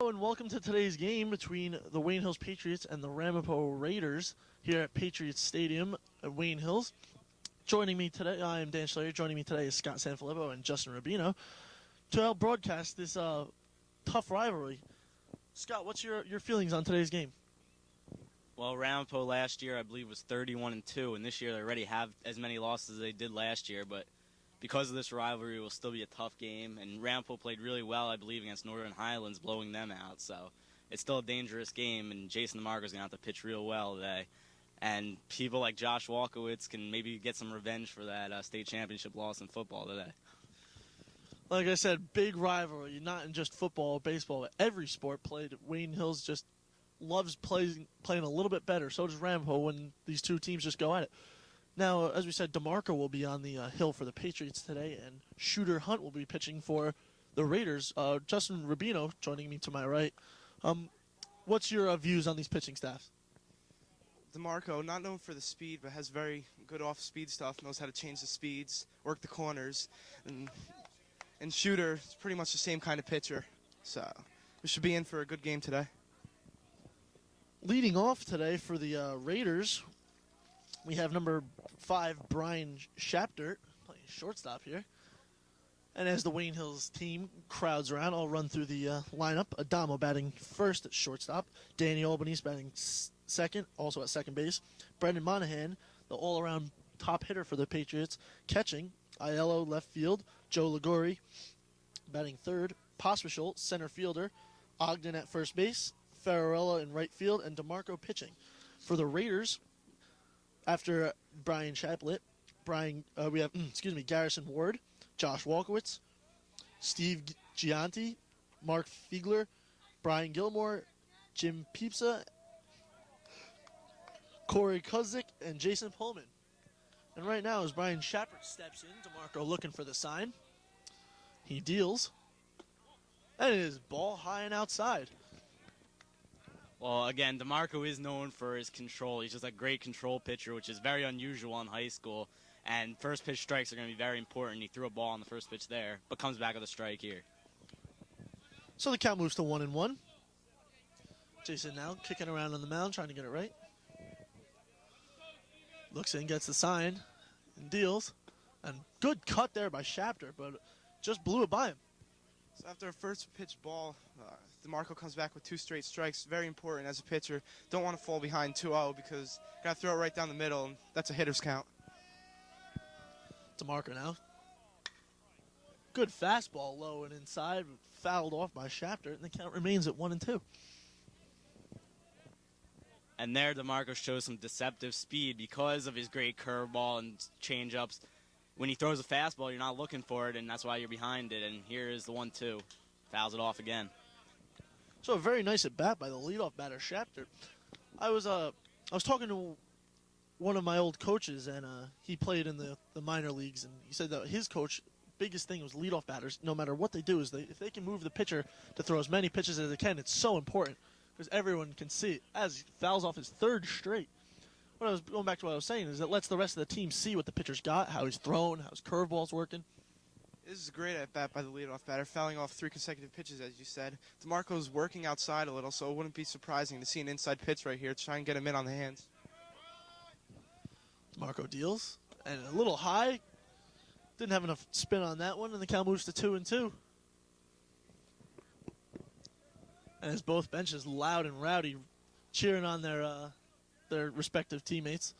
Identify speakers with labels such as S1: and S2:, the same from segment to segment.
S1: Hello and welcome to today's game between the Wayne Hills Patriots and the Ramapo Raiders here at Patriots Stadium at Wayne Hills. Joining me today, I am Dan Scillieri. Joining me today is Scott Sanfilippo and Justin Rubino to help broadcast this tough rivalry. Scott, what's your feelings on today's game?
S2: Well, Ramapo last year, I believe, was 31-2, and this year they already have as many losses as they did last year, but because of this rivalry, it will still be a tough game, and Ramapo played really well, I believe, against Northern Highlands, blowing them out, so it's still a dangerous game, and Jason DeMarco is going to have to pitch real well today, and people like Josh Walkowitz can maybe get some revenge for that state championship loss in football today.
S1: Like I said, big rivalry, not in just football or baseball, but every sport played. Wayne Hills just loves playing a little bit better. So does Ramapo when these two teams just go at it. Now, as we said, DeMarco will be on the hill for the Patriots today, and Shooter Hunt will be pitching for the Raiders. Justin Rubino joining me to my right. What's your views on these pitching staffs?
S3: DeMarco, not known for the speed, but has very good off-speed stuff, knows how to change the speeds, work the corners, and Shooter is pretty much the same kind of pitcher. So we should be in for a good game today.
S1: Leading off today for the Raiders, we have number 5, Brian Shapter, playing shortstop here. And as the Wayne Hills team crowds around, I'll run through the lineup. Damo batting first at shortstop. Danielle batting second, also at second base. Brendan Monahan, the all-around top hitter for the Patriots, catching. Aiello left field. Joe Ligori batting third. Pospischel, center fielder. Ogden at first base. Fararella in right field. And DeMarco pitching. For the Raiders, after Brian Chaplet, we have Garrison Ward, Josh Walkowitz, Steve Gianti, Mark Fiegler, Brian Gilmore, Jim Piepsa, Corey Kuzik, and Jason Pullman. And right now, as Brian Shapert steps in, DeMarco looking for the sign. He deals. And it is ball high and outside.
S2: Well, again, DeMarco is known for his control. He's just a great control pitcher, which is very unusual in high school. And first pitch strikes are going to be very important. He threw a ball on the first pitch there, but comes back with a strike here.
S1: So the count moves to 1-1. Jason now kicking around on the mound, trying to get it right. Looks in, gets the sign, and deals. And good cut there by Shapter, but just blew it by him.
S3: So after a first pitch ball, DeMarco comes back with 2 straight strikes. Very important as a pitcher. Don't want to fall behind 2-0 because got to throw it right down the middle, and that's a hitter's count.
S1: DeMarco now. Good fastball low and inside, fouled off by Shapter, and the count remains at 1-2.
S2: And there, DeMarco shows some deceptive speed because of his great curveball and changeups. When he throws a fastball, you're not looking for it, and that's why you're behind it. And here is the 1-2. Fouls it off again.
S1: So a very nice at bat by the leadoff batter, Shapter. I was talking to one of my old coaches, and he played in the minor leagues, and he said that his coach, biggest thing was leadoff batters. No matter what they do, is if they can move the pitcher to throw as many pitches as they can, it's so important because everyone can see it. As he fouls off his 3rd straight. What I was going back to what I was saying is it lets the rest of the team see what the pitcher's got, how he's thrown, how his curveball's working.
S3: This is a great at-bat by the leadoff batter, fouling off 3 consecutive pitches, as you said. DeMarco's working outside a little, so it wouldn't be surprising to see an inside pitch right here to try and get him in on the hands.
S1: DeMarco deals, and a little high. Didn't have enough spin on that one, and the count moves to 2-2. And as both benches loud and rowdy, cheering on their respective teammates.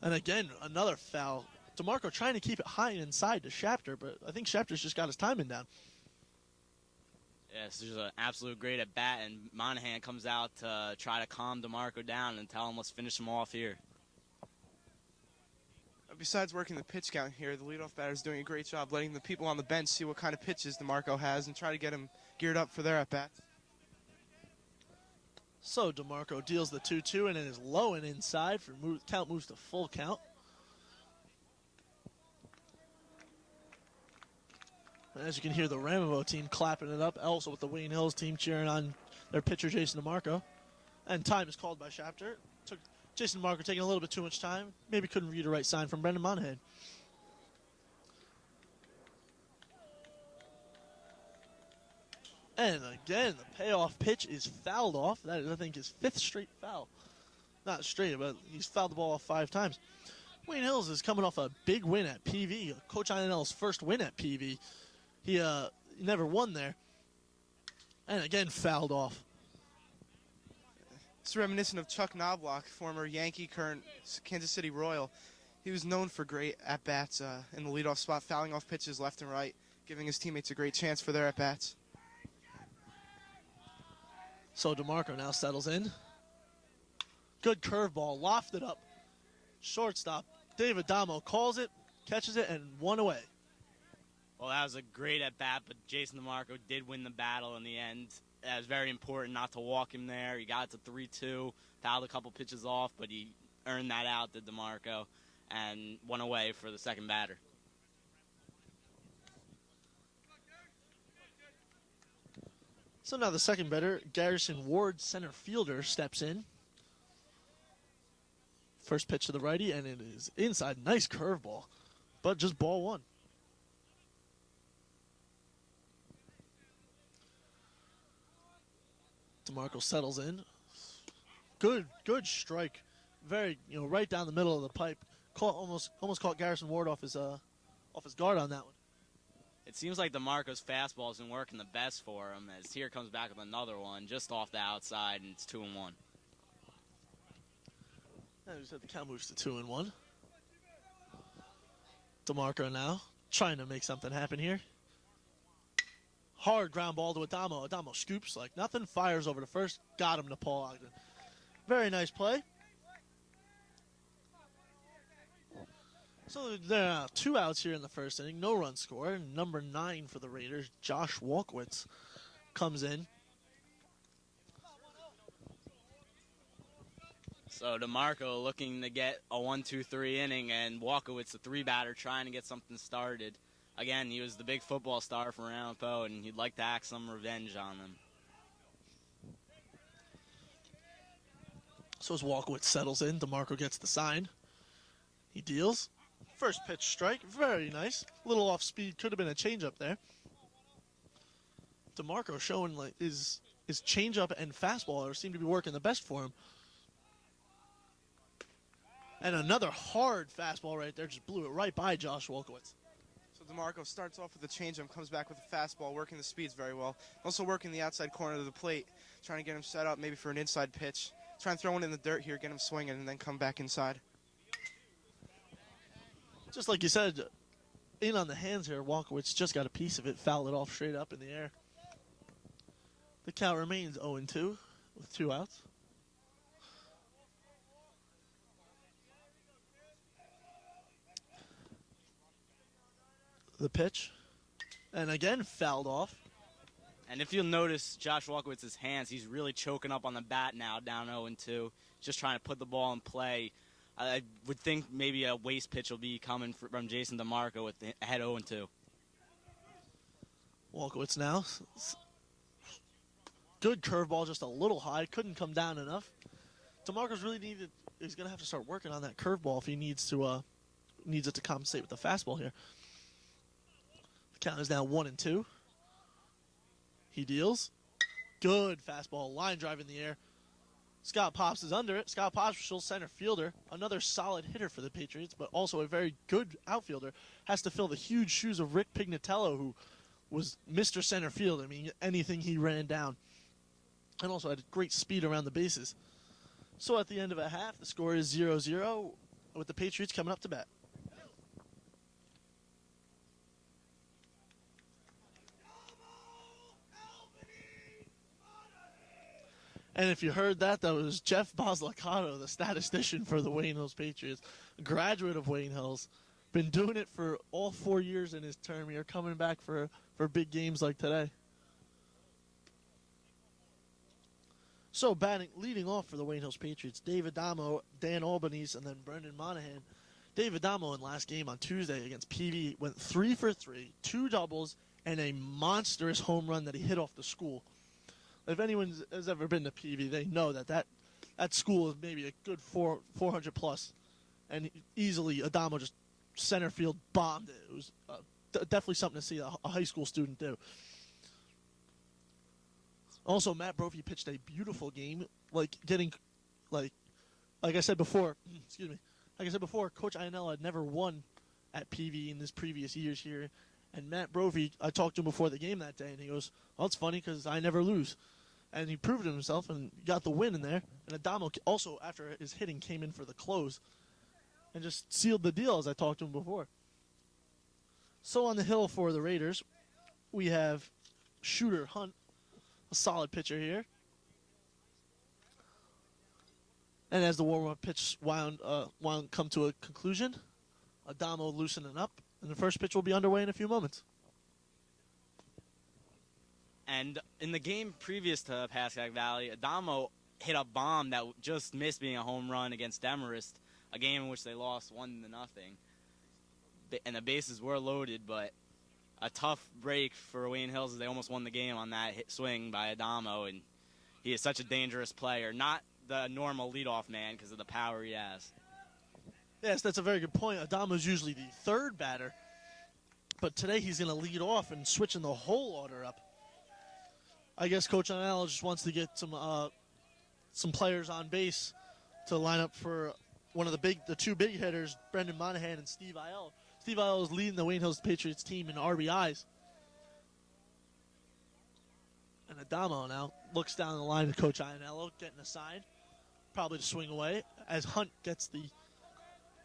S1: And again, another foul. DeMarco trying to keep it high and inside to Shapter, but I think Shapter's just got his timing down.
S2: Yes, there's an absolute great at bat, and Monahan comes out to try to calm DeMarco down and tell him, let's finish him off here.
S3: Besides working the pitch count here, the leadoff batter is doing a great job letting the people on the bench see what kind of pitches DeMarco has and try to get him geared up for their at-bats.
S1: So DeMarco deals the 2-2, and it is low and inside. Count moves to full count. And as you can hear, the Ramapo team clapping it up, also with the Wayne Hills team cheering on their pitcher, Jason DeMarco. And time is called by Shapter. Took Jason DeMarco taking a little bit too much time. Maybe couldn't read a right sign from Brendan Monahan. And again, the payoff pitch is fouled off. That is, I think, his 5th straight foul. Not straight, but he's fouled the ball off 5 times. Wayne Hills is coming off a big win at PV. Coach Inell's first win at PV. He never won there. And again, fouled off.
S3: It's reminiscent of Chuck Knobloch, former Yankee, current Kansas City Royal. He was known for great at-bats in the leadoff spot, fouling off pitches left and right, giving his teammates a great chance for their at-bats.
S1: So DeMarco now settles in. Good curveball, lofted up. Shortstop, David Damo calls it, catches it, and 1 away.
S2: Well, that was a great at-bat, but Jason DeMarco did win the battle in the end. That was very important not to walk him there. He got to 3-2, fouled a couple pitches off, but he earned that out, did DeMarco, and 1 away for the second batter.
S1: So now the second batter, Garrison Ward, center fielder, steps in. First pitch to the righty, and it is inside. Nice curveball, but just ball 1. DeMarco settles in. Good strike. Very, right down the middle of the pipe. Almost caught Garrison Ward off his guard on that one.
S2: It seems like DeMarco's fastball isn't working the best for him, as here comes back with another one just off the outside, and it's 2-1.
S1: And we said the count moves to 2-1. DeMarco now trying to make something happen here. Hard ground ball to Adamo. Adamo scoops like nothing, fires over to first, got him to Paul Ogden. Very nice play. So there are 2 outs here in the first inning, no run score. Number 9 for the Raiders, Josh Walkowitz, comes in.
S2: So DeMarco looking to get a 1-2-3 inning, and Walkowitz, a 3-batter, trying to get something started. Again, he was the big football star for Ramapo, and he'd like to act some revenge on them.
S1: So as Walkowitz settles in, DeMarco gets the sign. He deals. First pitch strike, very nice. A little off speed, could have been a changeup there. DeMarco showing like his changeup and fastball seem to be working the best for him. And another hard fastball right there, just blew it right by Josh Walkowitz.
S3: So DeMarco starts off with a changeup, comes back with a fastball, working the speeds very well. Also working the outside corner of the plate, trying to get him set up maybe for an inside pitch. Try and throw it in the dirt here, get him swinging, and then come back inside.
S1: Just like you said, in on the hands here, Walkowitz just got a piece of it, fouled it off straight up in the air. The count remains 0-2 with 2 outs. The pitch, and again fouled off.
S2: And if you'll notice Josh Walkowitz's hands, he's really choking up on the bat now, down 0-2, just trying to put the ball in play. I would think maybe a waste pitch will be coming from Jason DeMarco with the head 0-2.
S1: Walkowitz now. Good curveball, just a little high. Couldn't come down enough. DeMarco's really he's going to have to start working on that curveball if he needs it to compensate with the fastball here. The count is now 1-2. He deals. Good fastball, line drive in the air. Scott Pops is under it. Scott Pops, center fielder, another solid hitter for the Patriots, but also a very good outfielder. Has to fill the huge shoes of Rick Pignitello, who was Mr. Center Field. I mean, anything he ran down. And also had great speed around the bases. So at the end of a half, the score is 0-0 with the Patriots coming up to bat. And if you heard that, that was Jeff Boslicato, the statistician for the Wayne Hills Patriots, a graduate of Wayne Hills. Been doing it for all 4 years in his term here, coming back for big games like today. So leading off for the Wayne Hills Patriots, David Damo, Dan Albanese, and then Brendan Monahan. David Damo in last game on Tuesday against PV went 3 for 3, 2 doubles, and a monstrous home run that he hit off the school. If anyone has ever been to PV, they know that school is maybe a good 400 plus, and easily Adamo just center field bombed it. It was definitely something to see a high school student do. Also, Matt Brophy pitched a beautiful game, like I said before, excuse me, like I said before, Coach Iannello had never won at PV in his previous years here. And Matt Brophy, I talked to him before the game that day, and he goes, well, it's funny because I never lose. And he proved it himself and got the win in there. And Adamo also, after his hitting, came in for the close and just sealed the deal, as I talked to him before. So on the hill for the Raiders, we have Shooter Hunt, a solid pitcher here. And as the warm-up pitch wound come to a conclusion, Adamo loosening up, and the first pitch will be underway in a few moments.
S2: And in the game previous to Pascagoula Valley, Adamo hit a bomb that just missed being a home run against Demarest, a game in which they lost 1-0. And the bases were loaded, but a tough break for Wayne Hills as they almost won the game on that swing by Adamo, and he is such a dangerous player. Not the normal leadoff man because of the power he has.
S1: Yes, that's a very good point. Adamo's usually the third batter, but today he's going to lead off and switching the whole order up. I guess Coach Danielle just wants to get some players on base to line up for the two big hitters, Brendan Monahan and Steve Aiel. Steve Aiel is leading the Wayne Hills Patriots team in RBIs. And Adamo now looks down the line to Coach Iannello, getting a sign, probably to swing away, as Hunt gets the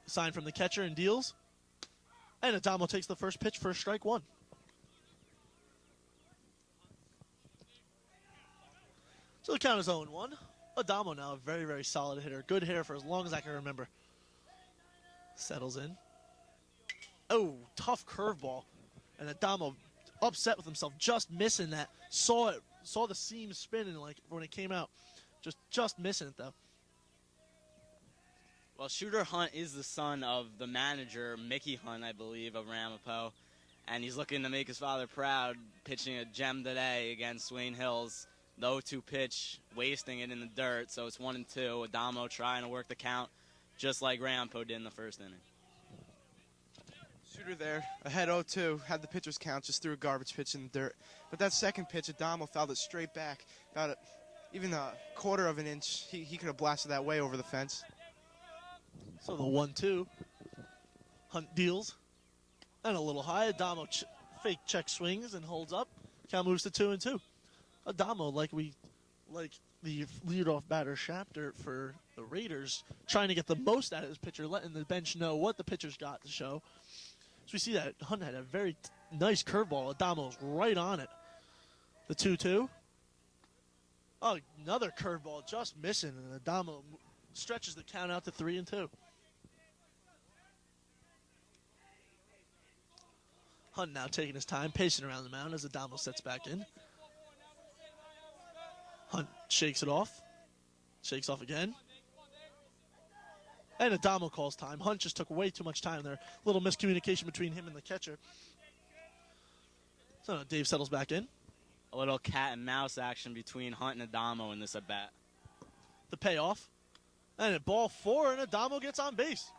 S1: sign from the catcher and deals. And Adamo takes the first pitch for strike one. So the count is 0-1. Adamo now a very, very solid hitter. Good hitter for as long as I can remember. Settles in. Oh, tough curveball. And Adamo upset with himself, just missing that. Saw the seam spinning like when it came out. Just missing it, though.
S2: Well, Shooter Hunt is the son of the manager, Mickey Hunt, I believe, of Ramapo. And he's looking to make his father proud, pitching a gem today against Wayne Hills. The 0-2 pitch, wasting it in the dirt, so it's 1-2. Adamo trying to work the count, just like Ramapo did in the first inning.
S3: Shooter there, ahead 0-2, had the pitcher's count, just threw a garbage pitch in the dirt. But that second pitch, Adamo fouled it straight back, even a quarter of an inch. He could have blasted that way over the fence.
S1: So the 1-2, Hunt deals, and a little high. Adamo fake check swings and holds up. Count moves to 2-2. Adamo, like the leadoff batter Chapter for the Raiders, trying to get the most out of his pitcher, letting the bench know what the pitcher's got to show. So we see that Hunt had a very nice curveball. Adamo's right on it. The 2-2. Oh, another curveball just missing, and Adamo stretches the count out to 3-2. Hunt now taking his time, pacing around the mound as Adamo sets back in. Hunt shakes it off. Shakes off again. And Adamo calls time. Hunt just took way too much time there. Little miscommunication between him and the catcher. So Dave settles back in.
S2: A little cat and mouse action between Hunt and Adamo in this at-bat.
S1: The payoff. And at ball 4, and Adamo gets on base.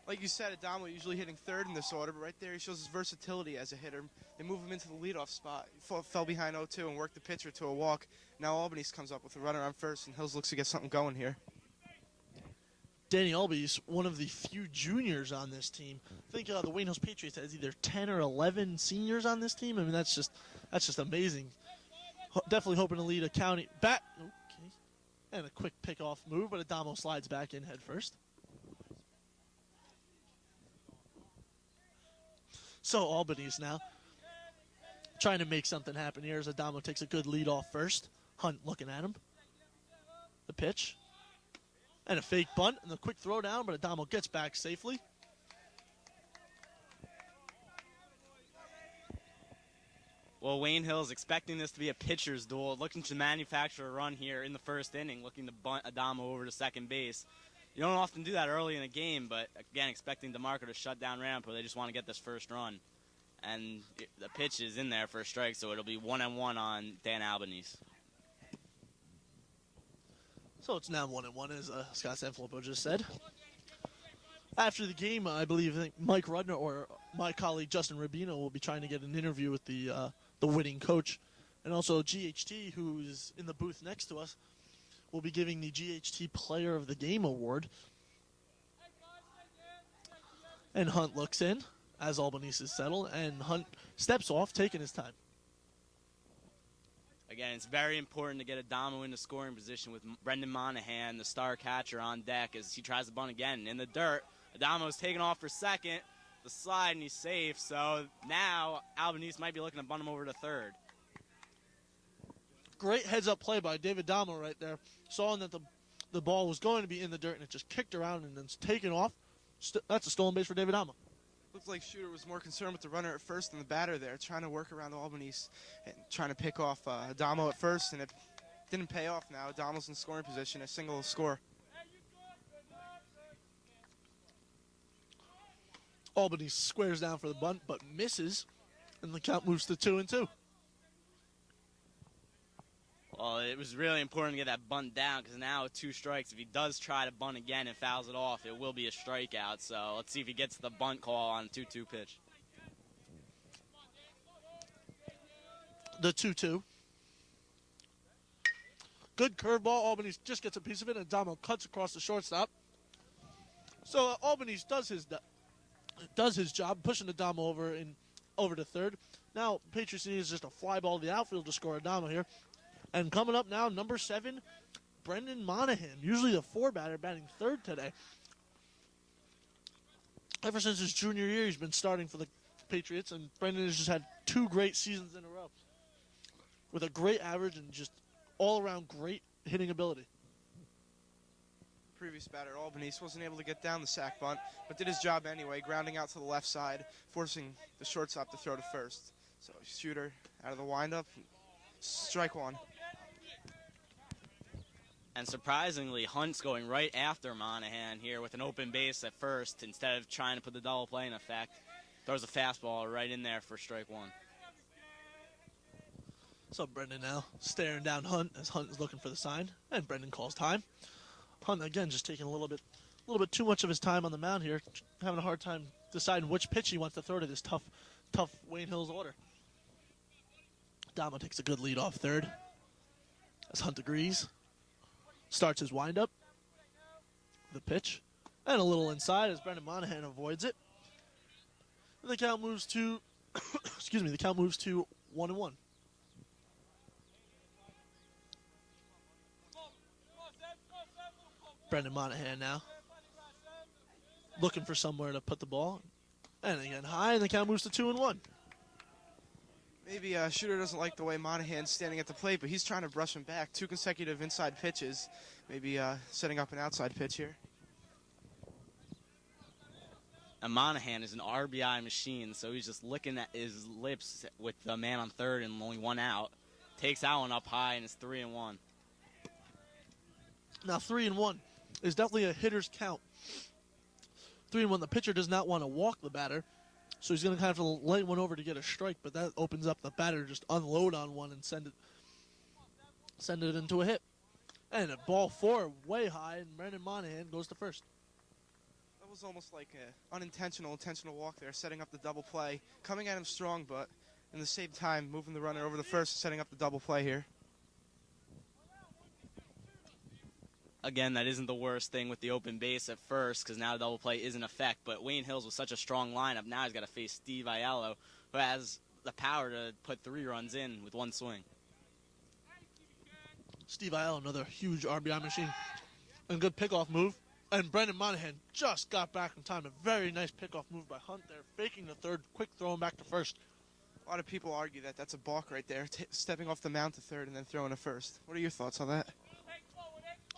S3: Like you said, Adamo usually hitting third in this order, but right there he shows his versatility as a hitter. They move him into the leadoff spot. He fell behind 0-2 and worked the pitcher to a walk. Now Albany's comes up with a runner on first, and Hills looks to get something going here.
S1: Danny Alby's one of the few juniors on this team. I think the Wayne Hills Patriots has either 10 or 11 seniors on this team. I mean, that's just amazing. Definitely hoping to lead a county back. Okay. And a quick pick-off move, but Adamo slides back in head first. So Albany's now trying to make something happen here as Adamo takes a good lead off first. Hunt looking at him. The pitch. And a fake bunt and a quick throw down, but Adamo gets back safely.
S2: Well, Wayne Hills expecting this to be a pitcher's duel, looking to manufacture a run here in the first inning, looking to bunt Adamo over to second base. You don't often do that early in a game, but again, expecting DeMarco to shut down Ramapo. They just want to get this first run. And the pitch is in there for a strike, so it'll be 1-1 on Dan Albanese.
S1: So it's now 1-1, as Scott Sanfilippo just said. After the game, I think Mike Rudner or my colleague Justin Rubino will be trying to get an interview with the winning coach And also GHT, who's in the booth next to us, will be giving the GHT Player of the Game award. And Hunt looks in as Albanese is settled, and Hunt steps off, taking his time.
S2: Again, it's very important to get a Damo into scoring position with Brendan Monahan, the star catcher, on deck as he tries to bunt again. In the dirt, Damo's taking off for second, the slide, and he's safe. So now Albanese might be looking to bunt him over to third.
S1: Great heads-up play by David Damo right there. Saw that the ball was going to be in the dirt, and it just kicked around and then it's taken off. That's a stolen base for David Damo.
S3: Looked like Shooter was more concerned with the runner at first than the batter there, trying to work around Albanese and trying to pick off Damo at first, and it didn't pay off now. Damo's in scoring position, a single score.
S1: Albany squares down for the bunt, but misses, and the count moves to 2-2.
S2: Well, it was really important to get that bunt down because now with 2 strikes, if he does try to bunt again and fouls it off, it will be a strikeout. So let's see if he gets the bunt call on a 2-2 pitch.
S1: The 2-2. Good curveball. Albany just gets a piece of it, and Damo cuts across the shortstop. So Albany does his job, pushing the Damo over to third. Now Patriots needs just a fly ball to the outfield to score a Damo here. And coming up now, number 7, Brendan Monahan, usually the 4-batter, batting third today. Ever since his junior year, he's been starting for the Patriots, and Brendan has just had 2 great seasons in a row with a great average and just all-around great hitting ability.
S3: Previous batter, Albanese, wasn't able to get down the sac bunt, but did his job anyway, grounding out to the left side, forcing the shortstop to throw to first. So Shooter out of the windup, strike one.
S2: And surprisingly, Hunt's going right after Monahan here with an open base at first instead of trying to put the double play in effect. Throws a fastball right in there for strike one.
S1: So Brendan now staring down Hunt as Hunt is looking for the sign, and Brendan calls time. Hunt again just taking a little bit too much of his time on the mound here, having a hard time deciding which pitch he wants to throw to this tough Wayne Hills order. Damo takes a good lead off third as Hunt agrees. Starts his windup. The pitch. And a little inside as Brendan Monahan avoids it. And the count moves to the count moves to 1-1. Brendan Monahan now looking for somewhere to put the ball. And again high, and the count moves to 2-1.
S3: Maybe Shooter doesn't like the way Monahan's standing at the plate, but he's trying to brush him back. 2 consecutive inside pitches. Maybe setting up an outside pitch here.
S2: And Monahan is an RBI machine, so he's just licking at his lips with the man on third and only 1 out. Takes that one up high, and it's 3-1.
S1: Now 3-1 is definitely a hitter's count. 3-1, the pitcher does not want to walk the batter. So he's going to have to lay one over to get a strike, but that opens up the batter to just unload on one and send it into a hit. And a ball 4 way high, and Brendan Monahan goes to first.
S3: That was almost like an intentional walk there, setting up the double play. Coming at him strong, but in the same time, moving the runner over the first, setting up the double play here.
S2: Again, that isn't the worst thing with the open base at first because now the double play is in effect. But Wayne Hills with such a strong lineup, now he's got to face Steve Aiello, who has the power to put 3 runs in with 1 swing.
S1: Steve Aiello, another huge RBI machine. And good pickoff move. And Brendan Monahan just got back in time. A very nice pickoff move by Hunt there, faking the third, quick throwing back to first.
S3: A lot of people argue that that's a balk right there, stepping off the mound to third and then throwing to first. What are your thoughts on that?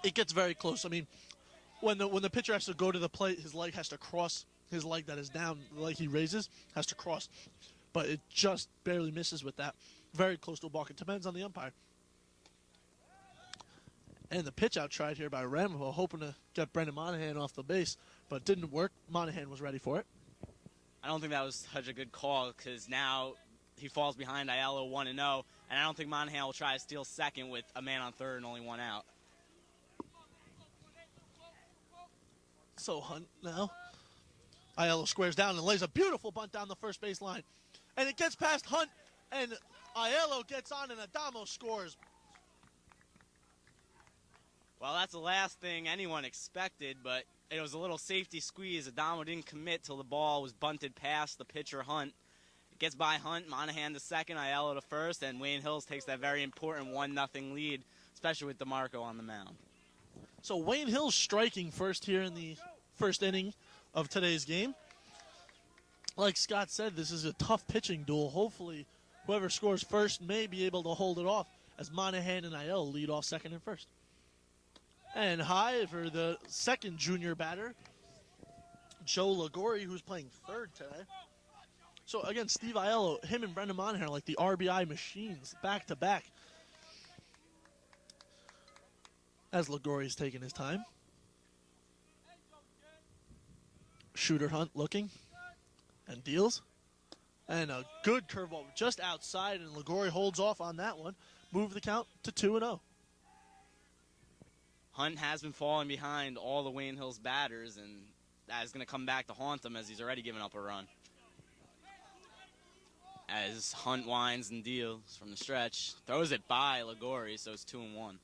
S1: It gets very close. I mean, when the pitcher has to go to the plate, his leg has to cross. His leg that is down, the leg he raises, has to cross. But it just barely misses with that. Very close to a balk. It depends on the umpire. And the pitch out tried here by Ramapo, hoping to get Brendan Monahan off the base, but it didn't work. Monahan was ready for it.
S2: I don't think that was such a good call because now he falls behind Aiello 1-0, and I don't think Monahan will try to steal second with a man on third and only 1 out.
S1: So Hunt now. Aiello squares down and lays a beautiful bunt down the first base line. And it gets past Hunt, and Aiello gets on and Damo scores.
S2: Well, that's the last thing anyone expected, but it was a little safety squeeze. Damo didn't commit till the ball was bunted past the pitcher, Hunt. It gets by Hunt, Monahan to second, Aiello to first, and Wayne Hills takes that very important 1-0 lead, especially with DeMarco on the mound.
S1: So Wayne Hills striking first here in the first inning of today's game. Like Scott said, this is a tough pitching duel. Hopefully, whoever scores first may be able to hold it off as Monahan and Aiello lead off second and first. And high for the second junior batter, Joe Ligori, who's playing third today. So again, Steve Aiello, him and Brendan Monahan are like the RBI machines, back to back. As Ligori's taking his time. Shooter Hunt looking and deals. And a good curveball just outside, and Ligori holds off on that one. Move the count to 2-0.
S2: Hunt has been falling behind all the Wayne Hills batters, and that is going to come back to haunt him as he's already given up a run. As Hunt winds and deals from the stretch, throws it by Ligori, so it's 2-1.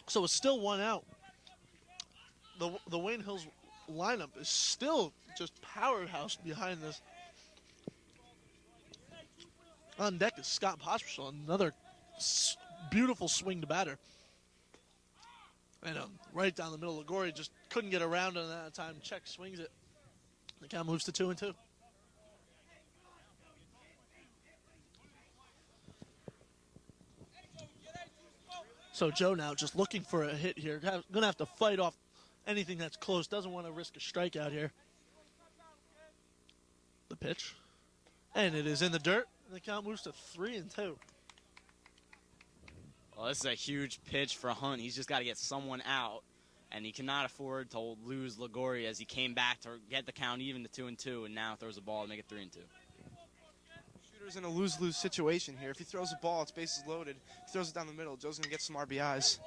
S1: So it's still one out. The Wayne Hills lineup is still just powerhouse behind this. On deck is Scott Pospisil, another beautiful swing to batter. And right down the middle, Ligori just couldn't get around on that time. Check swings it. The count moves to 2-2. So Joe now just looking for a hit here. Going to have to fight off anything that's close. Doesn't want to risk a strikeout here. The pitch. And it is in the dirt. And the count moves to 3-2.
S2: Well, this is a huge pitch for Hunt. He's just got to get someone out, and he cannot afford to lose Ligori as he came back to get the count even to 2-2, and now throws a ball to make it 3-2.
S3: Shooter's in a lose-lose situation here. If he throws a ball, it's bases loaded. If he throws it down the middle, Joe's going to get some RBIs.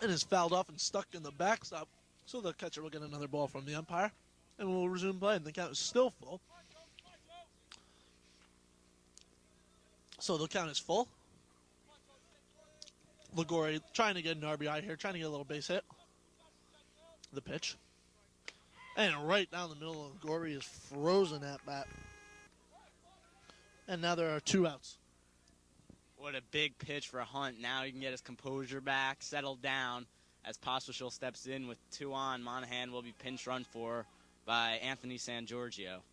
S1: And is fouled off and stuck in the backstop. So the catcher will get another ball from the umpire, and we'll resume play. And the count is still full. So the count is full. Ligori trying to get an RBI here, trying to get a little base hit. The pitch. And right down the middle, Ligori is frozen at bat. And now there are 2 outs.
S2: What a big pitch for Hunt. Now he can get his composure back, settle down. As Pospisil steps in with 2 on, Monahan will be pinch run for by Anthony San Giorgio.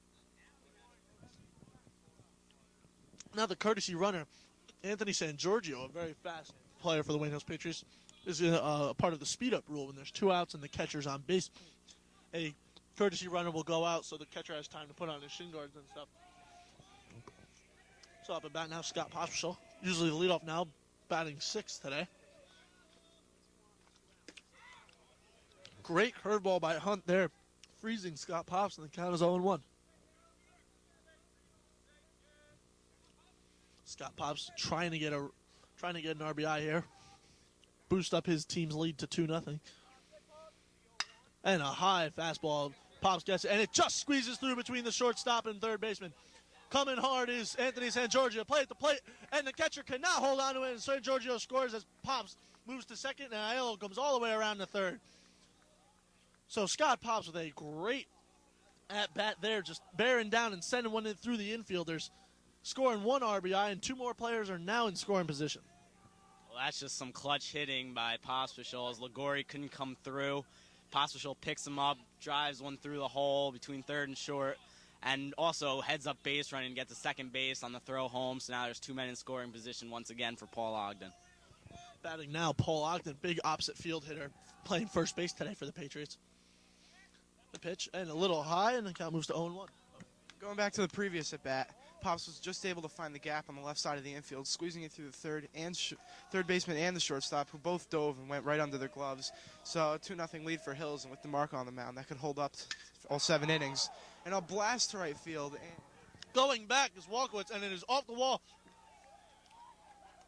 S1: Now the courtesy runner, Anthony San Giorgio, a very fast player for the Wayne Hills Patriots, is a part of the speed-up rule. When there's 2 outs and the catcher's on base, a courtesy runner will go out so the catcher has time to put on his shin guards and stuff. So up at bat now, Scott Pospisil, usually the leadoff now, batting 6th today. Great curveball by Hunt there, freezing Scott Pops, and the count is 0-1. Scott Pops trying to get an RBI here, boost up his team's lead to 2-0. And a high fastball, Pops gets it, and it just squeezes through between the shortstop and third baseman. Coming hard is Anthony San Giorgio, play at the plate, and the catcher cannot hold on to it, and San Giorgio scores as Pops moves to second, and Aiello comes all the way around to third. So Scott Pops with a great at-bat there, just bearing down and sending one in through the infielders, scoring 1 RBI, and 2 more players are now in scoring position.
S2: Well, that's just some clutch hitting by Pospisil as Ligori couldn't come through. Pospisil picks him up, drives one through the hole between third and short, and also heads up base running and gets to second base on the throw home. So now there's 2 men in scoring position once again for Paul Ogden.
S1: Batting now, Paul Ogden, big opposite field hitter, playing first base today for the Patriots. The pitch, and a little high, and the count moves to 0-1.
S3: Going back to the previous at-bat, Pops was just able to find the gap on the left side of the infield, squeezing it through the third baseman and the shortstop, who both dove and went right under their gloves. So a 2-0 lead for Hills, and with DeMarco on the mound, that could hold up all 7 innings. And a blast to right field.
S1: Going back is Walkowitz, and it is off the wall.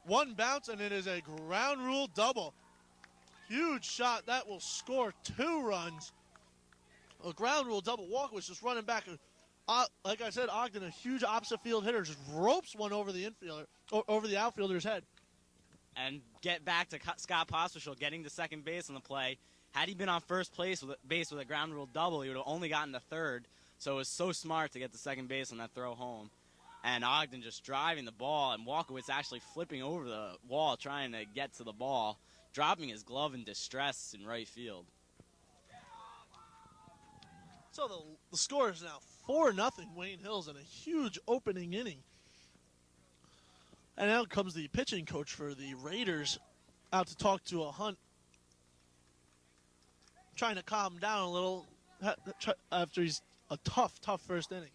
S1: 1 bounce, and it is a ground rule double. Huge shot. That will score 2 runs. A ground rule double walk was just running back. Like I said, Ogden, a huge opposite field hitter, just ropes one over the infielder, over the outfielder's head.
S2: And get back to Scott Pospisil getting to second base on the play. Had he been on first base with a ground rule double, he would have only gotten to third. So it was so smart to get to second base on that throw home. And Ogden just driving the ball, and Walkowitz actually flipping over the wall trying to get to the ball, dropping his glove in distress in right field.
S1: So the score is now 4-0 Wayne Hills in a huge opening inning. And now comes the pitching coach for the Raiders out to talk to a Hunt, trying to calm him down a little after he's a tough first inning.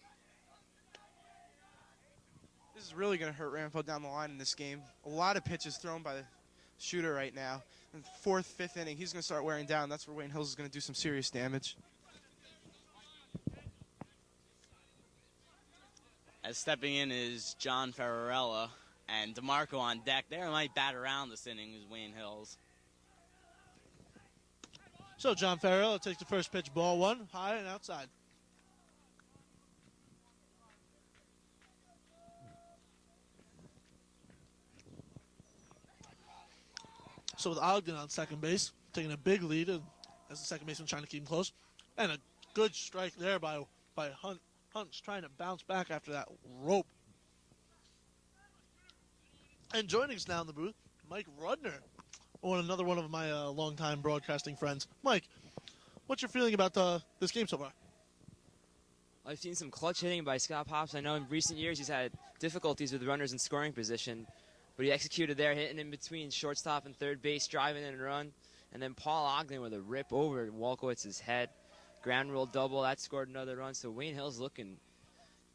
S3: This is really going to hurt Ramapo down the line in this game. A lot of pitches thrown by the shooter right now. In the fourth, fifth inning, he's going to start wearing down. That's where Wayne Hills is going to do some serious damage.
S2: As stepping in is John Ferrarella, and DeMarco on deck. There might bat around this inning is Wayne Hills.
S1: So John Ferrarella takes the first pitch, ball one, high and outside. So with Ogden on second base, taking a big lead as the second baseman trying to keep him close. And a good strike there by Hunt. Hunt's trying to bounce back after that rope. And joining us now in the booth, Mike Rudner, another one of my longtime broadcasting friends. Mike, what's your feeling about this game so far?
S4: I've seen some clutch hitting by Scott Pops. I know in recent years he's had difficulties with runners in scoring position, but he executed there, hitting in between shortstop and third base, driving in a run. And then Paul Ogden with a rip over Walkowitz's head. Ground rule double, that scored another run. So Wayne Hill's looking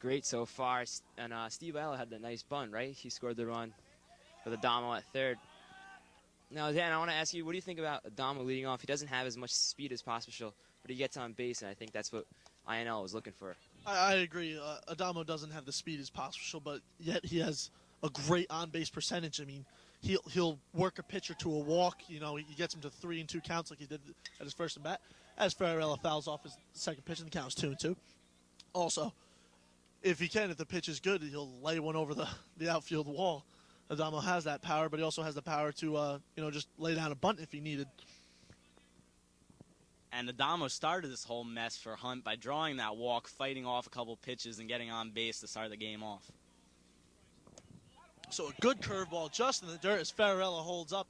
S4: great so far. And Steve Allen had that nice bunt, right? He scored the run for the Damo at third. Now, Dan, I want to ask you, what do you think about Damo leading off? He doesn't have as much speed as Pospisil, but he gets on base, and I think that's what INL was looking for.
S1: I agree. Adamo doesn't have the speed as Pospisil, but yet he has a great on-base percentage. I mean, he'll work a pitcher to a walk. You know, he gets him to 3 and 2 counts like he did at his first at bat. As Ferrarella fouls off his second pitch, and the count is 2 and 2. Also, if the pitch is good, he'll lay one over the outfield wall. Adamo has that power, but he also has the power to just lay down a bunt if he needed.
S2: And Adamo started this whole mess for Hunt by drawing that walk, fighting off a couple pitches, and getting on base to start the game off.
S1: So a good curveball just in the dirt as Ferrarella holds up.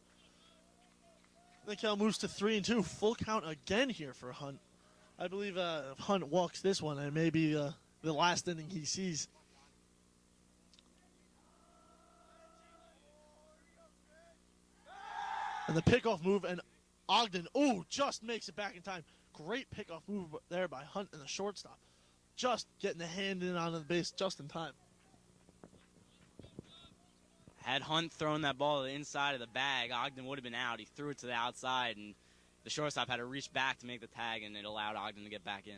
S1: The count moves to 3 and 2. Full count again here for Hunt. I believe if Hunt walks this one, it may be the last inning he sees. And the pickoff move, and Ogden, just makes it back in time. Great pickoff move there by Hunt and the shortstop. Just getting the hand in onto the base just in time.
S2: Had Hunt thrown that ball to the inside of the bag, Ogden would have been out. He threw it to the outside, and the shortstop had to reach back to make the tag, and it allowed Ogden to get back in.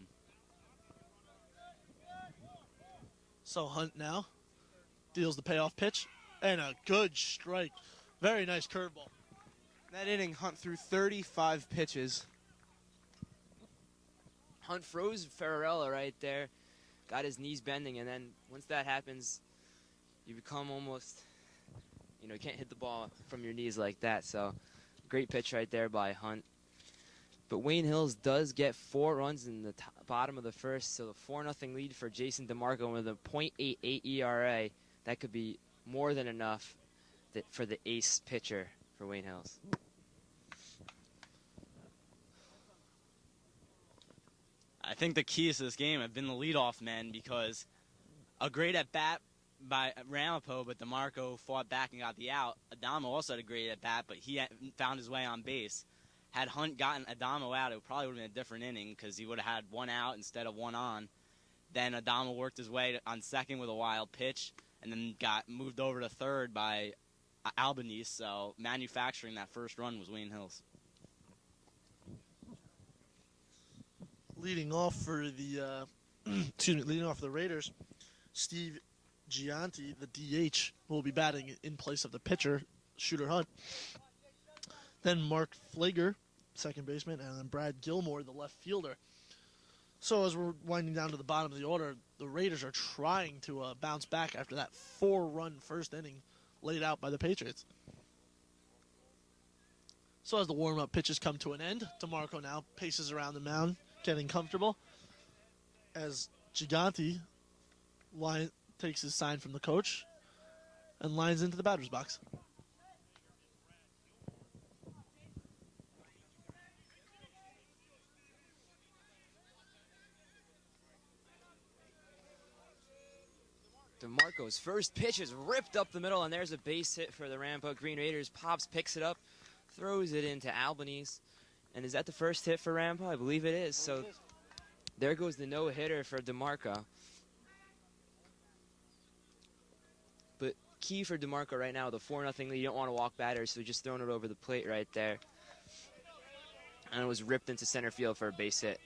S1: So Hunt now deals the payoff pitch, and a good strike. Very nice curveball.
S3: That inning, Hunt threw 35 pitches.
S4: Hunt froze Ferrarella right there, got his knees bending, and then once that happens, you become almost, you can't hit the ball from your knees like that. So great pitch right there by Hunt. But Wayne Hills does get 4 runs in the bottom of the first, so the 4-0 lead for Jason DeMarco with a .88 ERA. That could be more than enough for the ace pitcher for Wayne Hills.
S2: I think the keys to this game have been the leadoff men, because a great at-bat by Ramapo, but DeMarco fought back and got the out. Adamo also had a great at-bat, but he found his way on base. Had Hunt gotten Adamo out, it probably would have been a different inning, because he would have had 1 out instead of 1 on. Then Adamo worked his way on second with a wild pitch, and then got moved over to third by Albanese. So manufacturing that first run was Wayne Hills.
S1: Leading off for the Raiders, Steve Gianti, the DH, will be batting in place of the pitcher, Shooter Hunt. Then Mark Flager, second baseman, and then Brad Gilmore, the left fielder. So as we're winding down to the bottom of the order, the Raiders are trying to bounce back after that 4-run first inning laid out by the Patriots. So as the warm-up pitches come to an end, DeMarco now paces around the mound, getting comfortable. As Gigante takes his sign from the coach and lines into the batter's box.
S4: DeMarco's first pitch is ripped up the middle, and there's a base hit for the Ramapo Green Raiders. Pops picks it up, throws it into Albanese. And is that the first hit for Ramapo? I believe it is. So there goes the no-hitter for DeMarco. But key for DeMarco right now, the 4-0 lead. You don't want to walk batters, so just throwing it over the plate right there. And it was ripped into center field for a base hit.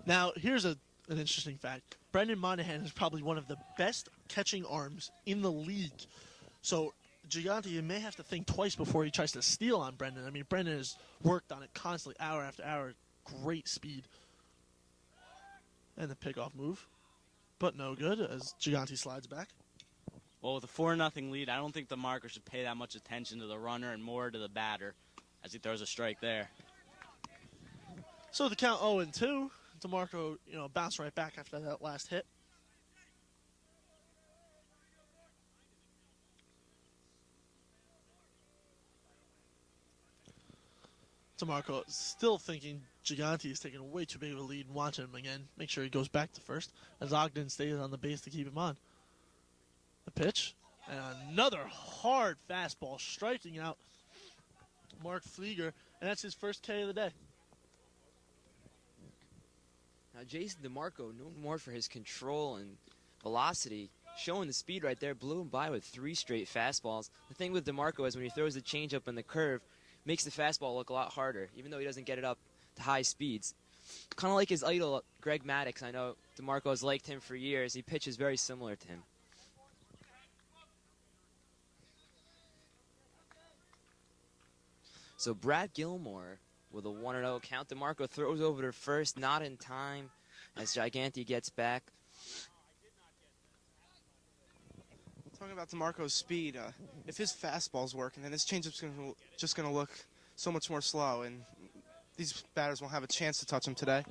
S1: Now, here's an interesting fact. Brendan Monahan is probably one of the best catching arms in the league. So Gigante, you may have to think twice before he tries to steal on Brendan. I mean, Brendan has worked on it constantly, hour after hour. Great speed. And the pickoff move. But no good as Gigante slides back.
S2: Well, with a 4-0 lead, I don't think DeMarco should pay that much attention to the runner and more to the batter as he throws a strike there.
S1: So the count 0-2. DeMarco, bounced right back after that last hit. DeMarco still thinking Gigante is taking way too big of a lead and watching him again. Make sure he goes back to first as Ogden stays on the base to keep him on. The pitch. And another hard fastball striking out Mark Flieger. And that's his first K of the day.
S4: Now, Jason DeMarco, known more for his control and velocity, showing the speed right there, blew him by with 3 straight fastballs. The thing with DeMarco is when he throws the changeup in the curve, makes the fastball look a lot harder, even though he doesn't get it up to high speeds. Kind of like his idol, Greg Maddux. I know DeMarco has liked him for years. He pitches very similar to him. So Brad Gilmore with a 1-0 count. DeMarco throws over to first, not in time, as Gigante gets back.
S3: Talking about DeMarco's speed, if his fastball's working, then his changeup's just going to look so much more slow, and these batters won't have a chance to touch him today.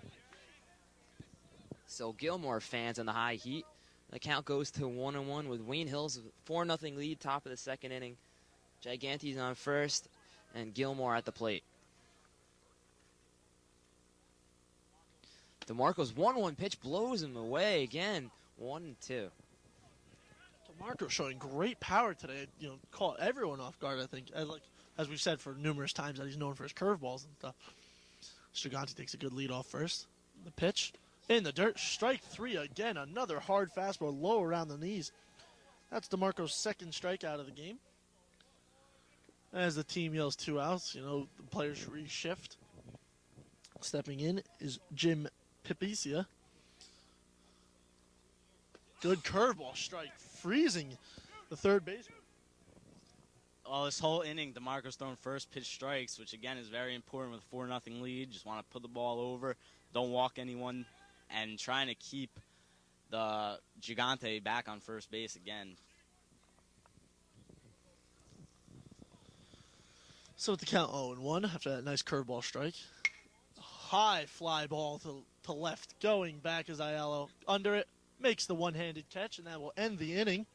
S4: So Gilmore fans on the high heat. The count goes to 1-1 with Wayne Hills 4-0 lead, top of the second inning. Gigante's on first, and Gilmore at the plate. DeMarco's 1-1 pitch blows him away again. 1-2.
S1: DeMarco showing great power today. Caught everyone off guard, I think. As we've said for numerous times, that he's known for his curveballs and stuff. Gigante takes a good lead off first. The pitch in the dirt. Strike 3 again. Another hard fastball low around the knees. That's DeMarco's second strikeout of the game. As the team yells 2 outs, the players reshift. Stepping in is Jim Pipicia. Good curveball strike, freezing the third baseman.
S2: Well, this whole inning, DeMarco's throwing first pitch strikes, which again is very important with a 4-0 lead. Just want to put the ball over, don't walk anyone, and trying to keep the Gigante back on first base again.
S1: So with the count 0-1 after that nice curveball strike. High fly ball to left, going back as Ayala under it. Makes the one-handed catch, and that will end the inning.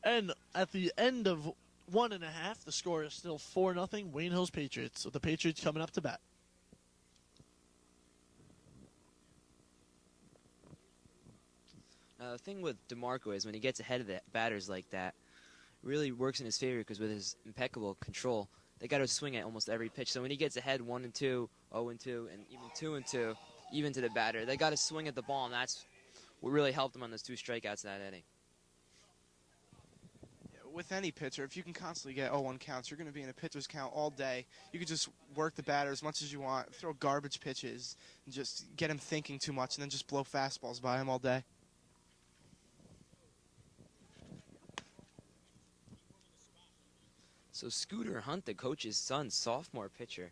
S1: And at the end of 1.5, the score is still 4-0 Wayne Hills Patriots. So the Patriots coming up to bat.
S4: The thing with DeMarco is when he gets ahead of the batters like that, really works in his favor because with his impeccable control, they got to swing at almost every pitch. So when he gets ahead 1-2, 0-2, and even 2-2, even to the batter, they got to swing at the ball, and that's what really helped him on those 2 strikeouts that inning.
S3: With any pitcher, if you can constantly get 0-1 counts, you're going to be in a pitcher's count all day. You could just work the batter as much as you want, throw garbage pitches, and just get him thinking too much, and then just blow fastballs by him all day.
S4: So Scooter Hunt, the coach's son, sophomore pitcher.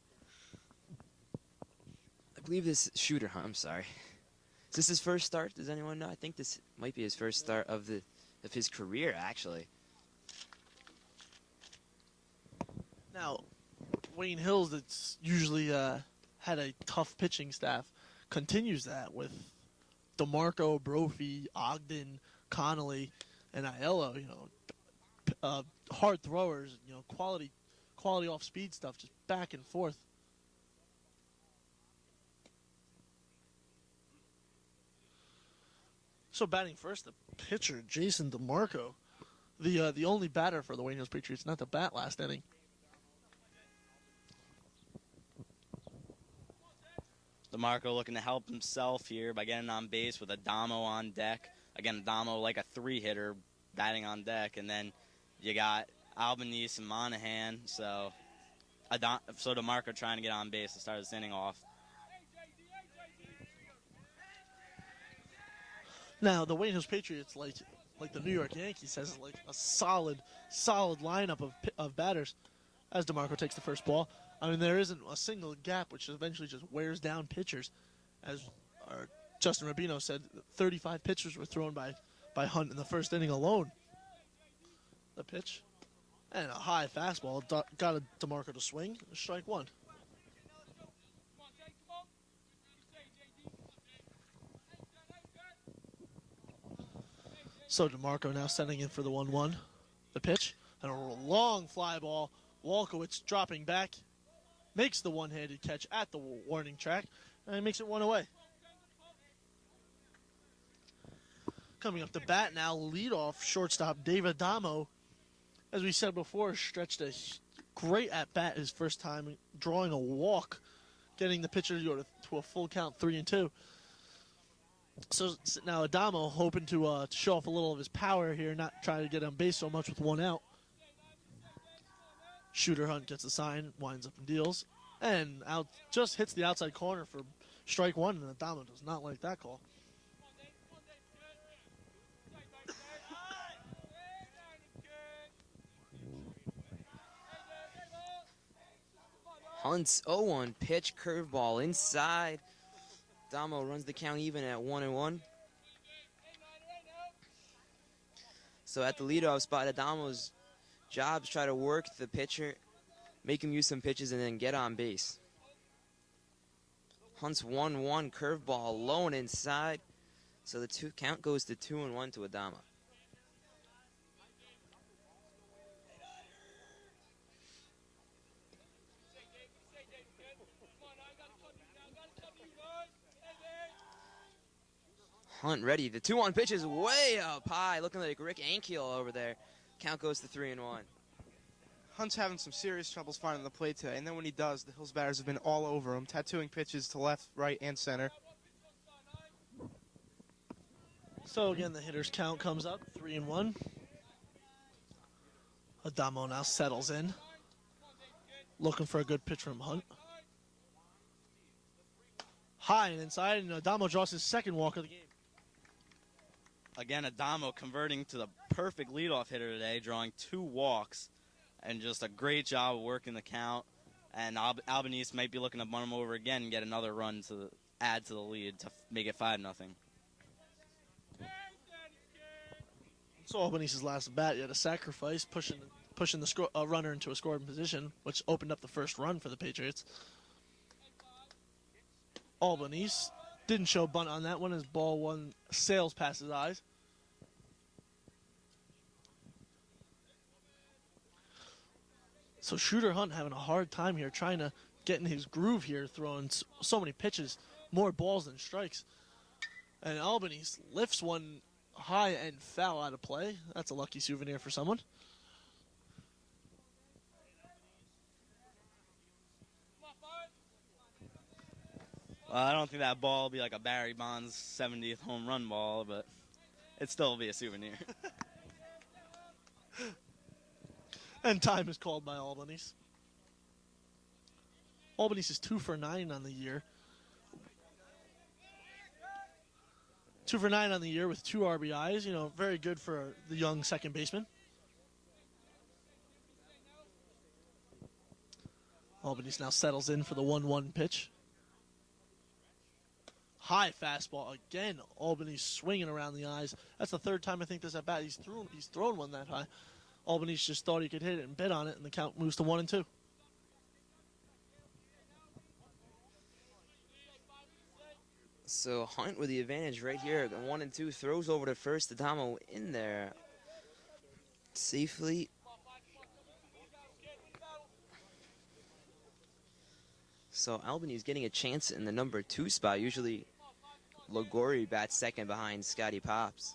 S4: believe this shooter, I'm sorry. Is this his first start? Does anyone know? I think this might be his first start of his career, actually.
S1: Now, Wayne Hills, that's usually had a tough pitching staff, continues that with DeMarco, Brophy, Ogden, Connolly, and Aiello. Hard throwers. Quality off speed stuff, just back and forth. So batting first, the pitcher, Jason DeMarco, the only batter for the Wayne Hills Patriots not to bat last inning.
S2: DeMarco looking to help himself here by getting on base with a Damo on deck. Again, Damo like a 3-hitter batting on deck. And then you got Albanese and Monahan. So DeMarco trying to get on base to start this inning off.
S1: Now, the Wayne Hills Patriots, like the New York Yankees, has like a solid lineup of batters as DeMarco takes the first ball. I mean, there isn't a single gap, which eventually just wears down pitchers. As our Justin Rubino said, 35 pitchers were thrown by Hunt in the first inning alone. The pitch. And a high fastball got DeMarco to swing. Strike one. So DeMarco now setting in for the 1-1. The pitch. And a long fly ball. Walkowitz dropping back. Makes the one-handed catch at the warning track, and makes it one away. Coming up to bat now, leadoff shortstop David Damo. As we said before, stretched a great at-bat his first time, drawing a walk, getting the pitcher to go to a full count, 3-2. So now Adamo hoping to show off a little of his power here, not trying to get on base so much with one out. Shooter Hunt gets a sign, winds up and deals, and out just hits the outside corner for strike one, and Adamo does not like that call.
S4: Hunt's 0-1 pitch, curveball inside. Damo runs the count even at 1-1. So at the leadoff spot, Adamo's job is try to work the pitcher, make him use some pitches, and then get on base. Hunt's 1-1 curveball low and inside. So the count goes to 2-1 to Adamo. Hunt ready. The 2-1 pitch is way up high, looking like Rick Ankiel over there. Count goes to 3-1.
S3: Hunt's having some serious troubles finding the plate today, and then when he does, the Hills batters have been all over him, tattooing pitches to left, right, and center.
S1: So again, the hitter's count comes up, 3-1. Adamo now settles in, looking for a good pitch from Hunt. High and inside, and Adamo draws his second walk of the game.
S2: Again, Adamo converting to the perfect leadoff hitter today, drawing 2 walks, and just a great job of working the count. And Albanese might be looking to bunt him over again and get another run to add to the lead to make it 5-0.
S1: So Albanese's last bat, he had a sacrifice, pushing the runner into a scoring position, which opened up the first run for the Patriots. Albanese didn't show bunt on that one as ball one sails past his eyes. So Shooter Hunt having a hard time here, trying to get in his groove here, throwing so many pitches, more balls than strikes. And Albanese lifts one high and foul out of play. That's a lucky souvenir for someone.
S2: Well, I don't think that ball will be like a Barry Bonds 70th home run ball, but it still will be a souvenir.
S1: And time is called by Albanese. Albanese is 2 for 9 on the year. 2 for 9 on the year with 2 RBIs. Very good for the young second baseman. Albanese now settles in for the 1-1 pitch. High fastball again. Albany's swinging around the eyes. That's the third time I think this at bat he's thrown one that high. Albany's just thought he could hit it and bet on it, and the count moves to 1-2.
S4: So Hunt with the advantage right here. The 1-2 throws over to first. Damo in there safely. So Albany's getting a chance in the number 2 spot. Usually Logori bats second behind Scotty Pops.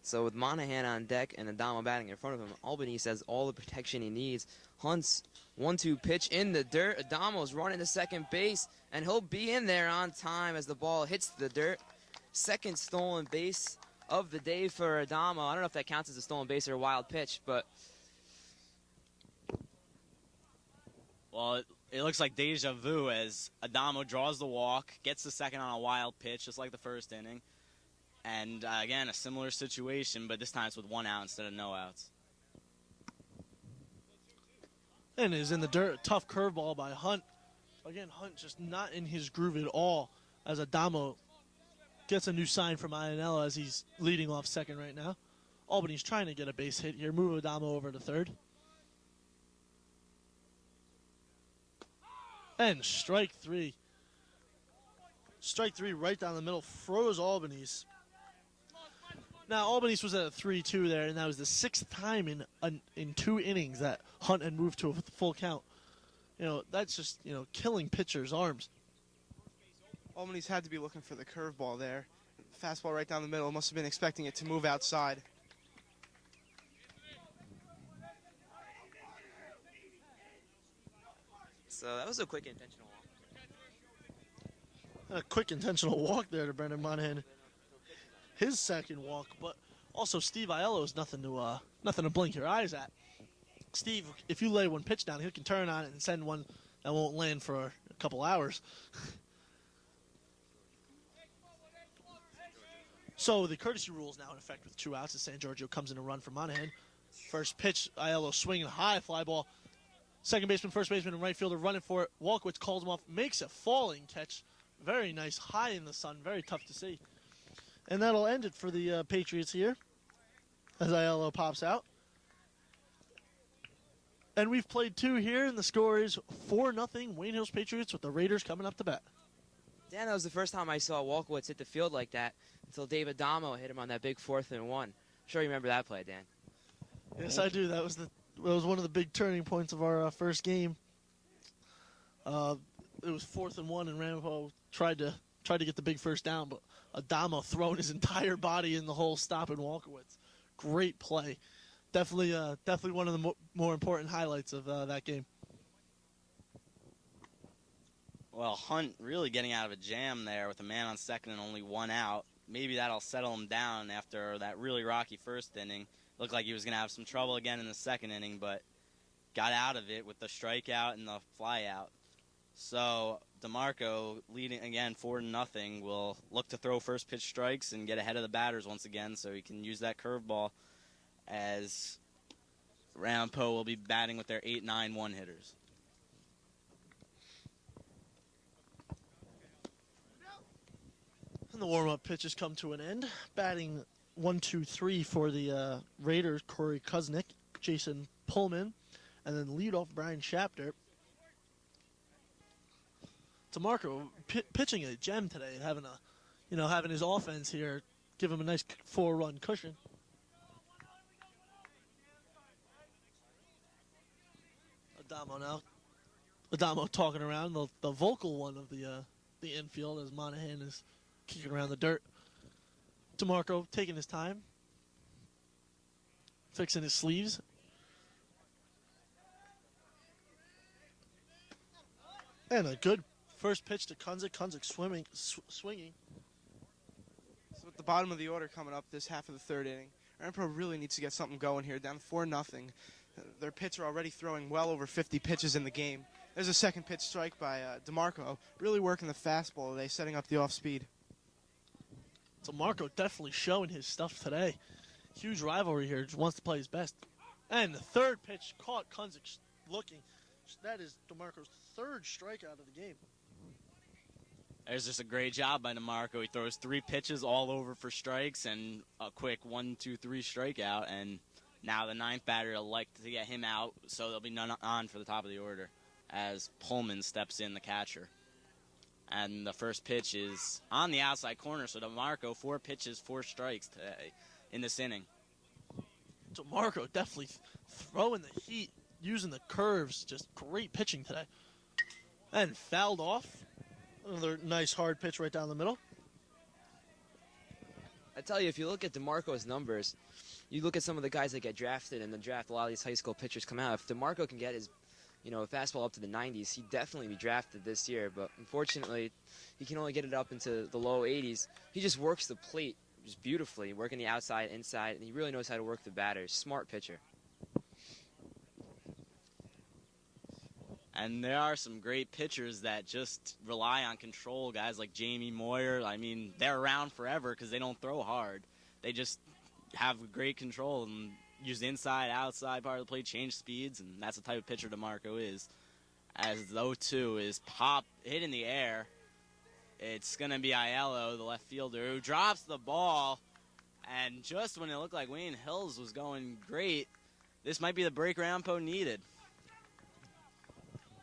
S4: So with Monahan on deck and Damo batting in front of him, Albany has all the protection he needs. Hunt's 1-2 pitch in the dirt. Adamo's running to second base, and he'll be in there on time as the ball hits the dirt. Second stolen base of the day for Adamo. I don't know if that counts as a stolen base or a wild pitch, but...
S2: Well, it looks like deja vu as Adamo draws the walk, gets the second on a wild pitch, just like the first inning. And, again, a similar situation, but this time it's with 1 out instead of no outs.
S1: And is in the dirt. Tough curveball by Hunt. Again, Hunt just not in his groove at all as Adamo gets a new sign from Pignitello as he's leading off second right now. Albany's trying to get a base hit here. Move Adamo over to third. And strike 3. Strike 3 right down the middle. Froze Albany's. Now, Albany's was at a 3-2 there, and that was the 6th time in 2 innings that Hunt had moved to a full count. You know, that's just, killing pitchers' arms.
S3: Albany's had to be looking for the curveball there. Fastball right down the middle. Must have been expecting it to move outside.
S4: So that was a quick intentional walk.
S1: A quick intentional walk there to Brendan Monahan. His second walk, but also Steve Aiello is nothing to blink your eyes at. Steve, if you lay one pitch down, he can turn on it and send one that won't land for a couple hours. So the courtesy rule is now in effect with 2 outs as San Giorgio comes in a run for Monahan. First pitch, Aiello swinging high, fly ball. Second baseman, first baseman, and right fielder running for it. Walkowitz calls him off, makes a falling catch. Very nice, high in the sun, very tough to see. And that'll end it for the Patriots here as Aiello pops out. And we've played 2 here, and the score is 4-0 Wayne Hills Patriots with the Raiders coming up to bat.
S4: Dan, that was the first time I saw Walkowitz hit the field like that until David Damo hit him on that big 4th and 1. I'm sure you remember that play, Dan.
S1: Yes, I do. That was one of the big turning points of our first game. It was 4th and 1, and Ramapo tried to get the big first down, but Damo throwing his entire body in the hole, stopping Walkowitz. Great play. Definitely one of the more important highlights of that game.
S2: Well, Hunt really getting out of a jam there with a man on second and only 1 out. Maybe that'll settle him down after that really rocky first inning. Looked like he was going to have some trouble again in the second inning, but got out of it with the strikeout and the flyout. So DeMarco, leading again 4-0, will look to throw first pitch strikes and get ahead of the batters once again so he can use that curveball as Ramapo will be batting with their 8-9-1 hitters.
S1: And the warm-up pitches come to an end. Batting 1-2-3 for the Raiders, Corey Kuznick, Jason Pullman, and then leadoff Brian Shapter. DeMarco pitching a gem today, having his offense here, give him a nice 4-run cushion. Adamo talking around, the vocal one of the infield as Monahan is kicking around the dirt. DeMarco taking his time, fixing his sleeves. And a good first pitch to Kunzik. Kunzik swinging.
S3: So at the bottom of the order coming up this half of the 3rd inning, Ramapo really needs to get something going here, down 4-0. Their pitcher already throwing well over 50 pitches in the game. There's a second pitch strike by DeMarco. Really working the fastball today, setting up the off-speed.
S1: DeMarco definitely showing his stuff today. Huge rivalry here. Just wants to play his best. And the third pitch caught Kunzik looking. That is DeMarco's third strikeout of the game.
S2: There's just a great job by DeMarco. He throws 3 pitches all over for strikes and a quick 1, 2, 3 strikeout. And now the 9th batter will like to get him out, so there'll be none on for the top of the order as Pullman steps in, the catcher. And the first pitch is on the outside corner, so DeMarco, 4 pitches, 4 strikes today in this inning.
S1: DeMarco definitely throwing the heat, using the curves. Just great pitching today. And fouled off. Another nice hard pitch right down the middle.
S4: I tell you, if you look at DeMarco's numbers, you look at some of the guys that get drafted in the draft, a lot of these high school pitchers come out. If DeMarco can get his fastball up to the 90s, he'd definitely be drafted this year. But unfortunately, he can only get it up into the low 80s. He just works the plate just beautifully, working the outside, inside, and he really knows how to work the batters. Smart pitcher.
S2: And there are some great pitchers that just rely on control, guys like Jamie Moyer. I mean, they're around forever because they don't throw hard. They just have great control and use the inside, outside part of the plate, change speeds, and that's the type of pitcher DeMarco is. As the 0-2 is hit in the air, it's going to be Aiello, the left fielder, who drops the ball. And just when it looked like Wayne Hills was going great, this might be the break Ramapo needed.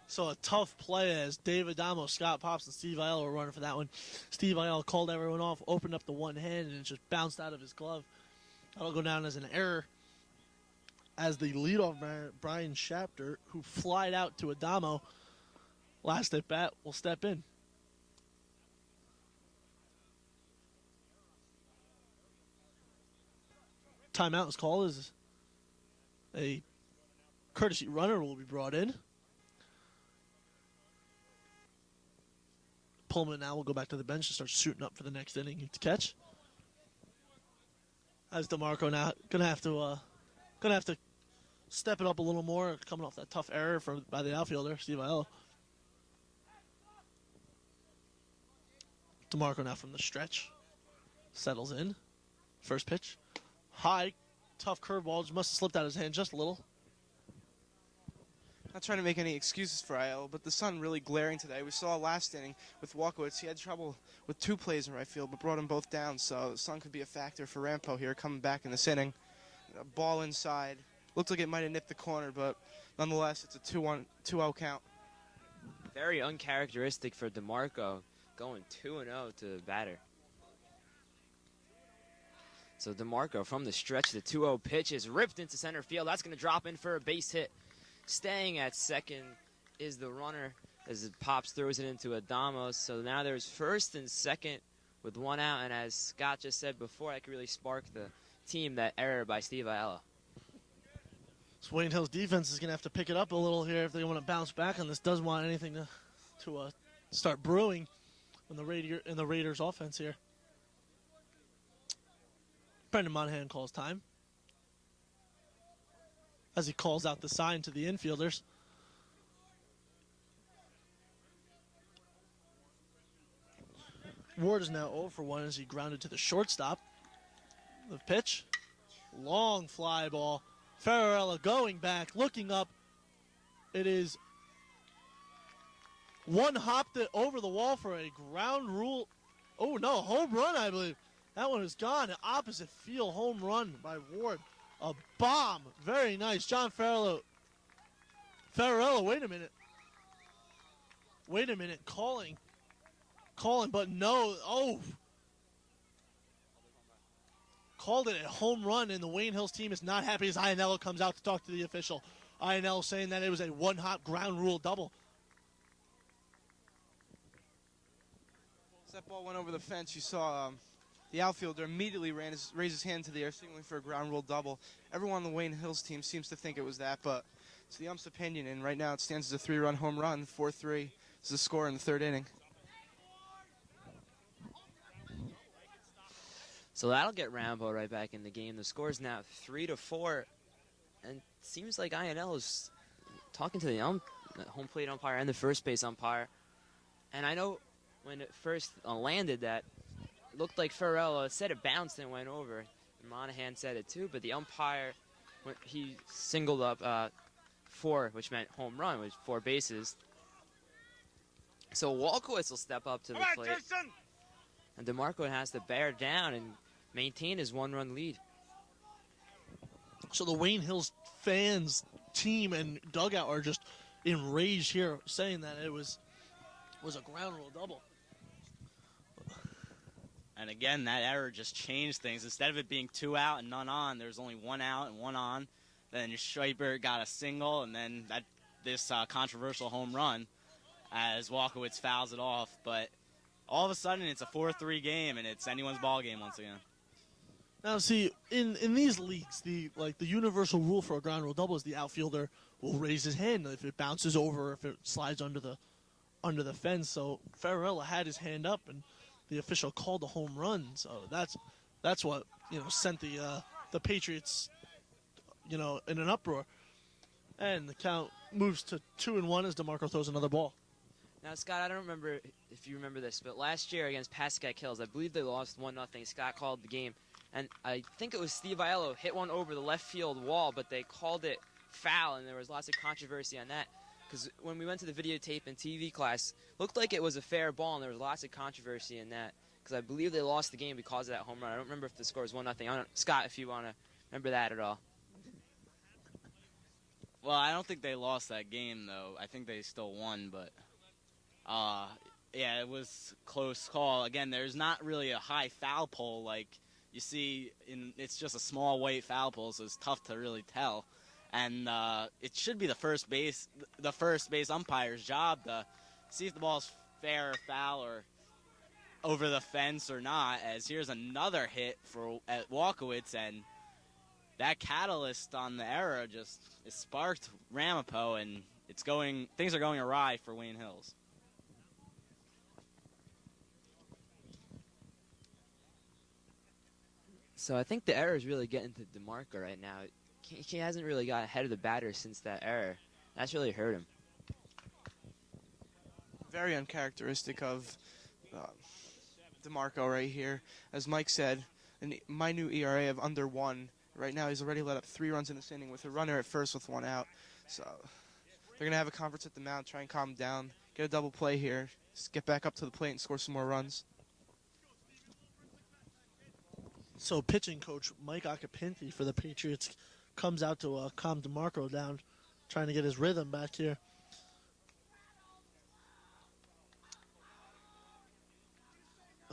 S1: So a tough play as David Damo, Scott Pops, and Steve Aiello were running for that one. Steve Aiello called everyone off, opened up the one hand, and it just bounced out of his glove. That'll go down as an error as the leadoff man, Brian Chapter, who flied out to a Damo last at bat, will step in. Timeout is called as a courtesy runner will be brought in. Pullman now will go back to the bench and start shooting up for the next inning to catch. As DeMarco now gonna have to step it up a little more, coming off that tough error by the outfielder Steve Aiello. DeMarco now from the stretch settles in. First pitch, high, tough curveball, just must have slipped out of his hand just a little.
S3: Not trying to make any excuses for Aiello, but the sun really glaring today. We saw last inning with Walkowitz. He had trouble with 2 plays in right field, but brought them both down. So the sun could be a factor for Ramapo here coming back in this inning. A ball inside. Looked like it might have nipped the corner, but nonetheless, it's a 2-0 count.
S4: Very uncharacteristic for DeMarco, going 2-0 to the batter. So DeMarco from the stretch, the 2-0 pitch is ripped into center field. That's going to drop in for a base hit. Staying at second is the runner as Pops throws it into a Damo. So now there's first and second with 1 out. And as Scott just said before, that could really spark the team, that error by Steve Aiello.
S1: So Wayne Hill's defense is going to have to pick it up a little here if they want to bounce back on this. Doesn't want anything to start brewing in the Raiders offense here. Brendan Monahan calls time as he calls out the sign to the infielders. Ward is now 0 for 1 as he grounded to the shortstop. The pitch, long fly ball. Ferrarella going back, looking up. It is one hopped it over the wall for a ground rule. Oh no, home run, I believe. That one is gone. An opposite field home run by Ward. A bomb. Very nice. John Ferrarella. Wait a minute. Calling, but no. Oh. Called it a home run, and the Wayne Hills team is not happy as Aiello comes out to talk to the official. Aiello saying that it was a one-hop ground rule double.
S3: As that ball went over the fence, you saw the outfielder immediately raised his hand to the air, signaling for a ground rule double. Everyone on the Wayne Hills team seems to think it was that, but it's the ump's opinion, and right now it stands as a 3-run home run. 4-3 is the score in the 3rd inning.
S4: So that'll get Ramapo right back in the game. The score is now 3-4, and it seems like Aiello is talking to the home plate umpire and the first base umpire. And I know when it first landed that, it looked like Ferrarella said it bounced and went over. And Monahan said it too, but the umpire, when he singled up 4, which meant home run, with 4 bases. So Walkowitz will step up to the plate. And DeMarco has to bear down and maintain his 1-run lead.
S1: So the Wayne Hills fans, team, and dugout are just enraged here, saying that it was a ground rule double.
S2: And again, that error just changed things. Instead of it being 2 out and none on, there's only 1 out and 1 on. Then Schreiber got a single, and then this controversial home run as Walkowitz fouls it off. But all of a sudden, it's a 4-3 game, and it's anyone's ball game once again.
S1: Now, see, in these leagues, the universal rule for a ground rule double is the outfielder will raise his hand if it bounces over, if it slides under the fence. So Farrella had his hand up, and the official called a home run. So that's what sent the Patriots in an uproar. And the count moves to 2-1 as DeMarco throws another ball.
S4: Now, Scott, I don't remember if you remember this, but last year against Pascack Hills, I believe they lost 1-0. Scott called the game. And I think it was Steve Aiello hit one over the left field wall, but they called it foul, and there was lots of controversy on that. Because when we went to the videotape and TV class, looked like it was a fair ball, and there was lots of controversy in that. Because I believe they lost the game because of that home run. I don't remember if the score was 1-0. Scott, if you want to remember that at all.
S2: Well, I don't think they lost that game, though. I think they still won, but yeah, it was a close call. Again, there's not really a high foul pole like you see it's just a small white foul pole, so it's tough to really tell. And it should be the first base umpire's job to see if the ball's fair or foul or over the fence or not. As here's another hit at Walkowitz, and that catalyst on the error it sparked Ramapo, and things are going awry for Wayne Hills.
S4: So I think the error is really getting to DeMarco right now. He hasn't really got ahead of the batter since that error. That's really hurt him.
S3: Very uncharacteristic of DeMarco right here. As Mike said, my new ERA of under 1. Right now he's already let up 3 runs in this inning with a runner at first with 1 out. So they're going to have a conference at the mound, try and calm him down, get a double play here, just get back up to the plate and score some more runs.
S1: So pitching coach Mike Acapinti for the Patriots comes out to calm DeMarco down, trying to get his rhythm back here.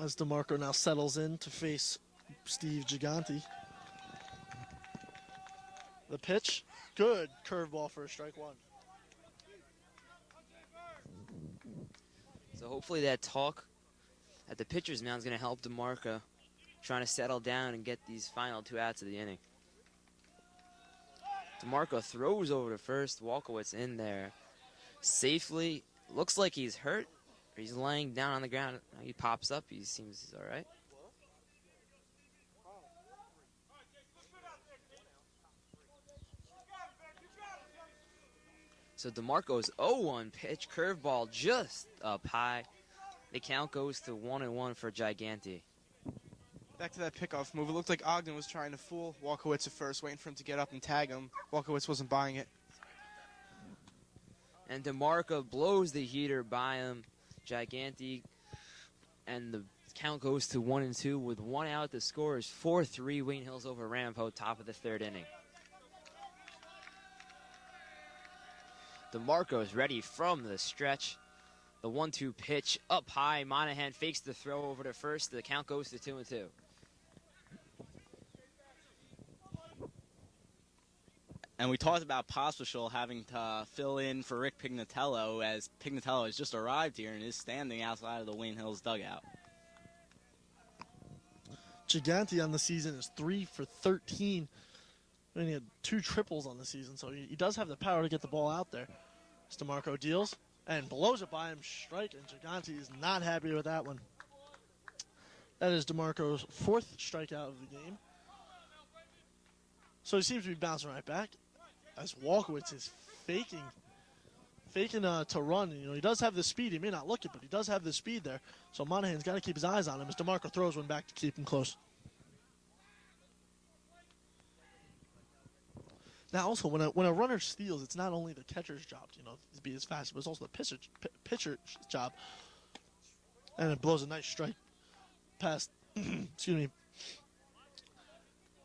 S1: As DeMarco now settles in to face Steve Gigante. The pitch, good curveball for a strike 1.
S4: So hopefully that talk at the pitcher's mound is going to help DeMarco trying to settle down and get these final 2 outs of the inning. DeMarco throws over to first. Walkowitz in there safely. Looks like he's hurt. He's laying down on the ground. He pops up. He seems all right. So DeMarco's 0-1 pitch. Curveball just up high. The count goes to 1-1 for Gigante.
S3: Back to that pickoff move. It looked like Ogden was trying to fool Walkowitz at first, waiting for him to get up and tag him. Walkowitz wasn't buying it.
S4: And DeMarco blows the heater by him. Gigante. And the count goes to 1-2 with 1 out. The score is 4-3. Wayne Hills over Ramapo, top of the 3rd inning. DeMarco is ready from the stretch. The 1-2 pitch up high. Monahan fakes the throw over to first. The count goes to 2-2.
S2: And we talked about Pospisil having to fill in for Rick Pignitello, as Pignitello has just arrived here and is standing outside of the Wayne Hills dugout.
S1: Gigante on the season is 3 for 13. And he had 2 triples on the season, so he does have the power to get the ball out there. As DeMarco deals and blows it by him, strike, and Gigante is not happy with that one. That is DeMarco's 4th strikeout of the game. So he seems to be bouncing right back as Walkowitz is faking to run. You know, he does have the speed. He may not look it, but he does have the speed there. So Monahan's got to keep his eyes on him as DeMarco throws one back to keep him close. Now, also, when a runner steals, it's not only the catcher's job, to be as fast, but it's also the pitcher's job. And it blows a nice strike past, excuse me.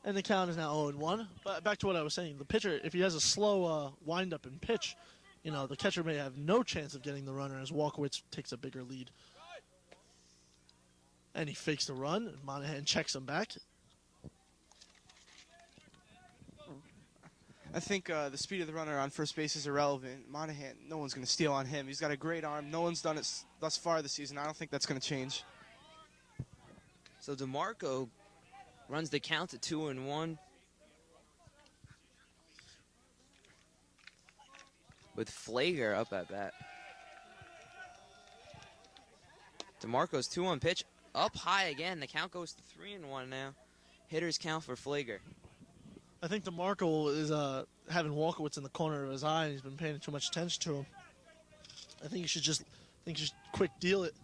S1: And the count is now 0-1. But back to what I was saying. The pitcher, if he has a slow wind-up and pitch, the catcher may have no chance of getting the runner as Walkowitz takes a bigger lead. And he fakes the run. And Monahan checks him back.
S3: I think the speed of the runner on first base is irrelevant. Monahan, no one's going to steal on him. He's got a great arm. No one's done it thus far this season. I don't think that's going to change.
S4: So DeMarco runs the count to 2-1. With Flager up at bat. DeMarco's 2-1 pitch. Up high again. The count goes to 3-1 now. Hitters count for Flager.
S1: I think DeMarco is having Walkowitz in the corner of his eye, and he's been paying too much attention to him. I think you should quick deal it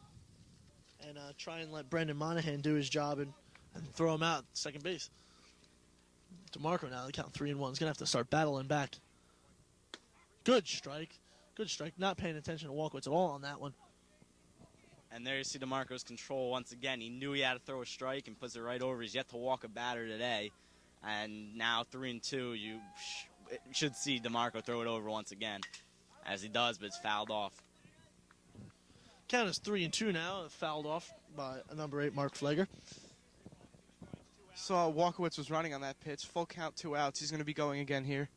S1: and try and let Brendan Monahan do his job and throw him out second base. DeMarco now, they count 3-1. He's going to have to start battling back. Good strike. Good strike. Not paying attention to Walkowitz at all on that one.
S2: And there you see DeMarco's control once again. He knew he had to throw a strike and puts it right over. He's yet to walk a batter today. And now 3-2, you should see DeMarco throw it over once again, as he does, but it's fouled off.
S1: Count is 3-2 now, fouled off by number 8, Mark Flager.
S3: Saw Walkowitz was running on that pitch. Full count, 2 outs. He's going to be going again here.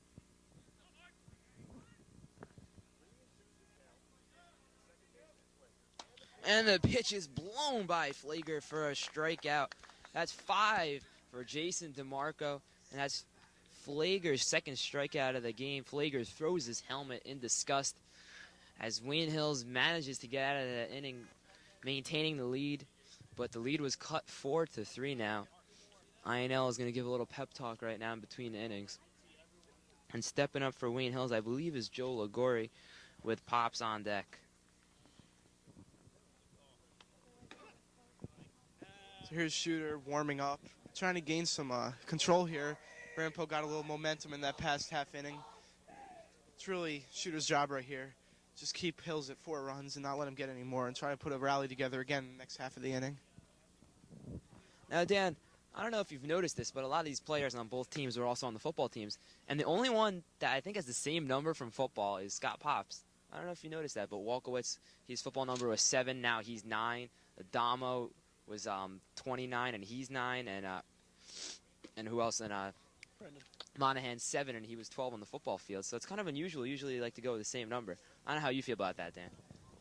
S4: And the pitch is blown by Flager for a strikeout. That's 5 for Jason DeMarco, and that's Flager's second strikeout of the game. Flager throws his helmet in disgust as Wayne Hills manages to get out of the inning, maintaining the lead, but the lead was cut 4-3 now. INL is going to give a little pep talk right now in between the innings. And stepping up for Wayne Hills, I believe, is Joe Ligori with Pops on deck.
S3: So here's Shooter warming up, trying to gain some control here. Ramapo got a little momentum in that past half inning. It's really Shooter's job right here. Just keep Hills at 4 runs and not let him get any more and try to put a rally together again in the next half of the inning.
S4: Now, Dan, I don't know if you've noticed this, but a lot of these players on both teams are also on the football teams. And the only one that I think has the same number from football is Scott Pops. I don't know if you noticed that, but Walkowitz, his football number was 7. Now he's 9. Damo was 29, and he's 9. And who else? And Monahan 7, and he was 12 on the football field. So it's kind of unusual. Usually, they like to go with the same number. I don't know how you feel about that, Dan.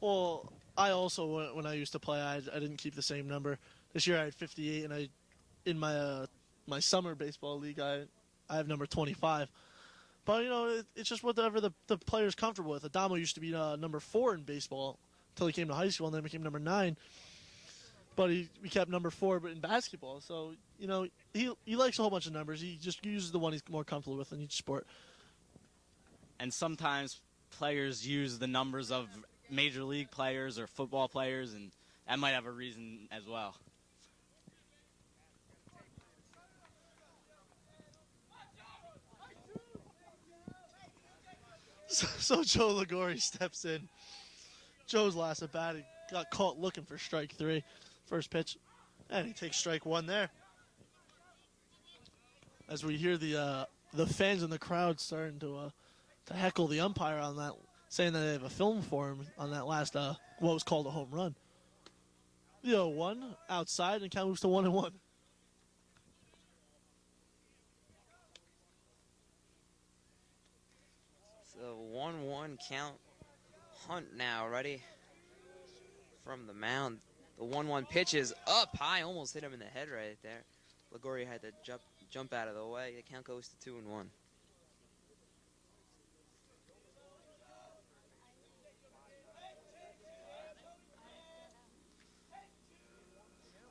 S1: Well, I also, when I used to play, I didn't keep the same number. This year I had 58, and in my summer baseball league, I have number 25. But, it's just whatever the player's comfortable with. Damo used to be number 4 in baseball until he came to high school, and then became number 9. But we kept number 4 but in basketball. So, he likes a whole bunch of numbers. He just uses the one he's more comfortable with in each sport.
S2: And sometimes players use the numbers of major league players or football players, and that might have a reason as well.
S1: So Joe Ligori steps in. Joe's last at bat. He got caught looking for strike 3. First pitch. And he takes strike 1 there. As we hear the fans in the crowd starting to heckle the umpire on that, saying that they have a film for him on that last, what was called a home run. The 0-1 outside, and count moves to 1-1.
S4: So 1-1 count. Hunt now ready from the mound. The 1-1 pitch is up high, almost hit him in the head right there. Ligori had to jump out of the way. The count goes to 2-1.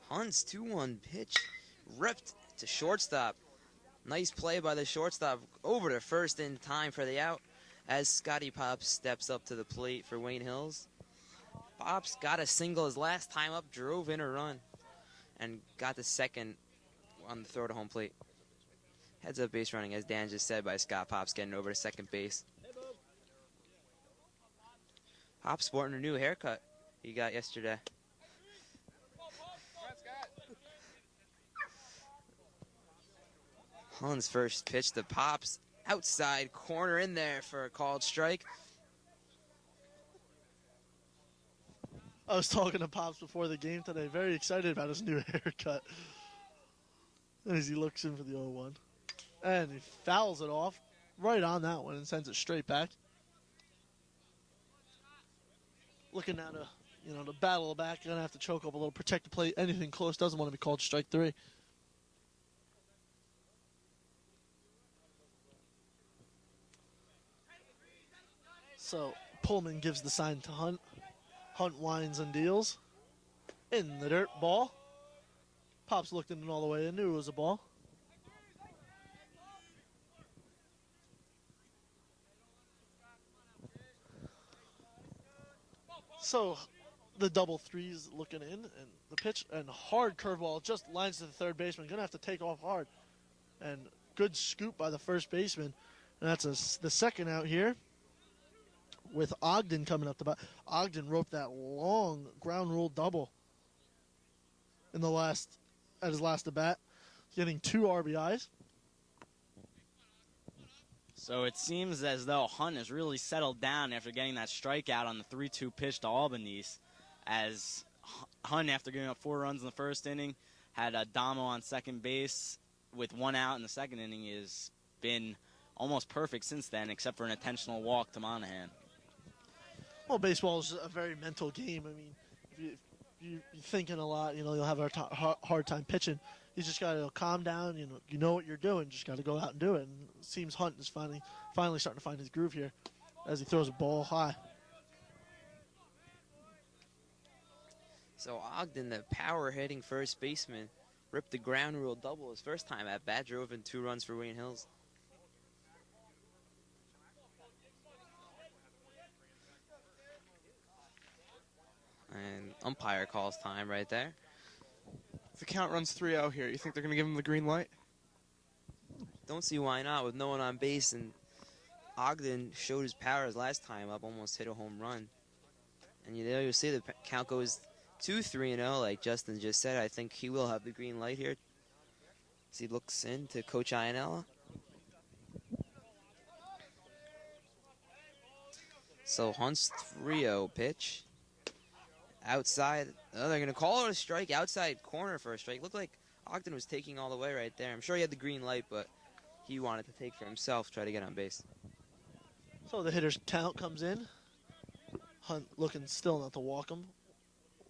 S4: Hunt's 2-1 pitch ripped to shortstop. Nice play by the shortstop over to first in time for the out as Scotty Pops steps up to the plate for Wayne Hills. Pops got a single his last time up, drove in a run, and got the second on the throw to home plate. Heads up base running, as Dan just said, by Scott Pops getting over to second base. Pop sporting a new haircut he got yesterday. Hunt's first pitch to Pops. Outside corner in there for a called strike.
S1: I was talking to Pops before the game today. Very excited about his new haircut. As he looks in for the 0-1. And he fouls it off right on that one and sends it straight back. Looking at to battle back. Gonna have to choke up a little, protect the plate. Anything close doesn't want to be called strike 3. So Pullman gives the sign to Hunt. Hunt winds and deals. In the dirt, ball. Pops looked in it all the way and knew it was a ball. So the double threes looking in, and the pitch and hard curveball just lines to the third baseman. Gonna have to take off hard. And good scoop by the first baseman. And that's the second out here. With Ogden coming up the bat. Ogden roped that long ground rule double at his last at bat, getting 2 RBIs.
S2: So it seems as though Hunt has really settled down after getting that strikeout on the 3-2 pitch to Albanese, as Hunt, after giving up 4 runs in the first inning, had a Damo on second base with 1 out in the second inning. Has been almost perfect since then, except for an intentional walk to Monahan.
S1: Well, baseball is a very mental game. I mean, if you're thinking a lot, you'll have a hard time pitching. You just got to calm down. You know what you're doing. Just got to go out and do it. And it seems Hunt is finally starting to find his groove here as he throws a ball high.
S4: So Ogden, the power-hitting first baseman, ripped the ground rule double his first time at bat, drove in 2 runs for Wayne Hills. And umpire calls time right there.
S3: If the count runs 3-0 here, you think they're going to give him the green light?
S4: Don't see why not, with no one on base. And Ogden showed his power his last time up, almost hit a home run. And you'll see the count goes 2-3-0, like Justin just said. I think he will have the green light here as he looks in to Coach Ianella. So Hunt's 3-0 pitch. Outside, they're going to call it a strike. Outside corner for a strike. Looked like Ogden was taking all the way right there. I'm sure he had the green light, but he wanted to take for himself, try to get on base.
S1: So the hitter's count comes in. Hunt looking still not to walk him.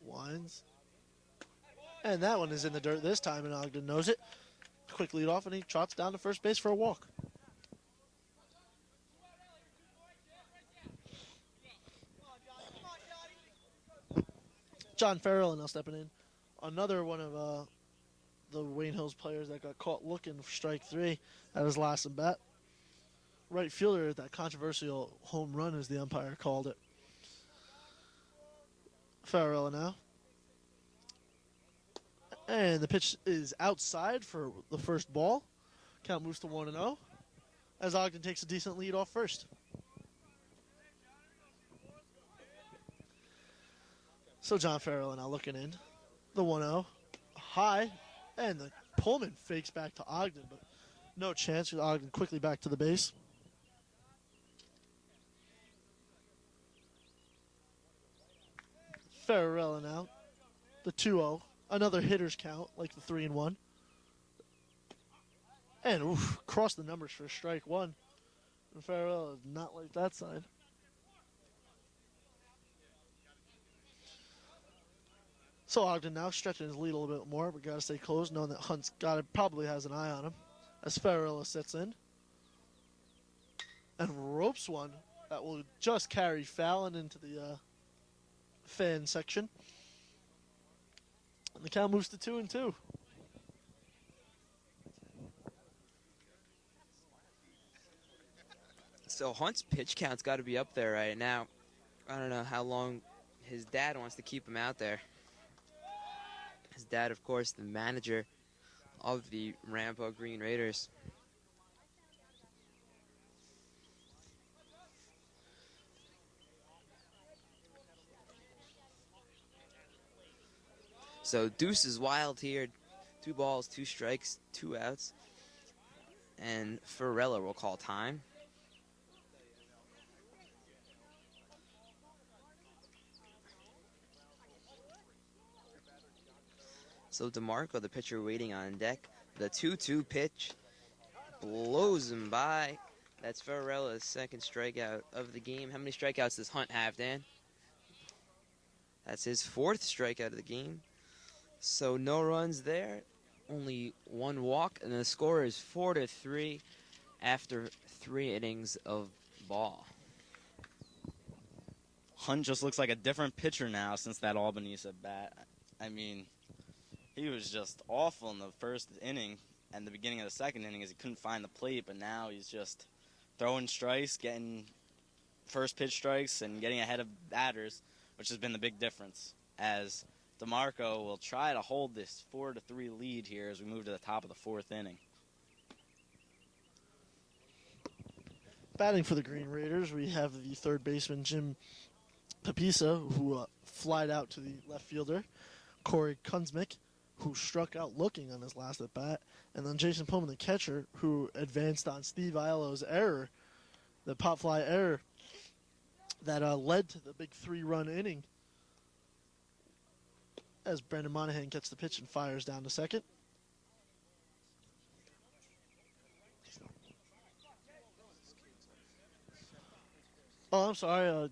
S1: Winds. And that one is in the dirt this time, and Ogden knows it. Quick lead off, and he trots down to first base for a walk. John Farrell now stepping in. Another one of the Wayne Hills players that got caught looking for strike 3 at his last at bat. Right fielder, that controversial home run, as the umpire called it. Farrell now. And the pitch is outside for the first ball. Count moves to 1-0 as Ogden takes a decent lead off first. So John Farrell now looking in. The 1-0. High. And the Pullman fakes back to Ogden, but no chance with Ogden quickly back to the base. Farrell now. The 2-0. Another hitter's count, like the 3-1. And cross the numbers for strike 1. And Farrell is not like that side. So Ogden now stretching his lead a little bit more, but got to stay close, knowing that Hunt's probably has an eye on him. As Farrell sits in. And ropes one that will just carry Fallon into the fan section. And the count moves to 2-2.
S4: So Hunt's pitch count's got to be up there right now. I don't know how long his dad wants to keep him out there. His dad, of course, the manager of the Ramapo Green Raiders. So deuce is wild here. 2 balls, 2 strikes, 2 outs. And Ferrella will call time. So DeMarco, the pitcher, waiting on deck. The 2-2 pitch blows him by. That's Ferrella's second strikeout of the game. How many strikeouts does Hunt have, Dan? That's his 4th strikeout of the game. So no runs there. Only 1 walk, and the score is 4-3 after 3 innings of ball.
S2: Hunt just looks like a different pitcher now since that Albanese at bat. I mean, he was just awful in the first inning and the beginning of the second inning as he couldn't find the plate, but now he's just throwing strikes, getting first pitch strikes, and getting ahead of batters, which has been the big difference, as DeMarco will try to hold this 4-3 lead here as we move to the top of the 4th inning.
S1: Batting for the Green Raiders, we have the third baseman, Jim Pepisa, who flied out to the left fielder, Corey Kunzmick, who struck out looking on his last at-bat, and then Jason Pullman, the catcher, who advanced on Steve Aiello's error, the pop fly error that led to the big 3-run inning, as Brandon Monahan gets the pitch and fires down to second. Oh, I'm sorry.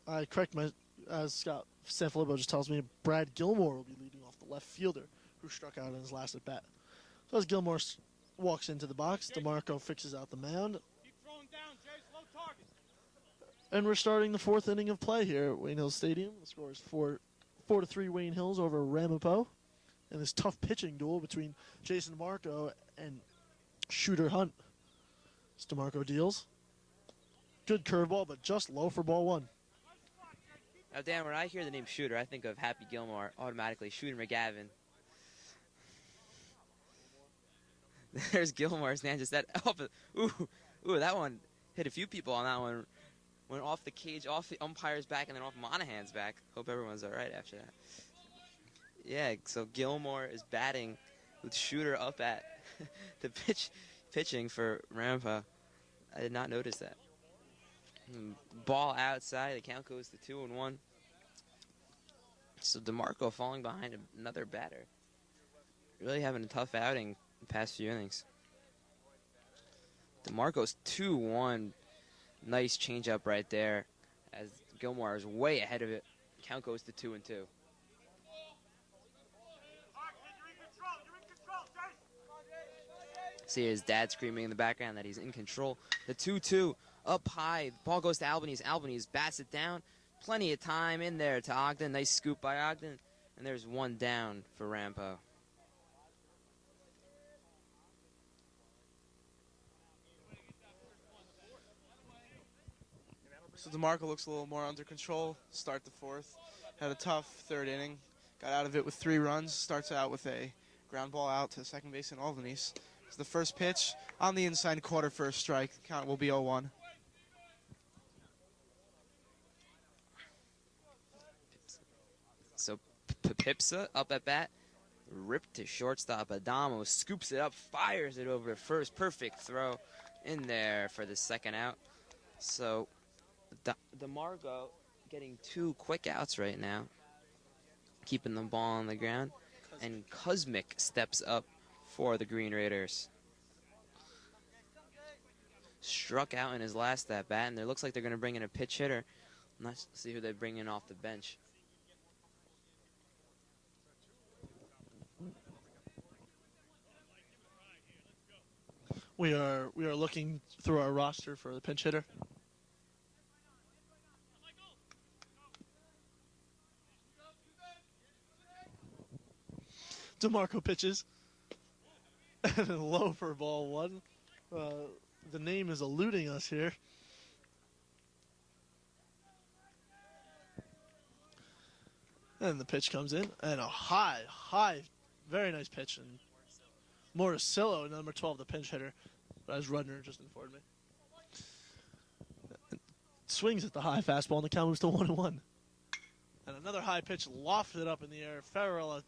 S1: I correct my, as Scott Sanfilippo just tells me, Brad Gilmore will be leading off, the left fielder who struck out in his last at bat. So as Gilmore walks into the box, DeMarco fixes out the mound. And we're starting the 4th inning of play here at Wayne Hills Stadium. The score is 4-3 Wayne Hills over Ramapo. And this tough pitching duel between Jason DeMarco and Shooter Hunt. As DeMarco deals. Good curveball, but just low for ball 1.
S4: Now, Dan, when I hear the name Shooter, I think of Happy Gilmore, automatically. Shooter McGavin. There's Gilmore's man just that. Ooh, that one hit a few people on that one. Went off the cage, off the umpire's back, and then off Monahan's back. Hope everyone's all right after that. Yeah, so Gilmore is batting with Shooter up at the pitching for Rampa. I did not notice that. Ball outside. The count goes to 2-1. So DeMarco falling behind another batter. Really having a tough outing the past few innings. DeMarco's 2-1. Nice changeup right there as Gilmore is way ahead of it. Count goes to 2-2. See his dad screaming in the background that he's in control. The 2-2 up high. The ball goes to Albanese. Albanese bats it down. Plenty of time in there to Ogden. Nice scoop by Ogden. And there's 1 down for Rampo.
S3: So DeMarco looks a little more under control. Start the 4th. Had a tough 3rd inning. Got out of it with 3 runs. Starts out with a ground ball out to second base in Albanese. So the first pitch on the inside quarter for a strike. Count will be 0-1.
S4: So Pipsa up at bat. Ripped to shortstop. Damo scoops it up. Fires it over to first. Perfect throw in there for the second out. So DeMarco getting 2 quick outs right now, keeping the ball on the ground, and Kuzmic steps up for the Green Raiders. Struck out in his last at bat, and it looks like they're going to bring in a pitch hitter. Let's see who they bring in off the bench.
S1: We are looking through our roster for the pinch hitter. DeMarco pitches. And low for ball 1. The name is eluding us here. And the pitch comes in. And a high, very nice pitch. And Moricillo, number 12, the pinch hitter, as Rudner just informed me. Swings at the high fastball, and the count moves to 1-1. And another high pitch lofted up in the air. Farrell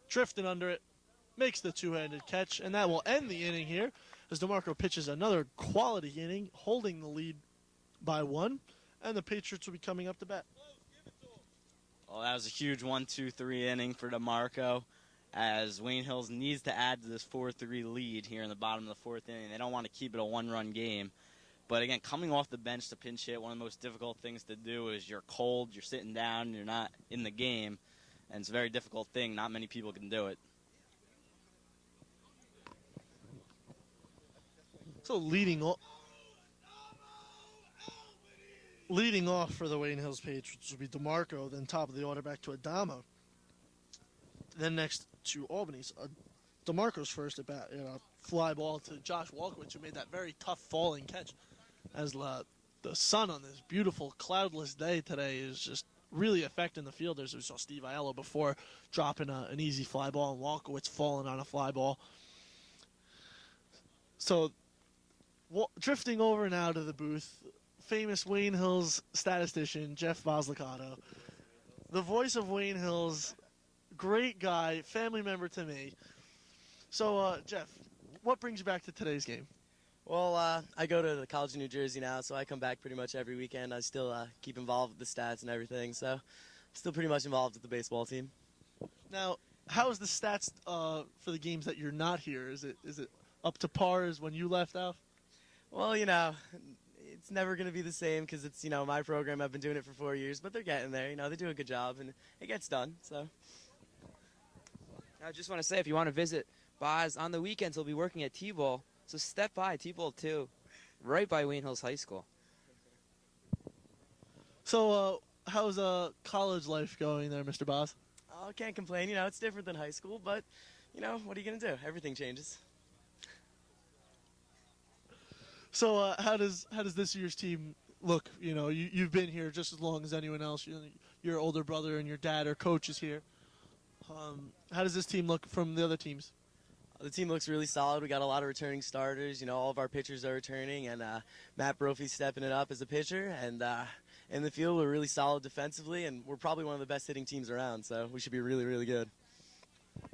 S1: drifting under it, makes the two-handed catch, and that will end the inning here as DeMarco pitches another quality inning, holding the lead by 1, and the Patriots will be coming up to bat.
S2: Well, that was a huge 1-2-3 inning for DeMarco, as Wayne Hills needs to add to this 4-3 lead here in the bottom of the 4th inning. They don't want to keep it a one-run game. But again, coming off the bench to pinch hit, one of the most difficult things to do is you're cold, you're sitting down, you're not in the game, and it's a very difficult thing. Not many people can do it.
S1: So leading off for the Wayne Hills Patriots will be DeMarco, then top of the order back to Damo. Then next to Albany's. DeMarco's first at bat, fly ball to Josh Walkowicz, who made that very tough falling catch. As the sun on this beautiful cloudless day today is just really affecting the fielders. We saw Steve Aiello before dropping an easy fly ball and Walkowicz falling on a fly ball. So drifting over now to the booth, famous Wayne Hills statistician Jeff Voslicato, the voice of Wayne Hills, great guy, family member to me. So, Jeff, what brings you back to today's game?
S5: Well, I go to the College of New Jersey now, so I come back pretty much every weekend. I still keep involved with the stats and everything, so I'm still pretty much involved with the baseball team.
S1: Now, how is the stats for the games that you're not here? Is it up to par as when you left out?
S5: Well, it's never going to be the same because it's, my program. I've been doing it for 4 years, but they're getting there. They do a good job, and it gets done, so.
S4: I just want to say, if you want to visit Boz on the weekends, he'll be working at T-Ball. So step by T-Ball 2, right by Wayne Hills High School.
S1: So how's college life going there, Mr. Boz?
S5: Oh, can't complain. It's different than high school, but, what are you going to do? Everything changes.
S1: So how does this year's team look? You've been here just as long as anyone else. Your older brother and your dad are coaches here. How does this team look from the other teams?
S5: The team looks really solid. We got a lot of returning starters. All of our pitchers are returning, and Matt Brophy's stepping it up as a pitcher. And in the field, we're really solid defensively, and we're probably one of the best hitting teams around. So we should be really, really good.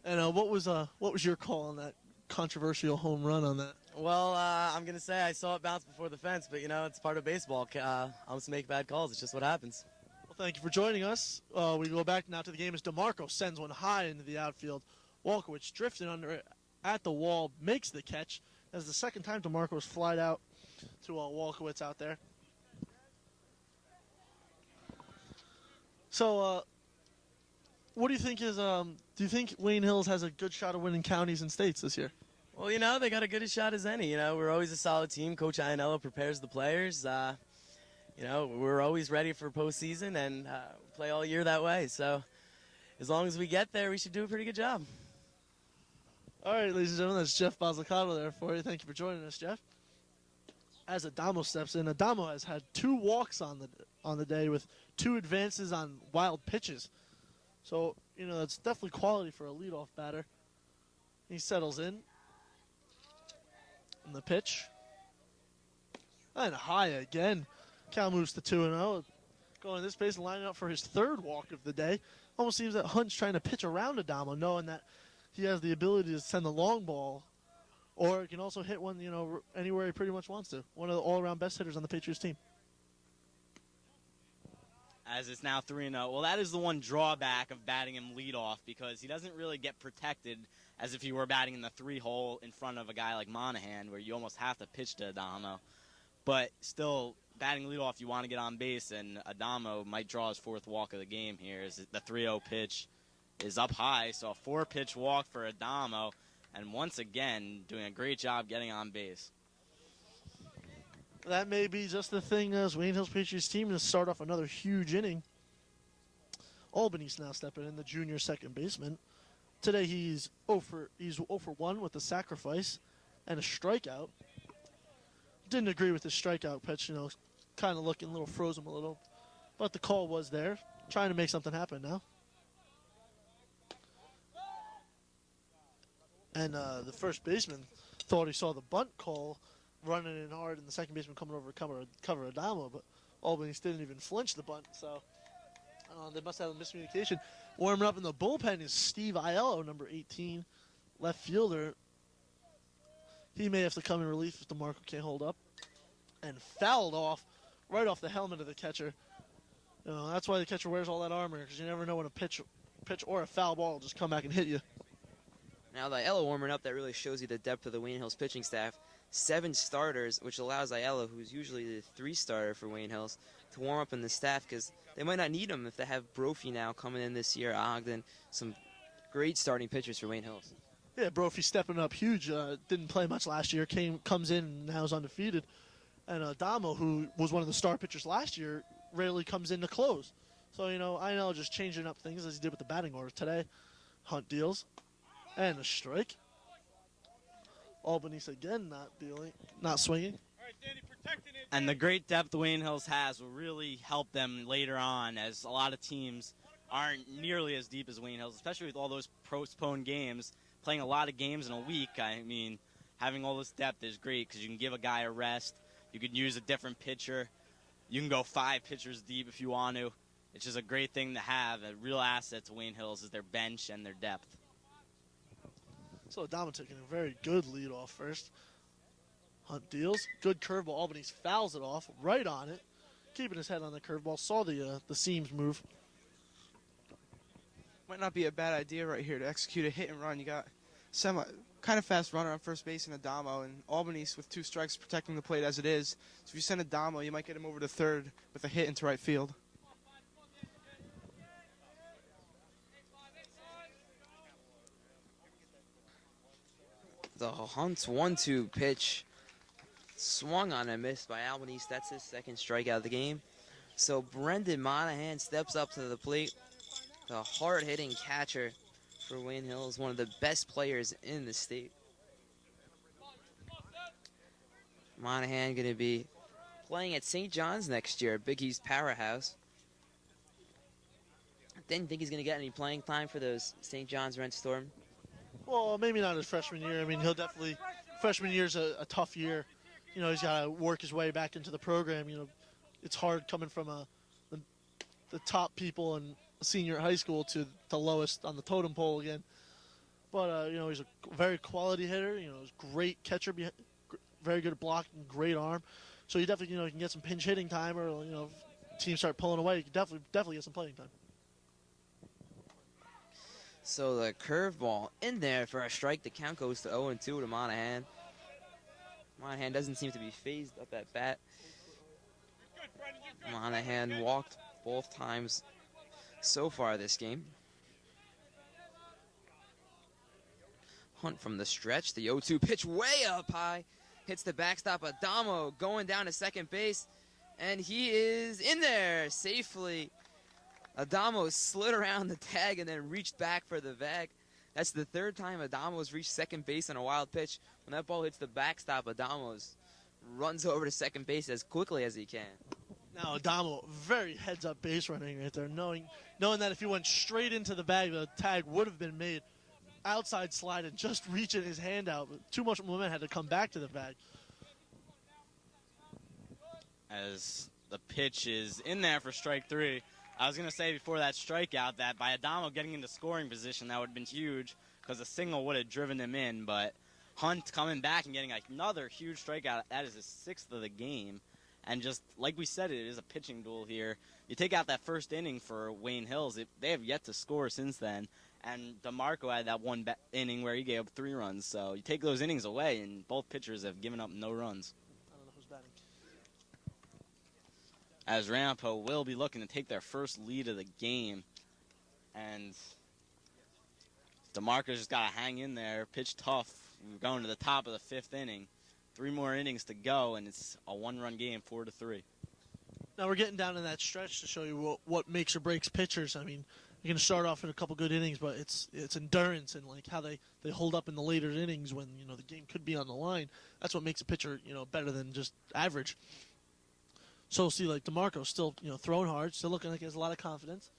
S1: And what was your call on that controversial home run on that?
S5: Well, I'm gonna say I saw it bounce before the fence, but it's part of baseball. I'm just make bad calls. It's just what happens.
S1: Well, thank you for joining us. We go back now to the game as DeMarco sends one high into the outfield. Walkowicz drifting under it at the wall, makes the catch. That's the second time DeMarco's flied out to Walkowicz out there. So, what do you think do you think Wayne Hills has a good shot of winning counties and states this year?
S5: Well, they got a good a shot as any. We're always a solid team. Coach Iannello prepares the players. We're always ready for postseason and play all year that way. So, as long as we get there, we should do a pretty good job.
S1: All right, ladies and gentlemen, that's Jeff Voslicato there for you. Thank you for joining us, Jeff. As Adamo steps in, Adamo has had 2 walks on the day with 2 advances on wild pitches. So, that's definitely quality for a leadoff batter. He settles in. And the pitch. And high again. Cal moves to 2-0. Going to this base and lining up for his 3rd walk of the day. Almost seems that Hunt's trying to pitch around Adamo, knowing that he has the ability to send the long ball, or he can also hit one, anywhere he pretty much wants to. One of the all-around best hitters on the Patriots team.
S2: As it's now 3-0. Well, that is the one drawback of batting him leadoff, because he doesn't really get protected as if he were batting in the 3-hole in front of a guy like Monahan, where you almost have to pitch to Adamo. But still, batting leadoff, you want to get on base, and Adamo might draw his 4th walk of the game here. As the 3-0 pitch is up high, so a 4-pitch walk for Adamo, and once again doing a great job getting on base.
S1: That may be just the thing as Wayne Hills Patriots team to start off another huge inning. Albany's now stepping in, the junior second baseman. Today he's 0 for 1 with a sacrifice and a strikeout. Didn't agree with his strikeout pitch, kind of looking a little frozen a little, but the call was there. Trying to make something happen now. And the first baseman thought he saw the bunt call running in hard, and the second baseman coming over to cover Adamo, but Albany didn't even flinch the bunt. So They must have a miscommunication. Warming up in the bullpen is Steve Aiello, number 18, left fielder. He may have to come in relief if DeMarco can't hold up. And fouled off, right off the helmet of the catcher. That's why the catcher wears all that armor, because you never know when a pitch or a foul ball will just come back and hit you.
S4: Now, the Aiello warming up, that really shows you the depth of the Wayne Hills pitching staff. 7 starters, which allows Aiello, who's usually the 3-starter for Wayne Hills, to warm up in the staff, because they might not need him if they have Brophy now coming in this year, Ogden, some great starting pitchers for Wayne Hills.
S1: Yeah, Brophy stepping up huge. Didn't play much last year. Comes in and now is undefeated. And Damo, who was one of the star pitchers last year, rarely comes in to close. So, I know just changing up things as he did with the batting order today. Hunt deals. And a strike. Albanese again not swinging.
S2: And the great depth Wayne Hills has will really help them later on, as a lot of teams aren't nearly as deep as Wayne Hills, especially with all those postponed games. Playing a lot of games in a week, I mean, having all this depth is great because you can give a guy a rest. You can use a different pitcher. You can go 5 pitchers deep if you want to. It's just a great thing to have. A real asset to Wayne Hills is their bench and their depth.
S1: So Damo taking a very good lead off first. Hunt deals. Good curveball. Albanese fouls it off right on it. Keeping his head on the curveball. Saw the seams move.
S3: Might not be a bad idea right here to execute a hit and run. You got kind of fast runner on first base in a Damo, and Albanese with 2 strikes protecting the plate as it is. So if you send a Damo, you might get him over to third with a hit into right field.
S4: The Hunt's 1-2 pitch swung on and missed by Albanese. That's his 2nd strikeout of the game. So Brendan Monahan steps up to the plate. The hard-hitting catcher for Wayne Hills, one of the best players in the state. Monahan going to be playing at St. John's next year, Big East powerhouse. Didn't think he's going to get any playing time for those St. John's Rent Storm.
S1: Well, maybe not his freshman year. I mean, he'll definitely – freshman year's a tough year. He's got to work his way back into the program. It's hard coming from the top people in senior high school to the lowest on the totem pole again. But, he's a very quality hitter. He's a great catcher, very good at blocking, great arm. So you definitely, you can get some pinch hitting time, or, if teams start pulling away, you can definitely get some playing time.
S4: So the curveball in there for a strike. The count goes to 0-2 to Monahan. Monahan doesn't seem to be phased up at bat. Monahan walked both times so far this game. Hunt from the stretch. The 0-2 pitch way up high. Hits the backstop of Damo going down to second base. And he is in there safely. Adamo slid around the tag and then reached back for the bag. That's the 3rd time Adamo's reached second base on a wild pitch. When that ball hits the backstop, Adamo's runs over to second base as quickly as he can.
S1: Now Adamo, very heads-up base running right there, knowing that if he went straight into the bag, the tag would have been made. Outside slide and just reaching his hand out. But too much momentum, had to come back to the bag.
S2: As the pitch is in there for strike 3. I was going to say before that strikeout that by Adamo getting into scoring position, that would have been huge because a single would have driven him in. But Hunt coming back and getting another huge strikeout, that is his 6th of the game. And just like we said, it is a pitching duel here. You take out that first inning for Wayne Hills, they have yet to score since then. And DeMarco had that one inning where he gave up 3 runs. So you take those innings away, and both pitchers have given up no runs.
S1: I don't know who's batting.
S2: As Ramapo will be looking to take their first lead of the game. And DeMarco's just got to hang in there, pitch tough. We're going to the top of the 5th inning. 3 more innings to go, and it's a 1-run game, 4-3.
S1: Now we're getting down to that stretch to show you what makes or breaks pitchers. I mean, you're going to start off in a couple good innings, but it's endurance and how they hold up in the later innings when the game could be on the line. That's what makes a pitcher better than just average. So see, DeMarco still throwing hard, still looking like he has a lot of confidence,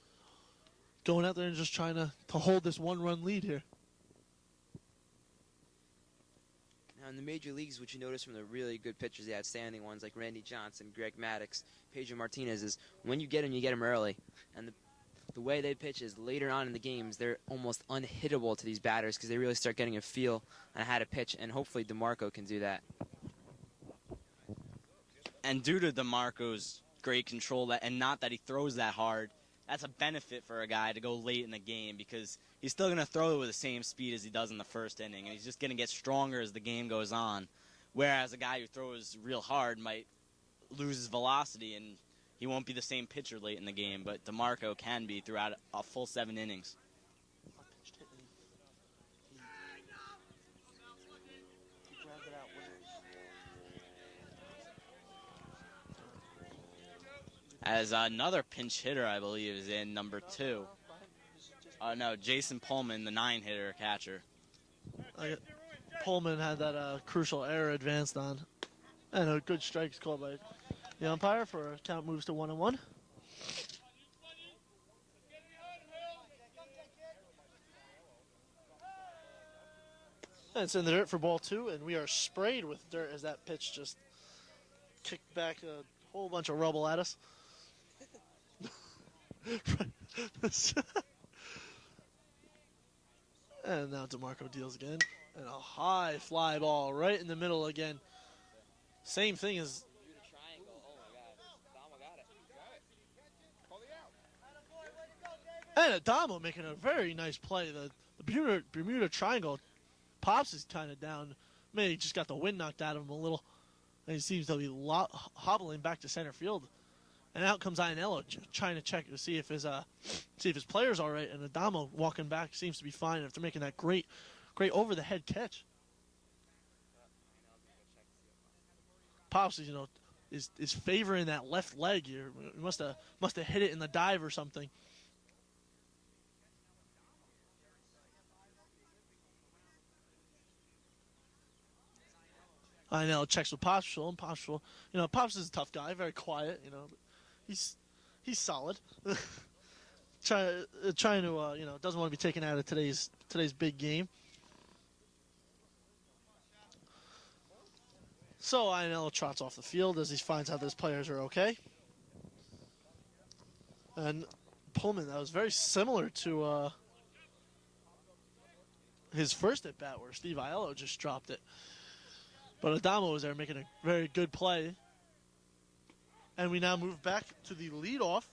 S1: going out there and just trying to hold this 1-run lead here.
S4: Now in the major leagues, what you notice from the really good pitchers, the outstanding ones like Randy Johnson, Greg Maddox, Pedro Martinez, is when you get them early. And the the way they pitch is later on in the games, they're almost unhittable to these batters because they really start getting a feel on how to pitch, and hopefully DeMarco can do that.
S2: And due to DeMarco's great control, and not that he throws that hard, that's a benefit for a guy to go late in the game because he's still going to throw it with the same speed as he does in the first inning, and he's just going to get stronger as the game goes on. Whereas a guy who throws real hard might lose his velocity, and he won't be the same pitcher late in the game, but DeMarco can be throughout a full 7 innings. As another pinch hitter, I believe, is in number 2. No, Jason Pullman, the 9-hitter catcher.
S1: Pullman had that crucial error advanced on. And a good strike's called by the umpire for a count moves to 1-1. And it's in the dirt for ball 2, and we are sprayed with dirt as that pitch just kicked back a whole bunch of rubble at us. And now DeMarco deals again. And a high fly ball right in the middle again. Same thing as... And a Damo making a very nice play. The Bermuda Triangle pops is kind of down. Maybe he just got the wind knocked out of him a little. And he seems to be hobbling back to center field. And out comes Pignitello trying to check to see if his player's all right. And Adamo walking back seems to be fine after making that great over the head catch. Pops, is favoring that left leg here. He must have hit it in the dive or something. Pignitello checks with Pops, and Pops, Pops is a tough guy, very quiet, but he's solid. trying to, doesn't want to be taken out of today's big game. So Pignitello trots off the field as he finds out that his players are okay. And Pullman, that was very similar to his first at bat where Steve Aiello just dropped it. But Adamo was there making a very good play. And we now move back to the leadoff.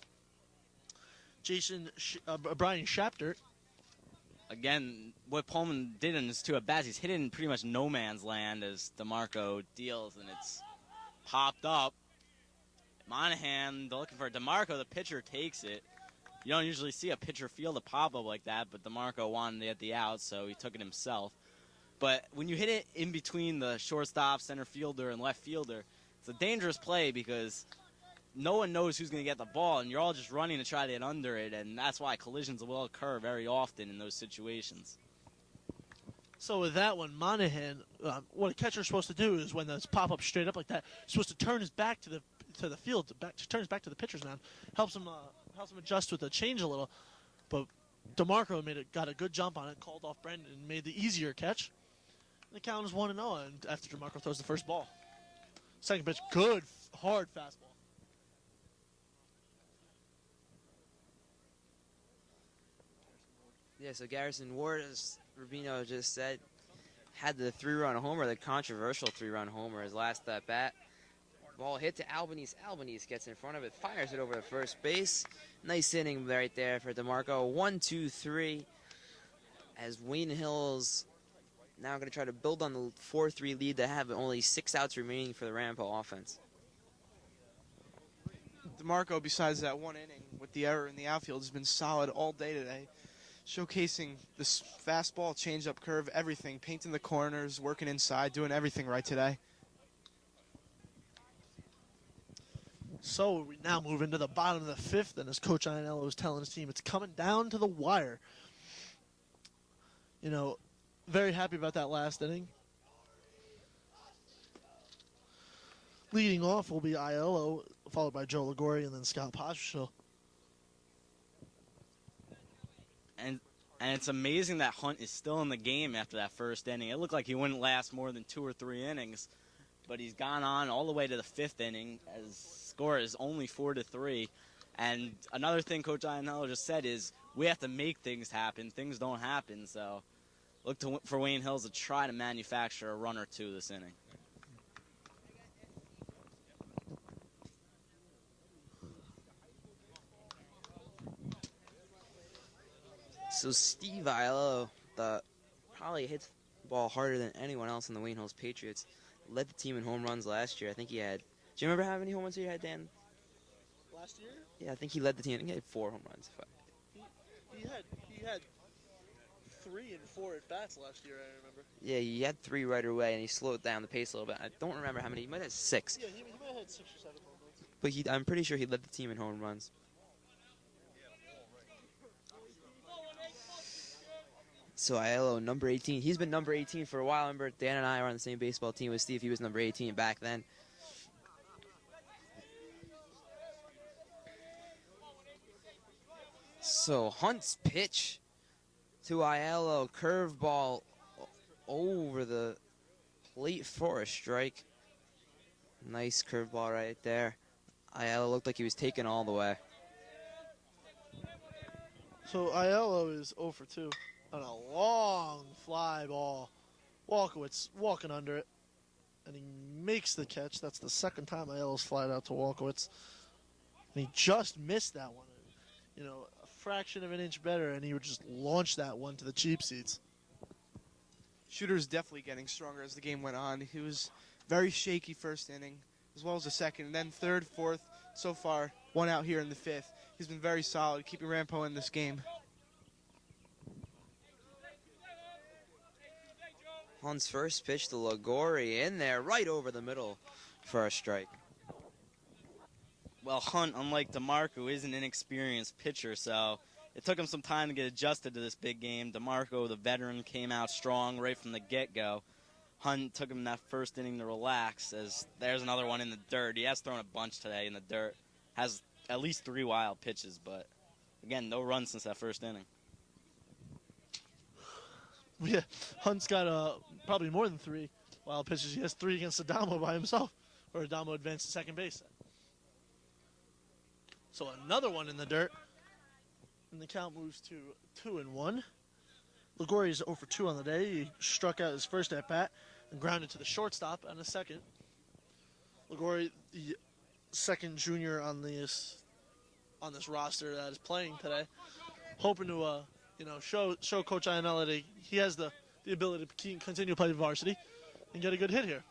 S1: Brian Shapter.
S2: Again, what Pullman did in his 2 at-bats, he's hit it in pretty much no man's land as DeMarco deals, and it's popped up. Monahan, they're looking for DeMarco. The pitcher takes it. You don't usually see a pitcher field a pop-up like that, but DeMarco wanted it at the out, so he took it himself. But when you hit it in between the shortstop, center fielder, and left fielder, it's a dangerous play because no one knows who's going to get the ball, and you're all just running to try to get under it, and that's why collisions will occur very often in those situations.
S1: So with that one, Monahan, what a catcher's supposed to do is when those pop up straight up like that, he's supposed to turn his back to the field, turns back to the pitcher's mound, helps him adjust with the change a little. But DeMarco got a good jump on it, called off Brendan, and made the easier catch. The count is 1-0, and after DeMarco throws the first ball. Second pitch, good, hard fastball.
S4: Yeah, so Garrison Ward, as Rubino just said, had the 3-run homer, the controversial 3-run homer, his last at bat. Ball hit to Albanese. Albanese gets in front of it, fires it over to first base. Nice inning right there for DeMarco. 1-2-3 as Wayne Hills now going to try to build on the 4-3 lead to have only 6 outs remaining for the Ramapo offense.
S3: DeMarco, besides that 1 inning with the error in the outfield, has been solid all day today, showcasing this fastball, changeup curve, everything, painting the corners, working inside, doing everything right today.
S1: So we now move into the bottom of the 5th, and as Coach Pignitello was telling his team, it's coming down to the wire. Very happy about that last inning. Leading off will be Aiello, followed by Joe Ligori, and then Scott Pospisil.
S2: And it's amazing that Hunt is still in the game after that first inning. It looked like he wouldn't last more than 2 or 3 innings, but he's gone on all the way to the 5th inning as score is only 4-3. And another thing Coach Danielle just said is we have to make things happen. Things don't happen, so look for Wayne Hills to try to manufacture a run or two this inning.
S4: So Steve Aiello, probably hits the ball harder than anyone else in the Wayne Hills Patriots. Led the team in home runs last year. I think he had. Do you remember how many home runs he had, Dan?
S1: Last year?
S4: Yeah, I think he led the team. I think he had 4 home runs.
S1: He had 3 and 4 at bats last year, I remember.
S4: Yeah, he had 3 right away, and he slowed down the pace a little bit. I don't remember how many. He might have 6.
S1: Yeah, he might have had 6 or 7 home runs.
S4: But I'm pretty sure he led the team in home runs. So Aiello, number 18. He's been number 18 for a while. I remember Dan and I were on the same baseball team with Steve. He was number 18 back then. So Hunt's pitch to Aiello. Curveball over the plate for a strike. Nice curveball right there. Aiello looked like he was taken all the way.
S1: So Aiello is 0 for 2 on a long fly ball. Walkowitz walking under it, and he makes the catch. That's the second time Aiello's flied out to Walkowitz. And he just missed that one. You know, a fraction of an inch better, and he would just launch that one to the cheap seats.
S3: Shooter's definitely getting stronger as the game went on. He was very shaky first inning, as well as the second. And then third, fourth, so far, 1 out here in the 5th. He's been very solid, keeping Ramapo in this game.
S4: Hunt's first pitch to Ligori in there, right over the middle for a strike.
S2: Well, Hunt, unlike DeMarco, is an inexperienced pitcher, so it took him some time to get adjusted to this big game. DeMarco, the veteran, came out strong right from the get-go. Hunt took him that first inning to relax, as there's another one in the dirt. He has thrown a bunch today in the dirt. Has at least 3 wild pitches, but, again, no runs since that first inning.
S1: Yeah, Hunt's got probably more than 3 wild pitches. He has 3 against the Damo by himself, or Damo advanced to second base. So another one in the dirt, and the count moves to 2-1. Ligori is 0 for 2 on the day. He struck out his first at bat and grounded to the shortstop on the second. Ligori, the second junior on this roster that is playing today, hoping to show Coach Danielle that he has the ability to continue to play varsity and get a good hit here.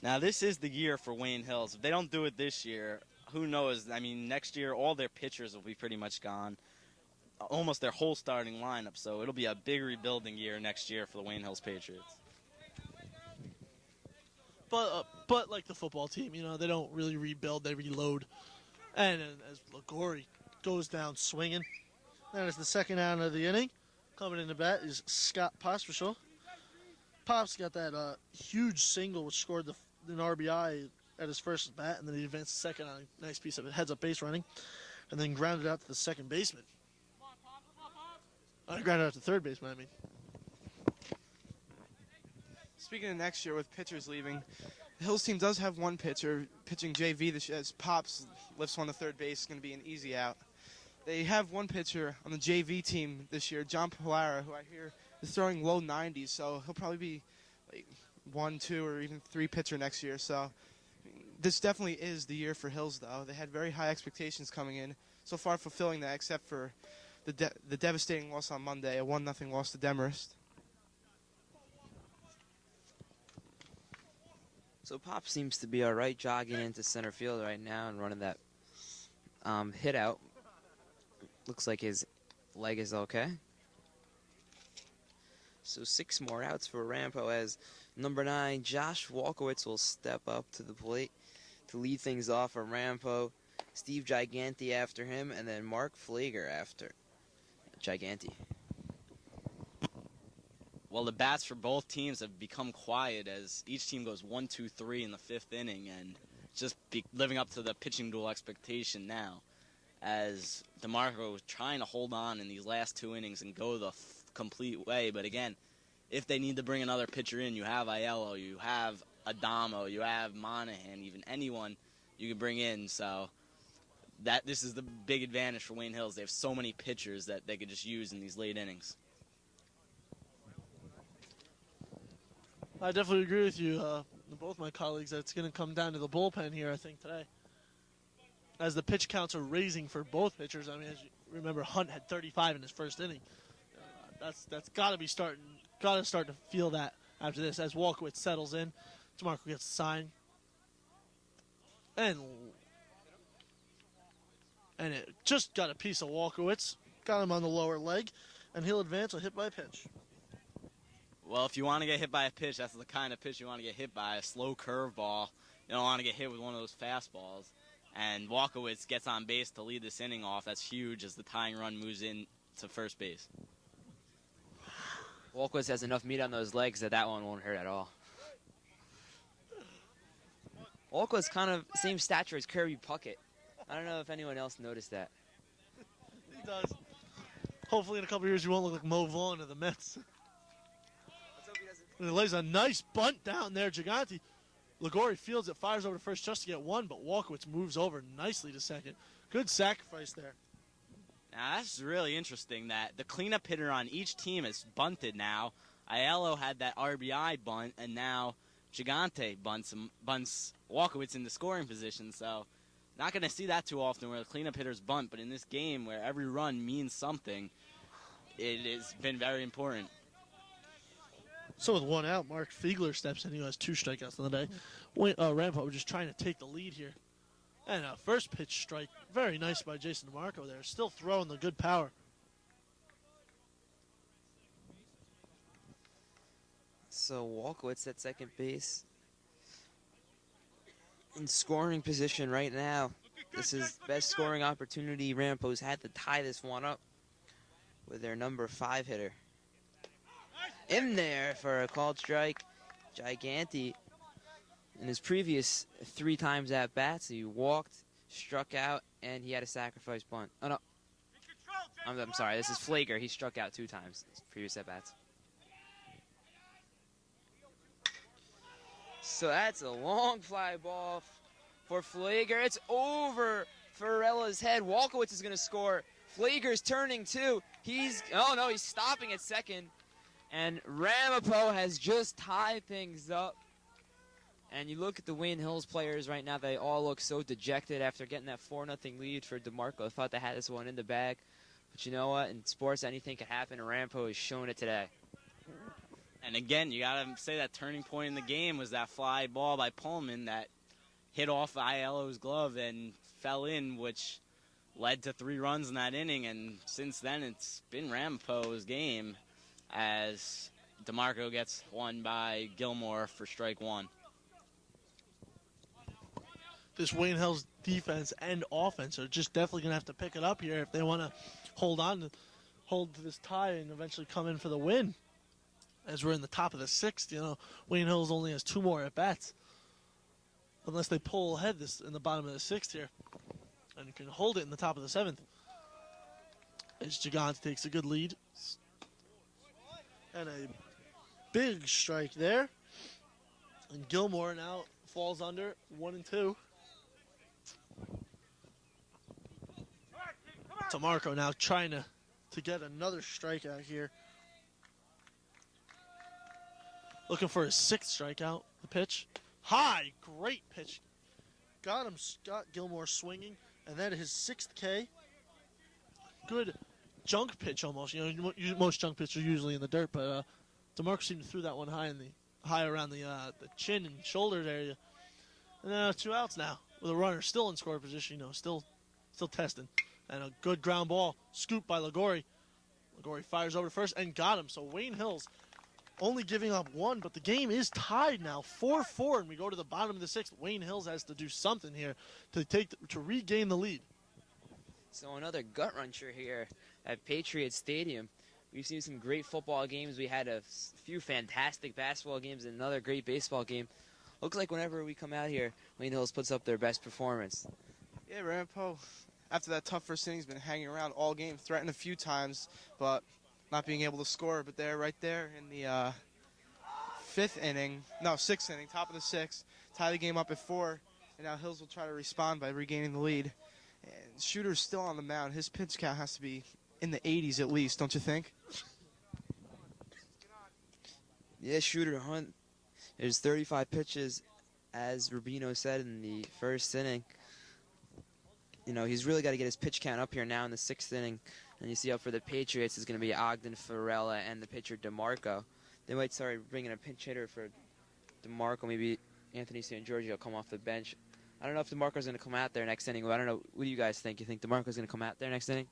S2: Now, this is the year for Wayne Hills. If they don't do it this year, who knows? I mean, next year, all their pitchers will be pretty much gone. Almost their whole starting lineup. So it'll be a big rebuilding year next year for the Wayne Hills Patriots.
S1: But like the football team, they don't really rebuild, they reload. And as Ligori goes down swinging, that is the second out of the inning. Coming in the bat is Scott Pospischel. Pop's got that huge single which scored an RBI at his first bat, and then he advanced second on a nice piece of heads-up base running, and then grounded out to the second baseman. Grounded out to third baseman, I mean.
S3: Speaking of next year with pitchers leaving, the Hills team does have one pitcher pitching JV as Pops lifts one to third base. It's going to be an easy out. They have one pitcher on the JV team this year, John Pilara, who I hear is throwing low 90s, so he'll probably be like 1, 2, or even 3 pitcher next year. So this definitely is the year for Hills, though. They had very high expectations coming in. So far fulfilling that, except for the devastating loss on Monday, a 1-0 loss to Demarest.
S4: So Pop seems to be all right jogging into center field right now and running that hit out. Looks like his leg is okay. So 6 more outs for Ramapo as number 9, Josh Walkowitz, will step up to the plate to lead things off for Ramapo. Steve Giganti after him, and then Mark Flager after Giganti.
S2: Well, the bats for both teams have become quiet as each team goes 1, 2, 3 in the 5th inning, and just living up to the pitching duel expectation now, as DeMarco is trying to hold on in these last 2 innings and go the complete way. But again, if they need to bring another pitcher in, you have Aiello, you have a Damo, you have Monahan, even anyone you can bring in. So this is the big advantage for Wayne Hills. They have so many pitchers that they could just use in these late innings.
S1: I definitely agree with you, both my colleagues, that it's going to come down to the bullpen here, I think, today. As the pitch counts are raising for both pitchers. I mean, as you remember, Hunt had 35 in his first inning. That's got to start to feel that after this. As Walkowitz settles in, DeMarco gets a sign. And it just got a piece of Walkowitz. Got him on the lower leg, and he'll advance or hit by a pitch.
S2: Well, if you want to get hit by a pitch, that's the kind of pitch you want to get hit by, a slow curveball. You don't want to get hit with one of those fastballs. And Walkowitz gets on base to lead this inning off. That's huge as the tying run moves in to first base.
S4: Walkowitz has enough meat on those legs that one won't hurt at all. Walkowitz kind of same stature as Kirby Puckett. I don't know if anyone else noticed that.
S1: He does. Hopefully in a couple years you won't look like Mo Vaughn of the Mets. And he lays a nice bunt down there, Gigante. Ligori fields it, fires over to first just to get one, but Walkowitz moves over nicely to second. Good sacrifice there.
S2: Now, that's really interesting that the cleanup hitter on each team is bunted now. Aiello had that RBI bunt, and now Gigante bunts Walkowitz in the scoring position. So not going to see that too often where the cleanup hitters bunt, but in this game where every run means something, it has been very important.
S1: So with one out, Mark Fiegler steps in. He has 2 strikeouts on the day. Ramapo just trying to take the lead here. And a first pitch strike. Very nice by Jason DeMarco there. Still throwing the good power.
S4: So Walkowitz at second base. In scoring position right now. This is the best scoring opportunity Ramapo's had to tie this one up with their number 5 hitter. In there for a called strike. Gigante. In his previous 3 times at bats, he walked, struck out, and he had a sacrifice bunt. Oh, no. I'm sorry. This is Flager. He struck out 2 times in his previous at bats. So that's a long fly ball for Flager. It's over Farella's head. Walkowitz is going to score. Flager's turning too. He's stopping at second. And Ramapo has just tied things up. And you look at the Wayne Hills players right now, they all look so dejected after getting that 4-0 lead for DeMarco. Thought they had this one in the bag. But you know what? In sports, anything can happen, and Ramapo has shown it today.
S2: And again, you got to say that turning point in the game was that fly ball by Pullman that hit off Aiello's glove and fell in, which led to 3 runs in that inning. And since then, it's been Ramapo's game as DeMarco gets one by Gilmore for strike 1.
S1: This Wayne Hills defense and offense are just definitely going to have to pick it up here if they want to hold to this tie and eventually come in for the win. As we're in the top of the 6th, Wayne Hills only has 2 more at bats, unless they pull ahead in the bottom of the 6th here, and you can hold it in the top of the 7th. As Gigante takes a good lead, and a big strike there, and Gilmore now falls under 1-2. DeMarco now trying to get another strikeout here. Looking for his 6th strikeout. The pitch. High. Great pitch. Got him. Scott Gilmore swinging. And then his 6th K. Good junk pitch almost. Most junk pitches are usually in the dirt, but DeMarco seemed to throw that one high around the chin and shoulders area. And 2 outs now with a runner still in score position. Still testing. And a good ground ball scooped by Ligori. Ligori fires over to first and got him. So Wayne Hills only giving up 1, but the game is tied now, 4-4, and we go to the bottom of the 6th. Wayne Hills has to do something here to regain the lead.
S4: So another gut wrencher here at Patriot Stadium. We've seen some great football games. We had a few fantastic basketball games and another great baseball game. Looks like whenever we come out here, Wayne Hills puts up their best performance.
S3: Yeah, Ramapo, after that tough first inning, has been hanging around all game, threatened a few times, but not being able to score. But they're right there in the sixth inning, top of the sixth, tie the game up at 4, and now Hills will try to respond by regaining the lead. And Shooter's still on the mound. His pitch count has to be in the 80s at least, don't you think?
S4: Yeah, Shooter Hunt. There's 35 pitches, as Rubino said in the first inning. You know, he's really got to get his pitch count up here now in the 6th inning. And you see up for the Patriots is going to be Ogden Farella and the pitcher DeMarco. They might start bringing a pinch hitter for DeMarco. Maybe Anthony San Giorgio come off the bench. I don't know if DeMarco's going to come out there next inning, but I don't know. What do you guys think? You think DeMarco's going to come out there next inning?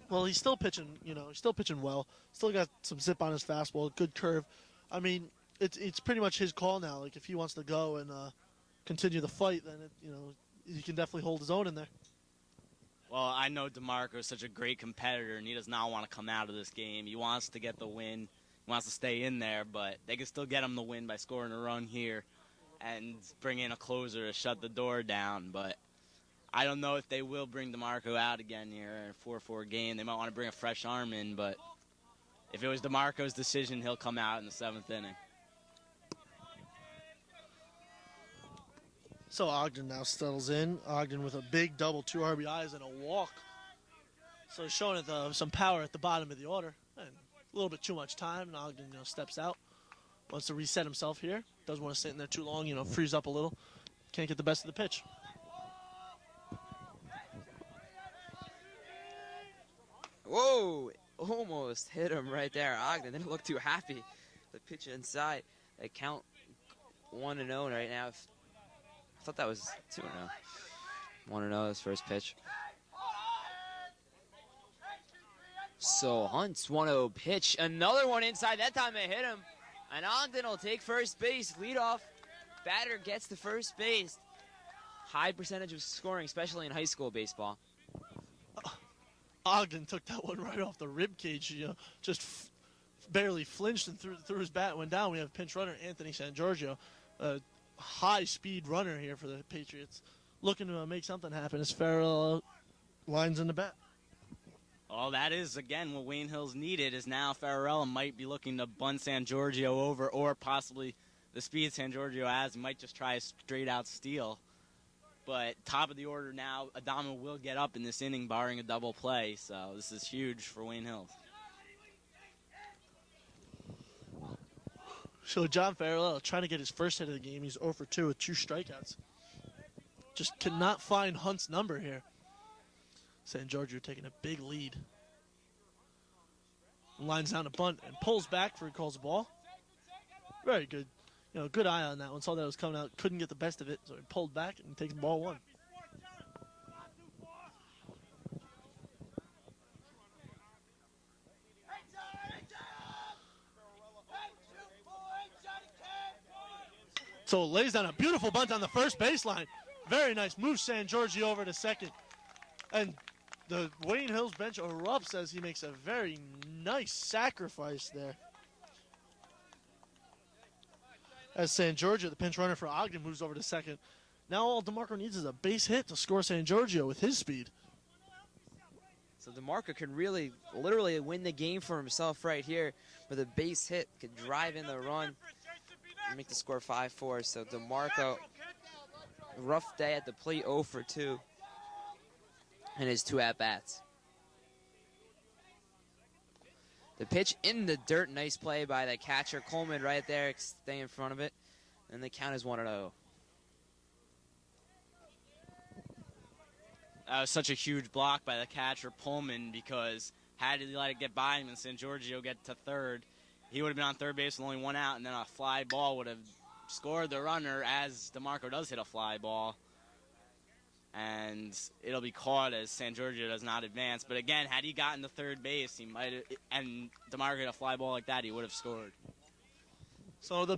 S1: Well, he's still pitching, he's still pitching well. Still got some zip on his fastball, good curve. I mean, it's pretty much his call now. Like, if he wants to go and continue the fight, then, he can definitely hold his own in there.
S2: Well, I know DeMarco is such a great competitor, and he does not want to come out of this game. He wants to get the win. He wants to stay in there, but they can still get him the win by scoring a run here and bring in a closer to shut the door down. But I don't know if they will bring DeMarco out again here in a 4-4 game. They might want to bring a fresh arm in, but if it was DeMarco's decision, he'll come out in the 7th inning.
S1: So Ogden now settles in. Ogden with a big double, 2 RBIs and a walk. So showing some power at the bottom of the order. And a little bit too much time, and Ogden steps out. Wants to reset himself here. Doesn't want to sit in there too long, freeze up a little. Can't get the best of the pitch.
S4: Whoa! Almost hit him right there. Ogden didn't look too happy. The pitch inside. They count 1-0 right now. I thought that was 2-0. 1-0 his first pitch. So Hunt's 1-0 pitch. Another one inside. That time it hit him. And Ogden will take first base. Leadoff batter gets to first base. High percentage of scoring, especially in high school baseball.
S1: Ogden took that one right off the rib cage. Just barely flinched and threw his bat and went down. We have pinch runner Anthony San Giorgio. High-speed runner here for the Patriots. Looking to make something happen as Farrell lines in the bat.
S2: Well, that is, again, what Wayne Hills needed is now Farrell might be looking to bunt San Giorgio over, or possibly the speed San Giorgio has. He might just try a straight-out steal. But top of the order now, Damo will get up in this inning, barring a double play. So this is huge for Wayne Hills.
S1: So John Farrell trying to get his first hit of the game. He's 0 for 2 with 2 strikeouts. Just cannot find Hunt's number here. San Giorgio taking a big lead. Lines down a bunt and pulls back for he calls the ball. Very good. Good eye on that one. Saw that it was coming out. Couldn't get the best of it, so he pulled back and takes ball 1. So lays down a beautiful bunt on the first baseline. Very nice. Moves San Giorgio over to second. And the Wayne Hills bench erupts as he makes a very nice sacrifice there. As San Giorgio, the pinch runner for Ogden, moves over to second. Now all DeMarco needs is a base hit to score San Giorgio with his speed.
S4: So DeMarco can really, literally win the game for himself right here with a base hit. Could drive in the run and make the score 5-4. So DeMarco, rough day at the plate, 0 for 2 in his 2 at-bats. The pitch in the dirt, nice play by the catcher. Coleman right there, stay in front of it. And the count is 1-0.
S2: That was such a huge block by the catcher, Pullman, because had he let it get by him and San Giorgio get to third, he would have been on third base with only 1 out, and then a fly ball would have scored the runner, as DeMarco does hit a fly ball. And it'll be caught as San Giorgio does not advance. But again, had he gotten to third base, he might have, and DeMarco hit a fly ball like that, he would have scored.
S1: So the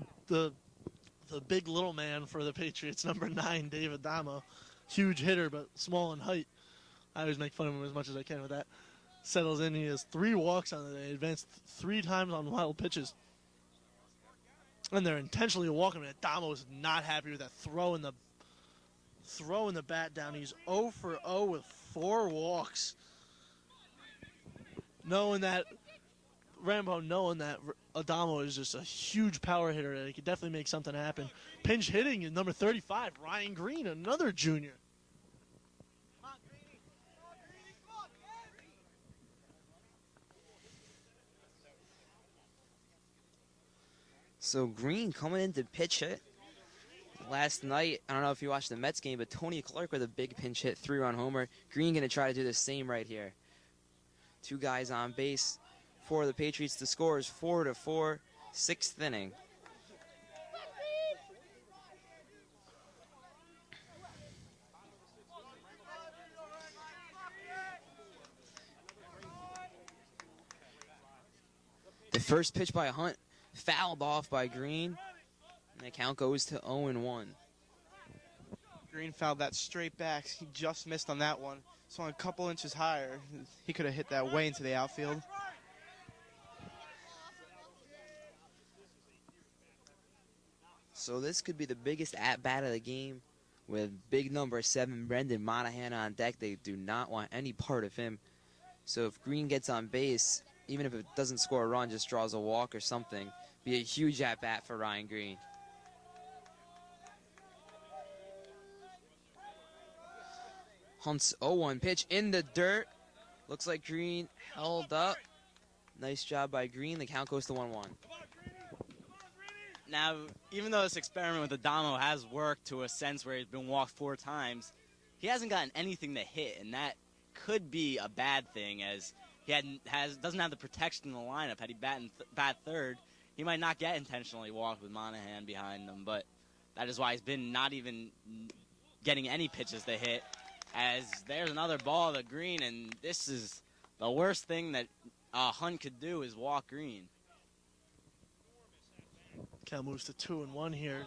S1: big little man for the Patriots, number 9, David Damo, huge hitter but small in height. I always make fun of him as much as I can with that. Settles in. He has 3 walks on the day. Advanced 3 times on wild pitches. And they're intentionally walking him. Damo is not happy with that throwing the bat down. He's 0 for 0 with 4 walks. Knowing that Ramapo knowing that Damo is just a huge power hitter, that he could definitely make something happen. Pinch hitting in number 35, Ryan Green, another junior.
S4: So Green coming into pitch hit. Last night, I don't know if you watched the Mets game, but Tony Clark with a big pinch hit, 3-run homer. Green going to try to do the same right here. 2 guys on base for the Patriots. The score is 4-4, 6th inning. The first pitch by Hunt fouled off by Green, and the count goes to 0-1.
S3: Green fouled that straight back. He just missed on that one. So a couple inches higher, he could have hit that way into the outfield.
S4: So this could be the biggest at-bat of the game with big number 7, Brendan Monahan, on deck. They do not want any part of him. So if Green gets on base, even if it doesn't score a run, just draws a walk or something, be a huge at-bat for Ryan Green. Hunt's 0-1 pitch in the dirt. Looks like Green held up. Nice job by Green. The count goes to 1-1.
S2: Now, even though this experiment with the Damo has worked to a sense where he's been walked 4 times, he hasn't gotten anything to hit, and that could be a bad thing, as he doesn't have the protection in the lineup. Had he bat third, he might not get intentionally walked with Monahan behind him, but that is why he's been not even getting any pitches to hit, as there's another ball to Green, and this is the worst thing that Hunt could do is walk Green.
S1: Count moves to 2-1 here.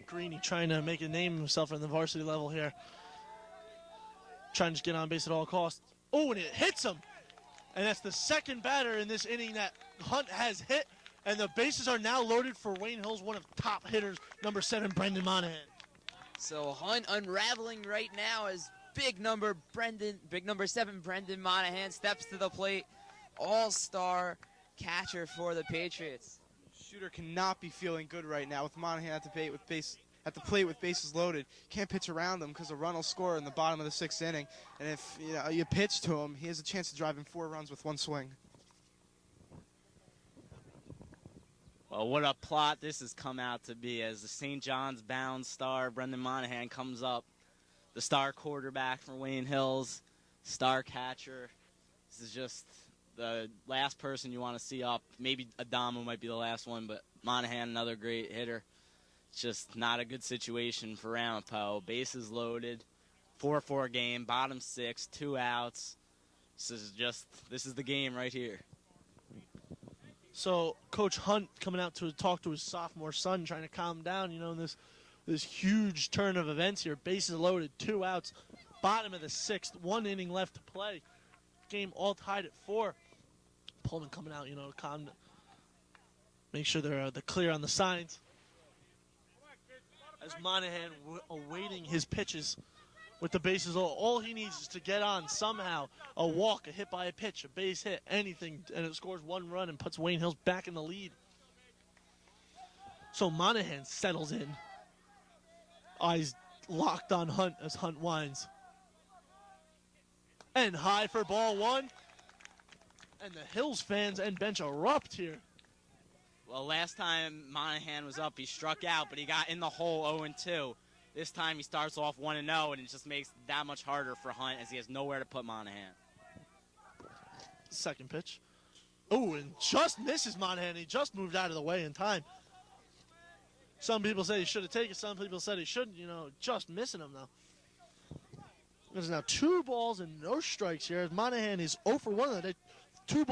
S1: Greeny trying to make a name of himself in the varsity level here. Trying to just get on base at all costs. Oh, and it hits him. And that's the second batter in this inning that Hunt has hit. And the bases are now loaded for Wayne Hills, one of top hitters, number 7, Brendan Monahan.
S4: So Hunt unraveling right now as big number 7, Brendan Monahan steps to the plate. All-star catcher for the Patriots.
S3: Shooter cannot be feeling good right now with Monahan at the plate with bases loaded. Can't pitch around him because a run will score in the bottom of the 6th inning. And if you pitch to him, he has a chance to drive in 4 runs with 1 swing.
S2: Well, what a plot this has come out to be, as the St. John's bound star Brendan Monahan comes up, the star quarterback for Wayne Hills, star catcher. This is just the last person you want to see up. Maybe Damo might be the last one, but Monahan, another great hitter. It's just not a good situation for Ramapo. Bases loaded, 4-4 game, bottom 6, 2 outs. This is the game right here.
S1: So Coach Hunt coming out to talk to his sophomore son, trying to calm him down, in this huge turn of events here. Bases loaded, 2 outs, bottom of the 6th, 1 inning left to play. Game all tied at 4. Pullman coming out, calm, make sure they're clear on the signs. As Monahan awaiting his pitches with the bases all he needs is to get on somehow. A walk, a hit by a pitch, a base hit, anything, and it scores 1 run and puts Wayne Hills back in the lead. So Monahan settles in. Eyes locked on Hunt as Hunt winds. And high for ball 1. And the Hills fans and bench erupt here.
S2: Well, last time Monahan was up, he struck out, but he got in the hole 0-2. This time he starts off 1-0, and it just makes it that much harder for Hunt, as he has nowhere to put Monahan.
S1: Second pitch. Oh, and just misses Monahan. He just moved out of the way in time. Some people say he should have taken it. Some people said he shouldn't. Just missing him, though. There's now 2 balls and no strikes here. As Monahan is 0 for 1 of the day. 2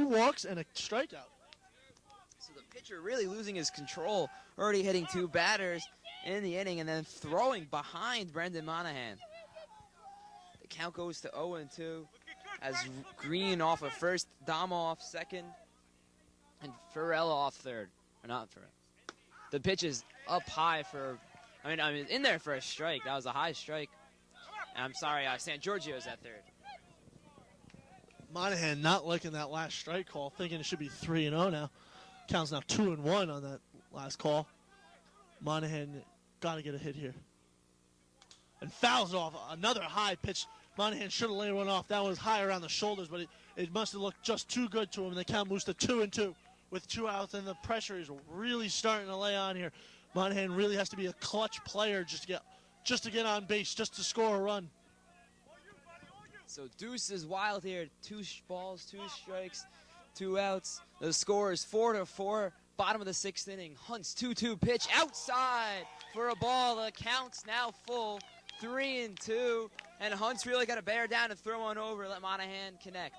S1: walks and a strikeout.
S4: So the pitcher really losing his control, already hitting 2 batters in the inning and then throwing behind Brendan Monahan. The count goes to 0-2 as Green off of first, Damo off second, and Farrell off third. Or not Farrell. The pitch is up high in there for a strike. That was a high strike. And I'm sorry, San Giorgio's at third.
S1: Monahan not liking that last strike call, thinking it should be 3-0 now. Counts now 2-1 on that last call. Monahan got to get a hit here. And fouls off another high pitch. Monahan should have laid one off. That was high around the shoulders, but it must have looked just too good to him. The count moves to 2-2 with 2 outs, and the pressure is really starting to lay on here. Monahan really has to be a clutch player just to get on base, just to score a run.
S4: So Deuce is wild here. 2 balls, 2 strikes, 2 outs. The score is 4-4. Bottom of the 6th inning. Hunt's 2-2 pitch outside for a ball. The count's now full. 3-2. And Hunt's really got to bear down and throw one over, let Monahan connect.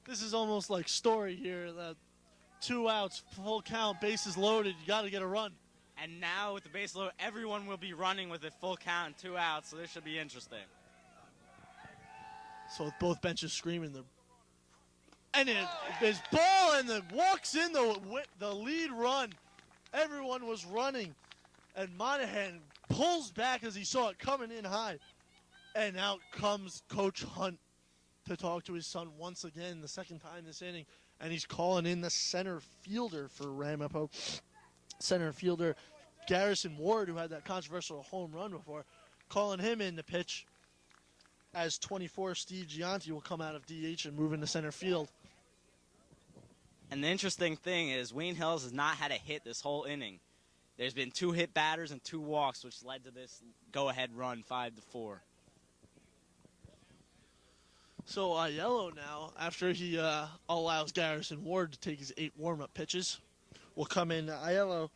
S1: This is almost like Story here. 2 outs, full count, bases loaded. You got to get a run.
S2: And now with the base load, everyone will be running with a full count and 2 outs, so this should be interesting.
S1: So with both benches screaming, and his ball and the walks in the lead run. Everyone was running, and Monahan pulls back as he saw it coming in high. And out comes Coach Hunt to talk to his son once again, the second time this inning. And he's calling in the center fielder for Ramapo. Center fielder Garrison Ward, who had that controversial home run before, calling him in to pitch as 24 Steve Gianti will come out of DH and move into center field.
S2: And the interesting thing is Wayne Hills has not had a hit this whole inning. There's been 2 hit batters and 2 walks, which led to this go-ahead run, 5-4.
S1: So Aiello now, after he allows Garrison Ward to take his 8 warm-up pitches, will come in. Aiello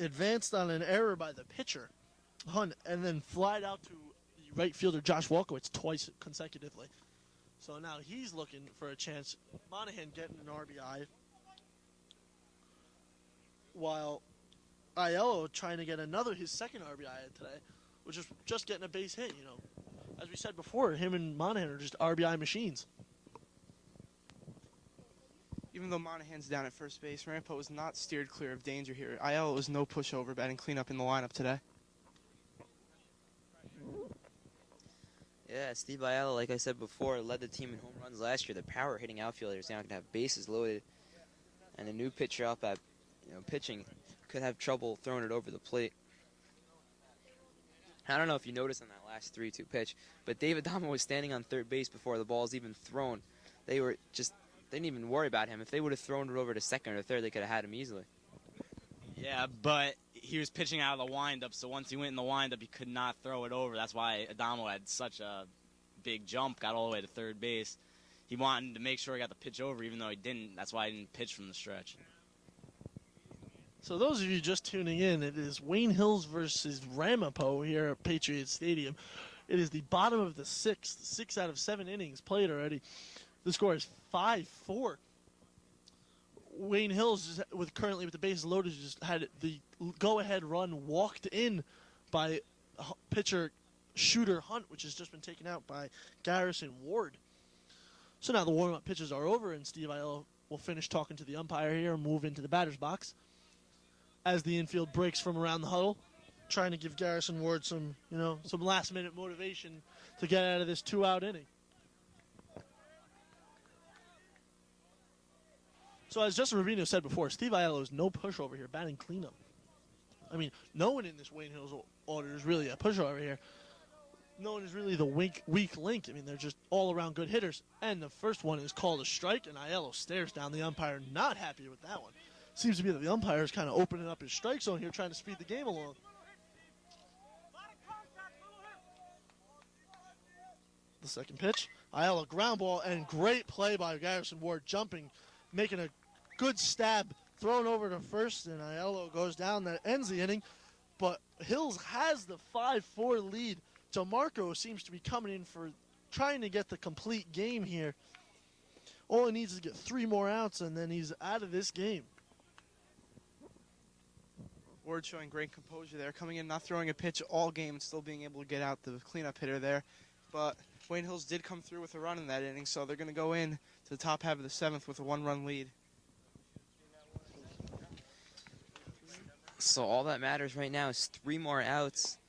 S1: advanced on an error by the pitcher, Hunt, and then flied out to the right fielder Josh Walkowitz twice consecutively. So now he's looking for a chance. Monahan getting an RBI, while Aiello trying to get his second RBI today, which is just getting a base hit, you know. As we said before, him and Monahan are just RBI machines.
S3: Even though Monahan's down at first base, Ramapo was not steered clear of danger here. Aiello was no pushover, batting cleanup in the lineup today.
S4: Yeah, Steve Aiello, like I said before, led the team in home runs last year. The power hitting outfielder is now going to have bases loaded. And a new pitcher up at pitching could have trouble throwing it over the plate. I don't know if you noticed on that last 3-2 pitch, but David Damo was standing on third base before the ball's even thrown. They didn't even worry about him. If they would have thrown it over to second or third, they could have had him easily.
S2: Yeah, but he was pitching out of the windup, so once he went in the windup, he could not throw it over. That's why Damo had such a big jump, got all the way to third base. He wanted to make sure he got the pitch over, even though he didn't. That's why he didn't pitch from the stretch.
S1: So those of you just tuning in, it is Wayne Hills versus Ramapo here at Patriot Stadium. It is the bottom of the 6th, 6 out of 7 innings played already. The score is 5-4. Wayne Hills, currently with the bases loaded, just had the go-ahead run walked in by pitcher Shooter Hunt, which has just been taken out by Garrison Ward. So now the warm-up pitches are over, and Steve Aiello will finish talking to the umpire here and move into the batter's box as the infield breaks from around the huddle, trying to give Garrison Ward some last-minute motivation to get out of this 2-out inning. So as Justin Rubino said before, Steve Aiello is no pushover here, batting cleanup. I mean, no one in this Wayne Hills order is really a pushover here. No one is really the weak link. I mean, they're just all-around good hitters. And the first one is called a strike, and Aiello stares down the umpire, not happy with that one. Seems to be that the umpire is kind of opening up his strike zone here, trying to speed the game along. The second pitch, Aiello ground ball, and great play by Garrison Ward, jumping, making a good stab, thrown over to first, and Aiello goes down. That ends the inning, but Hills has the 5-4 lead. DeMarco seems to be coming in for trying to get the complete game here. All he needs is to get 3 more outs, and then he's out of this game.
S3: Ward showing great composure there, coming in, not throwing a pitch all game, and still being able to get out the cleanup hitter there. But Wayne Hills did come through with a run in that inning, so they're going to go in to the top half of the 7th with a 1-run lead.
S4: So all that matters right now is 3 more outs.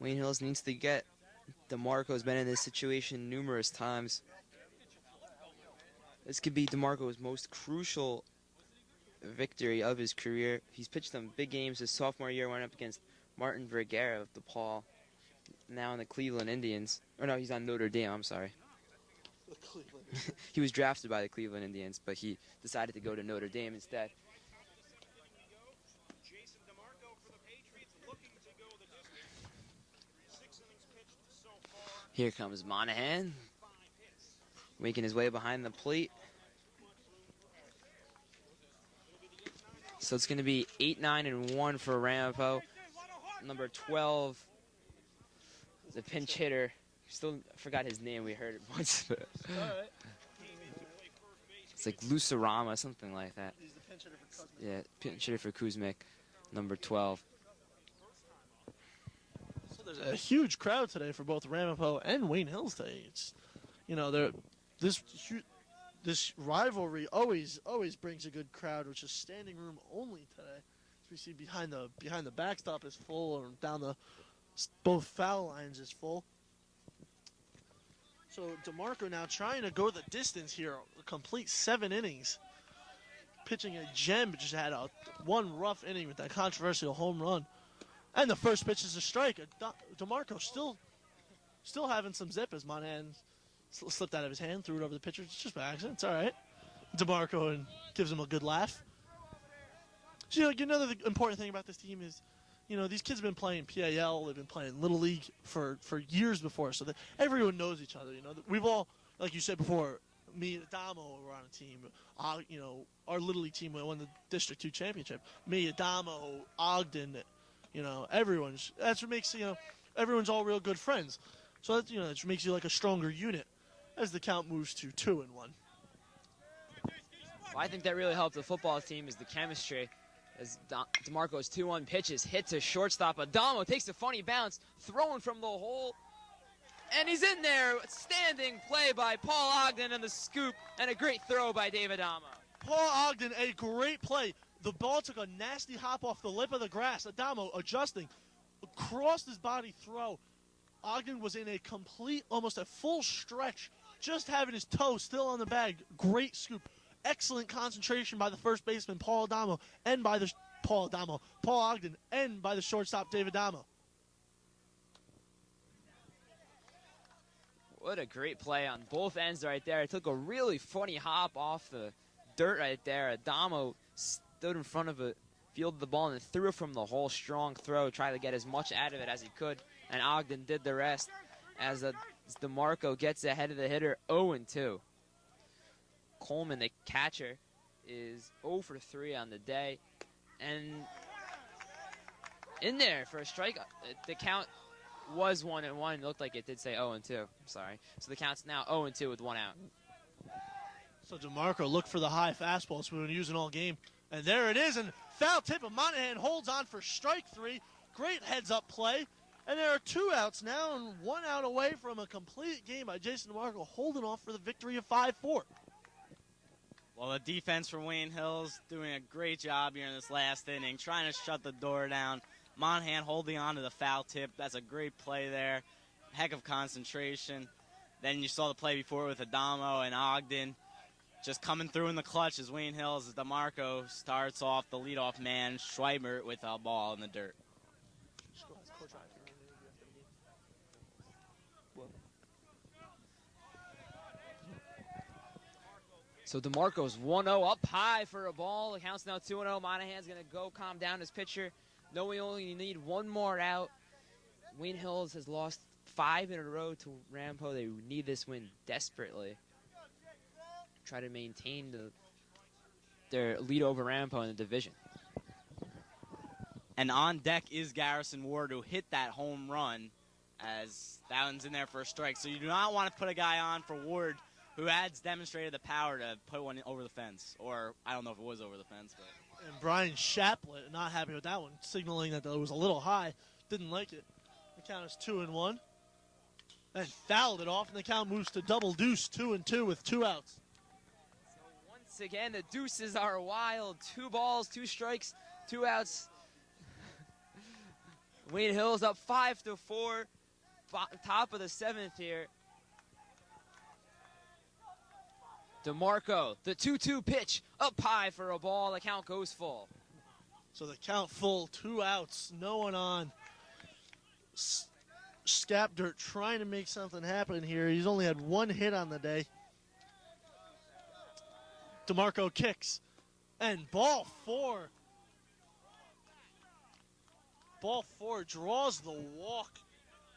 S4: Wayne Hills needs to get. DeMarco's been in this situation numerous times. This could be DeMarco's most crucial victory of his career. He's pitched some big games his sophomore year, went up against Martin Vergara of DePaul, now in the Cleveland Indians. Or no, he's on Notre Dame, I'm sorry. He was drafted by the Cleveland Indians, but he decided to go to Notre Dame instead. Here comes Monahan, making his way behind the plate. So it's going to be 8-9-1 for Ramapo. Number 12, the pinch hitter. Still forgot his name. We heard it once. It's like Lucerama, something like that.
S1: He's the pinch hitter for Kuzmic.
S4: Yeah, pinch hitter for Kuzmic, number 12.
S1: So there's a huge crowd today for both Ramapo and Wayne Hills today. It's, you know, this rivalry always brings a good crowd, which is standing room only today. As we see behind the backstop is full, or down the both foul lines is full. So DeMarco now trying to go the distance here, a complete 7 innings, pitching a gem, but just had one rough inning with that controversial home run. And the first pitch is a strike. DeMarco still having some zip as Monahan slipped out of his hand, threw it over the pitcher. It's just by accident. It's all right. DeMarco and gives him a good laugh. So, you know, another important thing about this team is, you know, these kids have been playing PAL. They've been playing Little League for years before, so that everyone knows each other. You know, we've all, like you said before, me and Damo were on a team. You know, our Little League team won the District 2 championship. Me, Damo, Ogden, you know, that's what makes, you know, everyone's all real good friends. So that, you know, that makes you like a stronger unit as the count moves to 2-1.
S4: Well, I think that really helped the football team is the chemistry. As DeMarco's 2-1 pitches, hit to shortstop. Damo takes a funny bounce, throwing from the hole. And he's in there, standing play by Paul Ogden and the scoop, and a great throw by David Damo.
S1: Paul Ogden, a great play. The ball took a nasty hop off the lip of the grass. Damo adjusting, crossed his body throw. Ogden was in a complete, almost a full stretch, just having his toe still on the bag. Great scoop. Excellent concentration by the first baseman, Paul Ogden, and by the shortstop, David Damo.
S4: What a great play on both ends right there. It took a really funny hop off the dirt right there. Damo stood in front of it, fielded the ball, and threw it from the hole. Strong throw, tried to get as much out of it as he could, and Ogden did the rest as DeMarco gets ahead of the hitter, 0-2. Coleman, the catcher, is 0 for 3 on the day. And in there for a strike, the count was 1-1. It looked like it did say 0-2. I'm sorry. So the count's now 0-2 with 1 out.
S1: So DeMarco looked for the high fastball as we've been using all game. And there it is. And foul tip of Monahan holds on for strike 3. Great heads-up play. And there are 2 outs now and 1 out away from a complete game by Jason DeMarco, holding off for the victory of 5-4.
S2: Well, the defense from Wayne Hills doing a great job here in this last inning, trying to shut the door down. Monahan holding on to the foul tip. That's a great play there. Heck of concentration. Then you saw the play before with Damo and Ogden just coming through in the clutch as Wayne Hills, as DeMarco starts off the leadoff man, Schweiber, with a ball in the dirt.
S4: So DeMarco's 1-0 up high for a ball. The count's now 2-0. Monahan's going to go calm down his pitcher. No, we only need 1 more out. Wayne Hills has lost 5 in a row to Ramapo. They need this win desperately. Try to maintain their lead over Ramapo in the division.
S2: And on deck is Garrison Ward, who hit that home run, as that one's in there for a strike. So you do not want to put a guy on for Ward, who has demonstrated the power to put one over the fence. Or, I don't know if it was over the fence. But.
S1: And Brian Shaplett, not happy with that one, signaling that it was a little high. Didn't like it. The count is 2-1. And fouled it off, and the count moves to double deuce, 2-2 with 2 outs.
S4: So once again, the deuces are wild. 2 balls, 2 strikes, 2 outs. Wayne Hills up 5-4. Top of the 7th here. DeMarco, the 2-2 pitch, up high for a ball. The count goes full.
S1: So the count full, 2 outs, no one on. Scapdirt trying to make something happen here. He's only had 1 hit on the day. DeMarco kicks, and ball 4. Ball 4 draws the walk.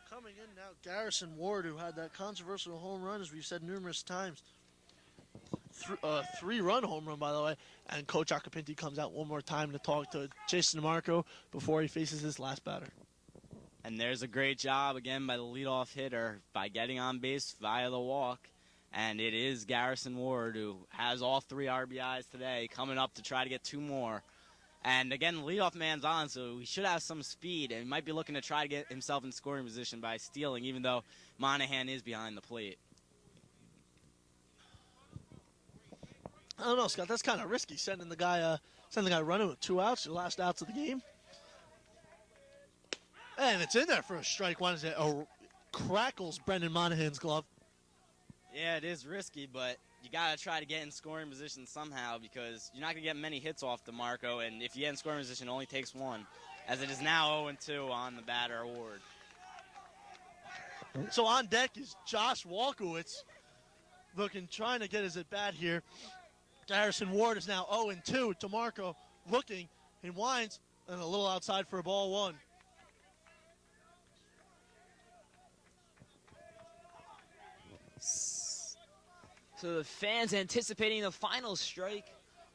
S1: Coming in now, Garrison Ward, who had that controversial home run, as we've said numerous times. 3-run home run, by the way. And Coach Acapinti comes out one more time to talk to Jason DeMarco before he faces his last batter.
S2: And there's a great job, again, by the leadoff hitter by getting on base via the walk. And it is Garrison Ward, who has all 3 RBIs today, coming up to try to get 2 more. And, again, the leadoff man's on, so he should have some speed. And he might be looking to try to get himself in scoring position by stealing, even though Monahan is behind the plate.
S1: I don't know, Scott. That's kind of risky, sending the guy running with 2 outs, your last outs of the game. And it's in there for a strike. One is it? Oh, crackles Brendan Monahan's glove.
S2: Yeah, it is risky, but you got to try to get in scoring position somehow because you're not going to get many hits off DeMarco, and if you get in scoring position, it only takes 1, as it is now 0-2 on the batter Ward.
S1: So on deck is Josh Walkowitz, trying to get his at-bat here. Garrison Ward is now 0-2. DeMarco looking, he winds, and a little outside for a ball 1.
S4: So the fans anticipating the final strike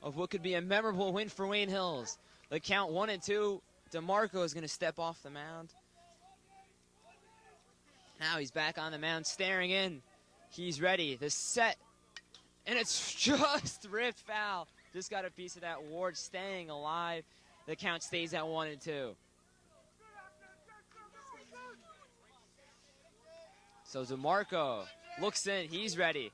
S4: of what could be a memorable win for Wayne Hills. The count 1-2. DeMarco is going to step off the mound. Now he's back on the mound staring in. He's ready. The set. And it's just ripped foul. Just got a piece of that. Ward staying alive. The count stays at 1-2. So DeMarco looks in. He's ready.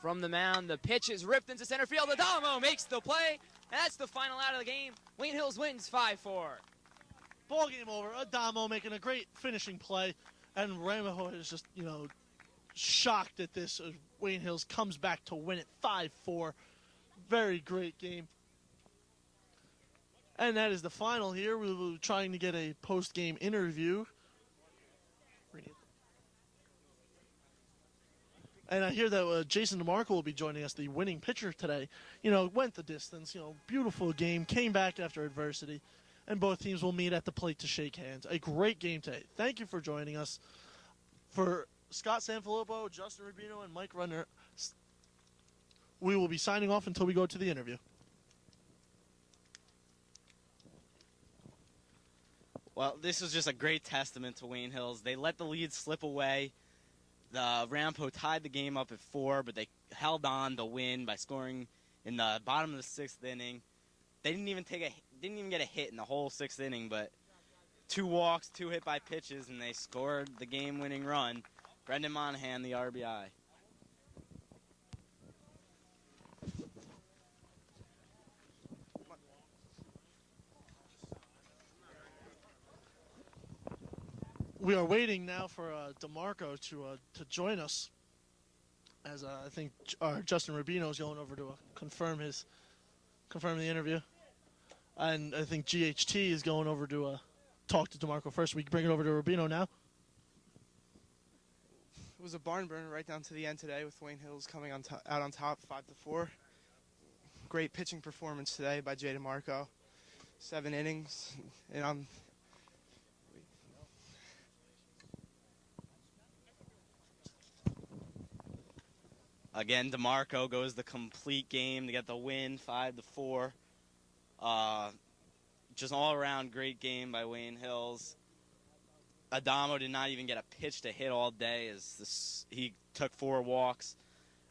S4: From the mound, the pitch is ripped into center field. The Damo makes the play. And that's the final out of the game. Wayne Hills wins 5-4.
S1: Ball game over. Damo making a great finishing play. And Ramapo is just, shocked at this. Wayne Hills comes back to win it 5-4. Very great game. And that is the final here. We were trying to get a post-game interview. And I hear that Jason DeMarco will be joining us, the winning pitcher today. Went the distance, beautiful game, came back after adversity, and both teams will meet at the plate to shake hands. A great game today. Thank you for joining us. For Scott Sanfilippo, Justin Rubino, and Mike Rudner, we will be signing off until we go to the interview.
S2: Well, this was just a great testament to Wayne Hills. They let the lead slip away. The Ramapo tied the game up at 4, but they held on to win by scoring in the bottom of the 6th inning. They didn't even get a hit in the whole 6th inning, but 2 walks, 2 hit by pitches, and they scored the game-winning run. Brendan Monahan, the RBI.
S1: We are waiting now for DeMarco to join us, as I think Justin Rubino is going over to confirm the interview, and I think GHT is going over to talk to DeMarco first. We can bring it over to Rubino now.
S3: It was a barn burner right down to the end today with Wayne Hills coming out on top 5-4. Great pitching performance today by Jay DeMarco. 7 innings, and
S2: Again, DeMarco goes the complete game to get the win, 5-4. Just all-around great game by Wayne Hills. Damo did not even get a pitch to hit all day as he took 4 walks.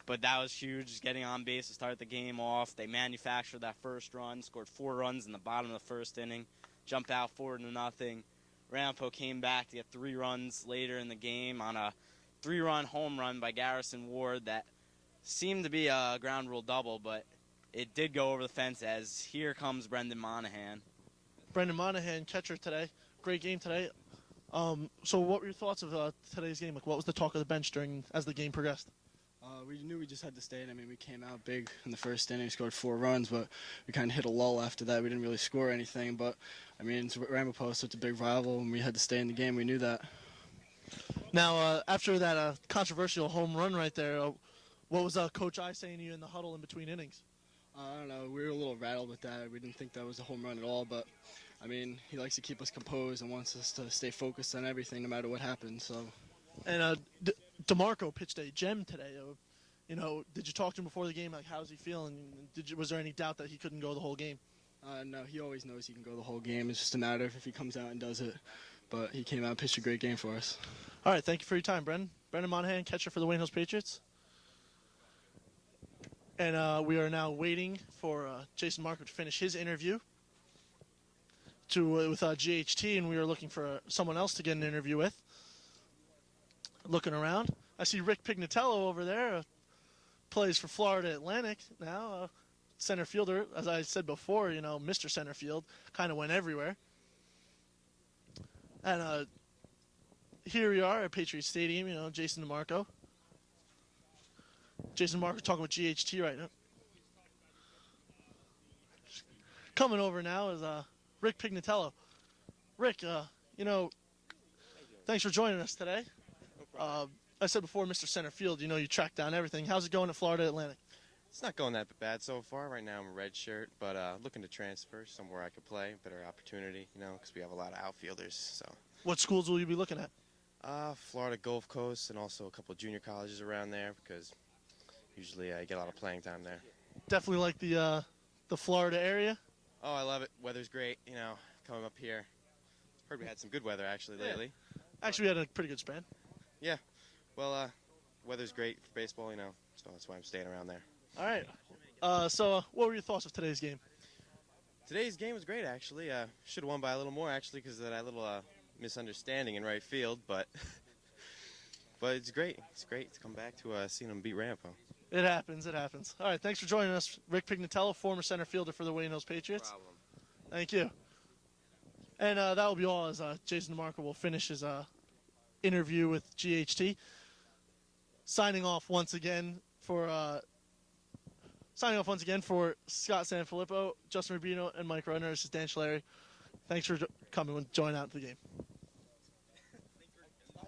S2: But that was huge, just getting on base to start the game off. They manufactured that first run, scored 4 runs in the bottom of the 1st inning, jumped out 4-0. Ramapo came back to get 3 runs later in the game on a 3-run home run by Garrison Ward that seemed to be a ground rule double, but it did go over the fence as here comes Brendan Monahan.
S1: Brendan Monahan, catcher today. Great game today. So what were your thoughts of today's game? What was the talk of the bench as the game progressed?
S6: We knew we just had to stay in. I mean, we came out big in the first inning, scored 4 runs, but we kind of hit a lull after that. We didn't really score anything, but, I mean, it's Ramapo, such a big rival, and we had to stay in the game. We knew that.
S1: Now, after that controversial home run right there, what was Coach I saying to you in the huddle in between innings?
S6: I don't know. We were a little rattled with that. We didn't think that was a home run at all, but, I mean, he likes to keep us composed and wants us to stay focused on everything no matter what happens. So.
S1: And DeMarco pitched a gem today. Did you talk to him before the game? Like, how's he feeling? Was there any doubt that he couldn't go the whole game?
S6: No, he always knows he can go the whole game. It's just a matter of if he comes out and does it. But he came out and pitched a great game for us.
S1: All right, thank you for your time, Brendan. Brendan Monahan, catcher for the Wayne Hills Patriots. And we are now waiting for Jason Marco to finish his interview with GHT, and we are looking for someone else to get an interview with. Looking around, I see Rick Pignitello over there. Plays for Florida Atlantic now. Center fielder, as I said before, Mr. Center Field, kind of went everywhere. And here we are at Patriot Stadium, Jason DeMarco. Jason DeMarco talking with GHT right now. Coming over now is Rick Pignitello. Rick, thanks for joining us today. I said before, Mr. Center Field, you track down everything. How's it going at Florida Atlantic?
S7: It's not going that bad so far. Right now I'm a red shirt, but looking to transfer somewhere I could play, better opportunity, because we have a lot of outfielders. So.
S1: What schools will you be looking at?
S7: Florida Gulf Coast and also a couple of junior colleges around there because usually I get a lot of playing time there.
S1: Definitely like the Florida area?
S7: Oh, I love it. Weather's great, coming up here. Heard we had some good weather actually lately.
S1: Actually, we had a pretty good span.
S7: Yeah. Well, weather's great for baseball, so that's why I'm staying around there.
S1: All right. So what were your thoughts of today's game?
S7: Today's game was great, actually. Should have won by a little more, actually, because of that little misunderstanding in right field. But it's great. It's great to come back to seeing them beat Ramapo.
S1: It happens. It happens. All right. Thanks for joining us, Rick Pignitello, former center fielder for the Wayne Hills Patriots.
S7: No problem.
S1: Thank you. And that will be all as Jason DeMarco will finish his interview with GHT. Signing off once again for Scott Sanfilippo, Justin Rubino, and Mike Rudner. This is Dan Scillieri. Thanks for coming and joining out the game.